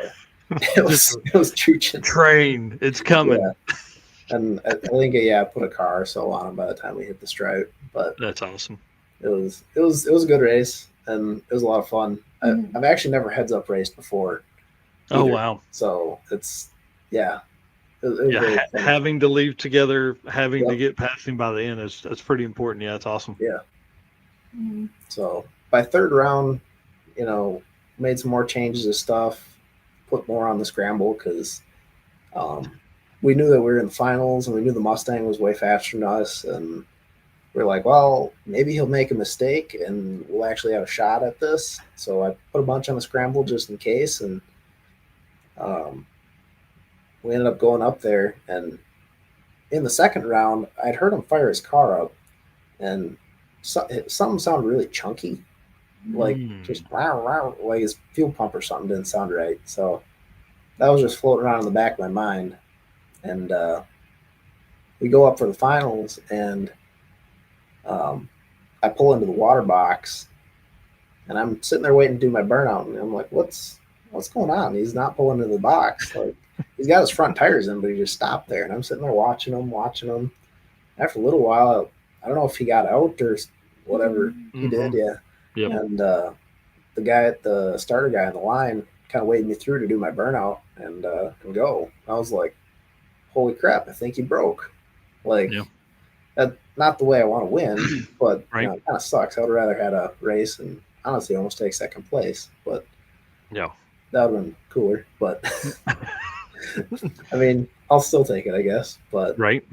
it was chooching. Train, it's coming. Yeah. And I think I put a car or so on him by the time we hit the stripe. But That's awesome. it was a good race, and it was a lot of fun. Mhm. I've actually never heads up raced before. Oh either. wow. So it's it was very fun. Having to leave together, having to Yep. get passing by the end that's pretty important. Yeah, it's awesome. Mhm. So by third round, made some more changes of stuff, put more on the scramble because we knew that we were in the finals, and we knew the Mustang was way faster than us, and we're like, well, maybe he'll make a mistake and we'll actually have a shot at this. So I put a bunch on the scramble just in case, and we ended up going up there. And in the second round, I'd heard him fire his car up, and something sounded really chunky, like just like his fuel pump or something didn't sound right. So that was just floating around in the back of my mind. And we go up for the finals, and I pull into the water box, and I'm sitting there waiting to do my burnout, and I'm like, what's going on? He's not pulling into the box. Like, he's got his front tires in, but he just stopped there, and I'm sitting there watching him. After a little while, I don't know if he got out or whatever he did. Yeah. Yep. And the starter guy on the line kind of waved me through to do my burnout and go. I was like, holy crap, I think he broke. Like, that, not the way I want to win, but Right. it kind of sucks. I would rather had a race and honestly almost take second place, but Yeah. that would have been cooler. But I mean, I'll still take it, I guess. But Right.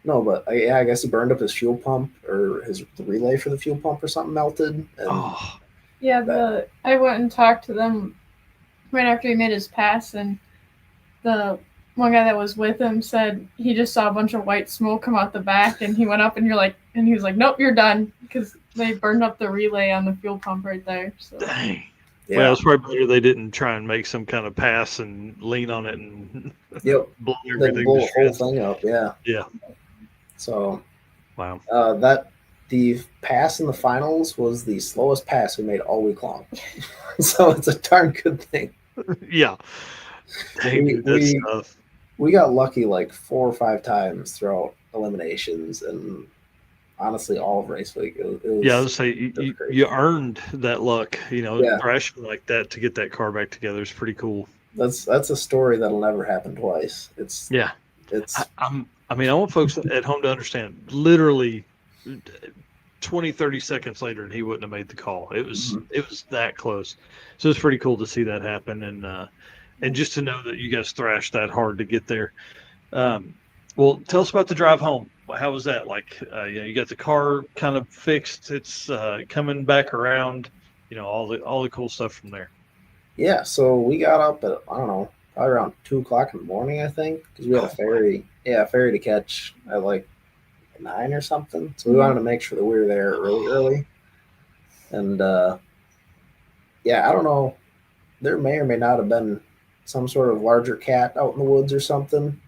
no, but I guess he burned up his fuel pump, or the relay for the fuel pump or something melted. And Oh, Yeah, I went and talked to them right after he made his pass, and the one guy that was with him said he just saw a bunch of white smoke come out the back, and he went up and he was like, nope, you're done, because they burned up the relay on the fuel pump right there. So dang. yeah, Well, it's probably better they didn't try and make some kind of pass and lean on it and yep, blow they everything blew to the whole shreds. thing up. Yeah, Yeah. so Wow. the pass in the finals was the slowest pass we made all week long. So it's a darn good thing. Yeah. Dang, We- dude, that's we- tough. We got lucky like 4 or 5 times throughout eliminations, and honestly, all of race week. It was, Yeah, I would say was crazy. you earned that luck, Yeah. thrashing like that to get that car back together is pretty cool. That's a story that'll never happen twice. It's Yeah. it's I'm I mean, I want folks at home to understand. Literally, 20, 30 seconds later, and he wouldn't have made the call. It was that close. So it's pretty cool to see that happen, and just to know that you guys thrashed that hard to get there. Well, tell us about the drive home. How was that? Like, you got the car kind of fixed. It's coming back around. All the cool stuff from there. Yeah, so we got up at, I don't know, probably around 2 o'clock in the morning, I think, because we had a ferry. Yeah, a ferry to catch at like 9 or something. So we wanted to make sure that we were there early. And yeah, I don't know. There may or may not have been some sort of larger cat out in the woods or something.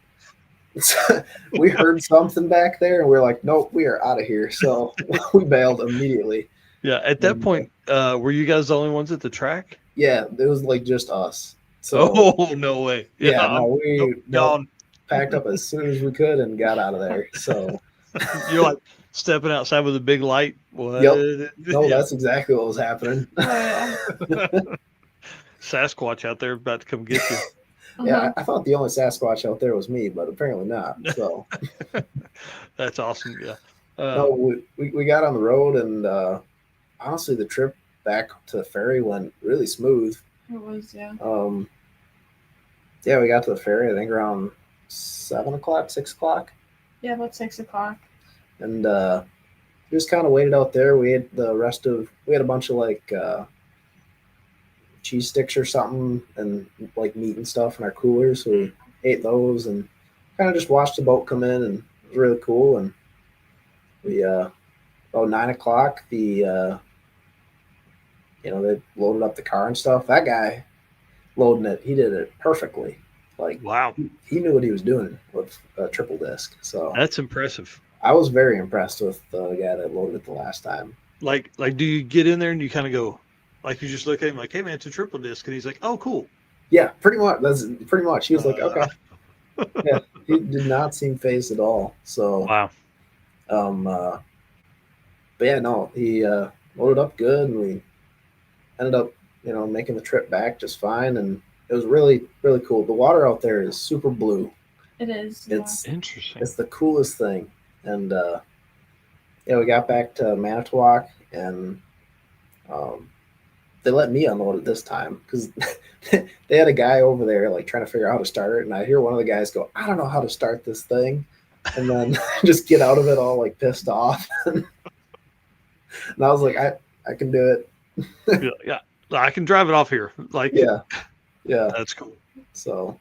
We heard something back there, and we are like, nope, we are out of here. So we bailed immediately. Yeah, at that point, were you guys the only ones at the track? Yeah, it was like just us. So, oh, no way. Yeah, no, we gone. Packed up as soon as we could and got out of there. So you're like stepping outside with a big light. What? Yep. No, that's exactly what was happening. Sasquatch out there about to come get you. Yeah, I thought the only Sasquatch out there was me, but apparently not. So that's awesome. Yeah. No, we got on the road, and honestly, the trip back to the ferry went really smooth. It was, yeah. Yeah, we got to the ferry, I think around 7 o'clock, 6 o'clock. Yeah, about 6 o'clock. And we just kind of waited out there. We had we had a bunch of like cheese sticks or something and like meat and stuff in our coolers. So we ate those and kind of just watched the boat come in, and it was really cool. And we, about 9 o'clock, they loaded up the car and stuff. That guy loading it, he did it perfectly. Like, wow, he knew what he was doing with a triple disc. So that's impressive. I was very impressed with the guy that loaded it the last time. Like, do you get in there and you kind of go, like, you just look at him like, hey man, it's a triple disc, and he's like, oh, cool. Yeah, pretty much. That's pretty much. He was like, okay. Yeah, he did not seem phased at all. So wow. But yeah, no, he loaded up good, and we ended up, making the trip back just fine, and it was really, really cool. The water out there is super blue. It is. It's interesting. It's the coolest thing. And we got back to Manitowoc, and they let me unload it this time because they had a guy over there like trying to figure out how to start it, and I hear one of the guys go, I don't know how to start this thing, and then just get out of it all like pissed off. And I was like, I can do it. Yeah, I can drive it off here. Like, yeah, that's cool. So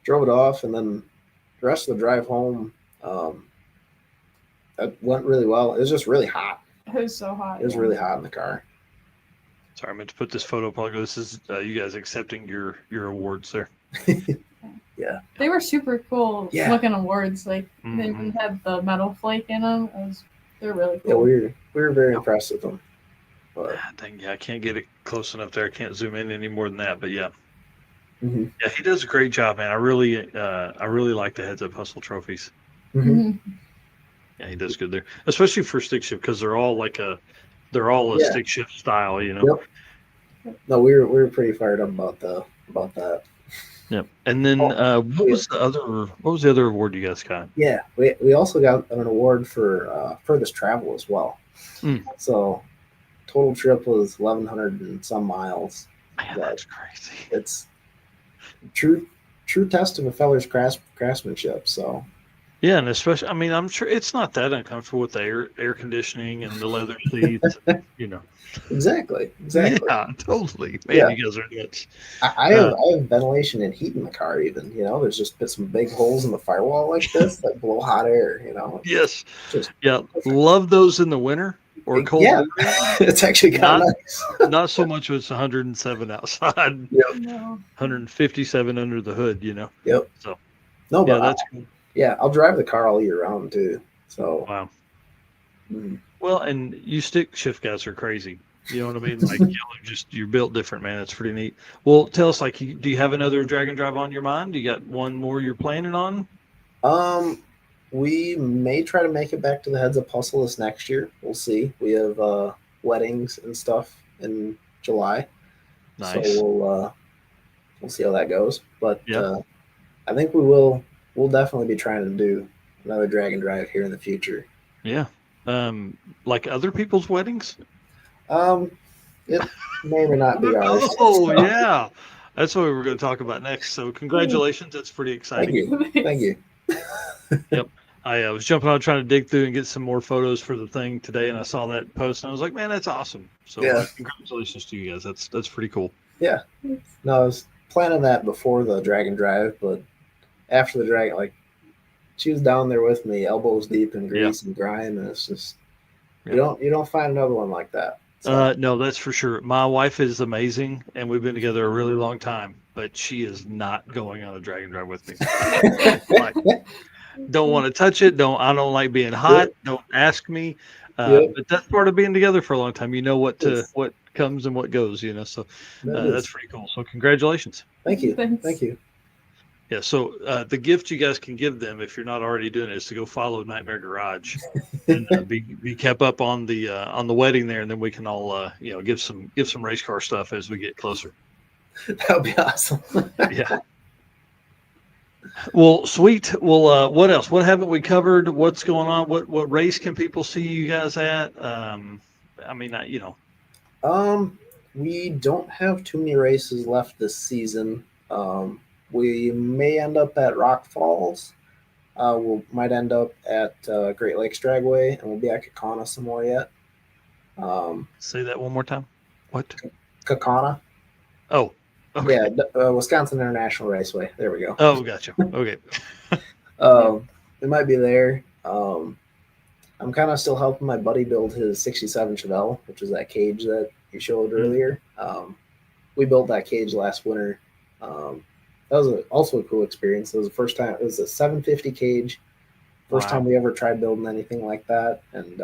drove it off, and then the rest of the drive home, it went really well. It was just really hot. It was so hot. It was really hot in the car. Sorry, I meant to put this photo up. This is you guys accepting your awards there. Yeah. They were super cool looking awards. Like, they even had the metal flake in them. They're really cool. Yeah, we were very impressed with them. But dang, yeah, I can't get it close enough there. I can't zoom in any more than that. But yeah. Mm-hmm. Yeah, he does a great job, man. I really like the Heads Up Hustle trophies. Mm-hmm. Yeah, he does good there, especially for stick shift, because they're all a stick shift style, Yep. No, we were pretty fired up about that. Yep. And then what was the other award you guys got? Yeah, we also got an award for furthest travel as well. So total trip was 1,100 and some miles. Man, that's crazy. It's true test of a feller's craftsmanship. So yeah, and especially, I mean, I'm sure it's not that uncomfortable with the air conditioning and the leather seats, Exactly. Yeah, totally. Man, you guys are nuts. I have ventilation and heat in the car. Even there's just some big holes in the firewall like this that blow hot air. Yes. Love those in the winter or cold. Yeah, it's actually kind of nice. Not so much when it's 107 outside. Yep. No. 157 under the hood. Yep. So no, but that's cool. Yeah, I'll drive the car all year round too. So wow. Mm-hmm. Well, and you stick shift guys are crazy. You know what I mean? Like you're built different, man. It's pretty neat. Well, tell us, like, do you have another drag and drive on your mind? Do you got one more you're planning on? We may try to make it back to the Heads Up Hustle this next year. We'll see. We have weddings and stuff in July. Nice. So we'll see how that goes. But I think we'll definitely be trying to do another drag and drive here in the future. Yeah. Like other people's weddings? It may or may not be ours. Oh, so. yeah. That's what we were going to talk about next. So congratulations. That's pretty Thank exciting. you. Thank you. Yep. I was jumping on trying to dig through and get some more photos for the thing today, and I saw that post, and I was like, man, that's awesome. So Yeah. Congratulations to you guys. That's pretty cool. Yeah. No, I was planning that before the drag and drive, but after the drag, like, she was down there with me, elbows deep in grease and grime, and it's just you don't find another one like that. So. No, that's for sure. My wife is amazing, and we've been together a really long time, but she is not going on a drag and drive with me. Like, don't want to touch it. I don't like being hot. Don't ask me. But that's part of being together for a long time. You know what comes and what goes. So that's pretty cool. So congratulations. Thank you. Thanks. Thank you. Yeah. So the gift you guys can give them, if you're not already doing it, is to go follow Nightmare Garage and be kept up on the wedding there, and then we can all give some race car stuff as we get closer. That would be awesome. Yeah. Well, sweet. Well, what else? What haven't we covered? What's going on? What race can people see you guys at? We don't have too many races left this season. We may end up at Rock Falls. We might end up at Great Lakes Dragway, and we'll be at Kakana some more yet. Say that one more time. What? Kakana. Oh, okay. Yeah, Wisconsin International Raceway. There we go. Oh, gotcha. Okay. We might be there. I'm kind of still helping my buddy build his 67 Chevelle, which is that cage that you showed earlier. We built that cage last winter. That was also a cool experience. It was the first time. It was a 750 cage. First time we ever tried building anything like that, and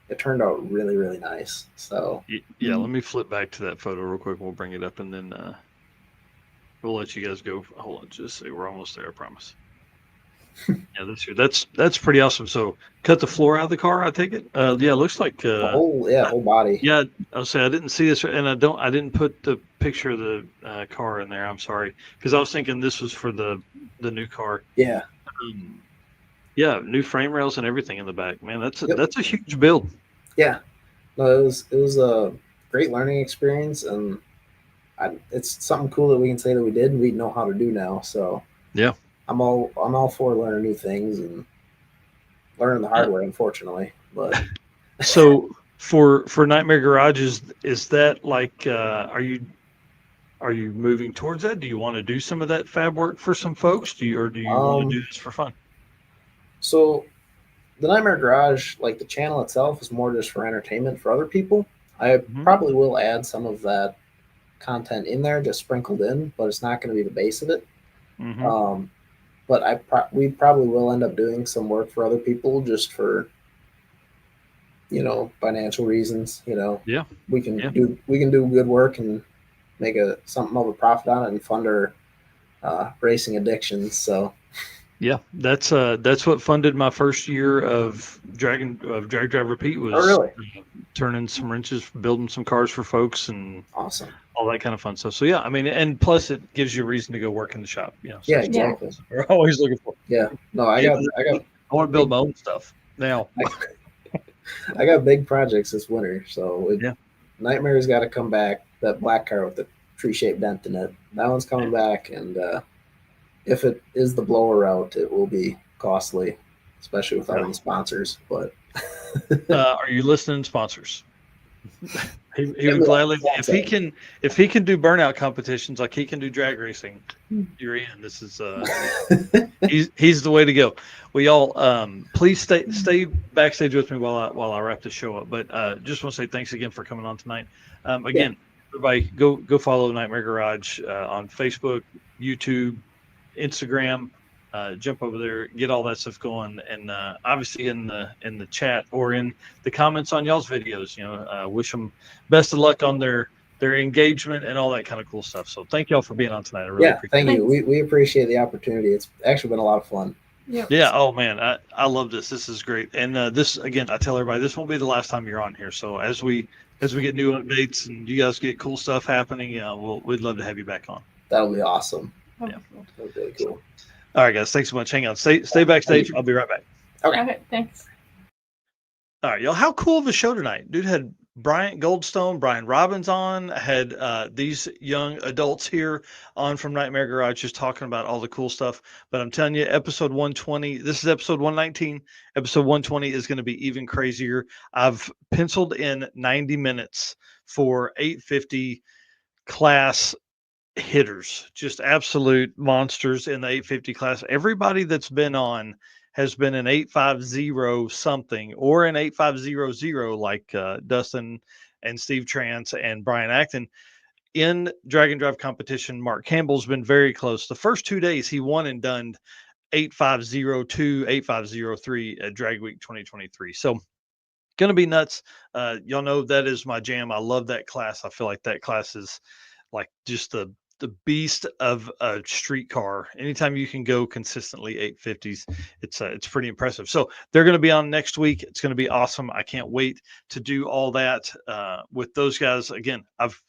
it turned out really, really nice. So yeah, let me flip back to that photo real quick. We'll bring it up, and then we'll let you guys go. Hold on, just say we're almost there. I promise. Yeah, that's pretty awesome. So cut the floor out of the car. I take it. Yeah, it looks like whole body. Yeah, I'll say I didn't see this, and I didn't put the picture of the car in there. I'm sorry, because I was thinking this was for the new car. Yeah. Yeah, new frame rails and everything in the back. Man, that's a huge build. Yeah, no, it was a great learning experience, and it's something cool that we can say that we did and we know how to do now. So yeah, I'm all for learning new things and learning the hard way, unfortunately. But so for Nightmare Garage, is that like are you moving towards that? Do you want to do some of that fab work for some folks? Do you want to do this for fun? So the Nightmare Garage, like the channel itself, is more just for entertainment for other people. I probably will add some of that content in there, just sprinkled in, but it's not going to be the base of it. But we probably will end up doing some work for other people just for, financial reasons. Yeah, we can do good work and make something of a profit on it and fund our racing addictions. So. Yeah, that's what funded my first year of Drag Drive Repeat was. Oh, really? Turning some wrenches, building some cars for folks, and awesome, all that kind of fun stuff. So yeah, I mean, and plus it gives you a reason to go work in the shop. So yeah, exactly. We're always looking for. Yeah, no, I want to build my own stuff now. I got big projects this winter, so Nightmare's got to come back. That black car with the tree-shaped dent in it, that one's coming back, and if it is the blower route, it will be costly, especially without any sponsors. But are you listening, sponsors? He would gladly, if he can do burnout competitions like he can do drag racing, you're in. This is he's the way to go. We all please stay backstage with me while I wrap this show up. But just want to say thanks again for coming on tonight. Again, everybody go follow Nightmare Garage on Facebook, YouTube, Instagram. Jump over there, get all that stuff going, and obviously in the chat or in the comments on y'all's videos, wish them best of luck on their engagement and all that kind of cool stuff. So thank y'all for being on tonight. I really appreciate it. Thank you. We appreciate the opportunity. It's actually been a lot of fun. Yeah. Oh man, I love this. This is great. And this again, I tell everybody, this won't be the last time you're on here. So as we get new updates and you guys get cool stuff happening, we'd love to have you back on. That'll be awesome. Yeah, that's really cool. All right, guys. Thanks so much. Hang on. Stay backstage. I'll be right back. Okay, thanks. All right, y'all. How cool of a show tonight. Dude had Bryant Goldstone, Brian Robbins on, had these young adults here on from Nightmare Garage just talking about all the cool stuff. But I'm telling you, episode 120, this is episode 119. Episode 120 is going to be even crazier. I've penciled in 90 minutes for 850 class hitters, just absolute monsters in the 850 class. Everybody that's been on has been an 850 something or an 8500 like Dustin and Steve Trance and Brian Acton. In drag and drive competition, Mark Campbell's been very close. The first 2 days he won and done 8502, 8503 at Drag Week 2023. So gonna be nuts. Y'all know that is my jam. I love that class. I feel like that class is like just the beast of a street car. Anytime you can go consistently 850s, it's pretty impressive. So they're going to be on next week. It's going to be awesome. I can't wait to do all that with those guys. Again, I've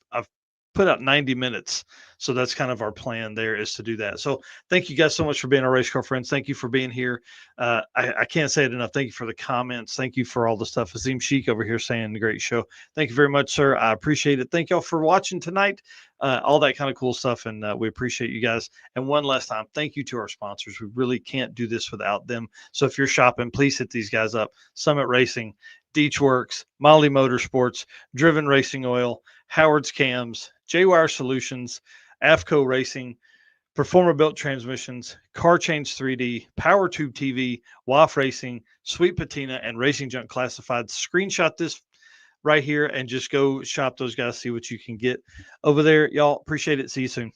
put out 90 minutes. So that's kind of our plan there, is to do that. So thank you guys so much for being our race car friends. Thank you for being here. I can't say it enough. Thank you for the comments. Thank you for all the stuff. Azim Sheik over here saying great show. Thank you very much, sir. I appreciate it. Thank y'all for watching tonight. All that kind of cool stuff. And we appreciate you guys. And one last time, thank you to our sponsors. We really can't do this without them. So if you're shopping, please hit these guys up. Summit Racing, Deech Works, Molly Motorsports, Driven Racing Oil, Howard's Cams, J-Wire Solutions, AFCO Racing, Performer Built Transmissions, Car Change 3D, Power Tube TV, WAF Racing, Sweet Patina, and Racing Junk Classified. Screenshot this right here and just go shop those guys, see what you can get over there. Y'all appreciate it. See you soon.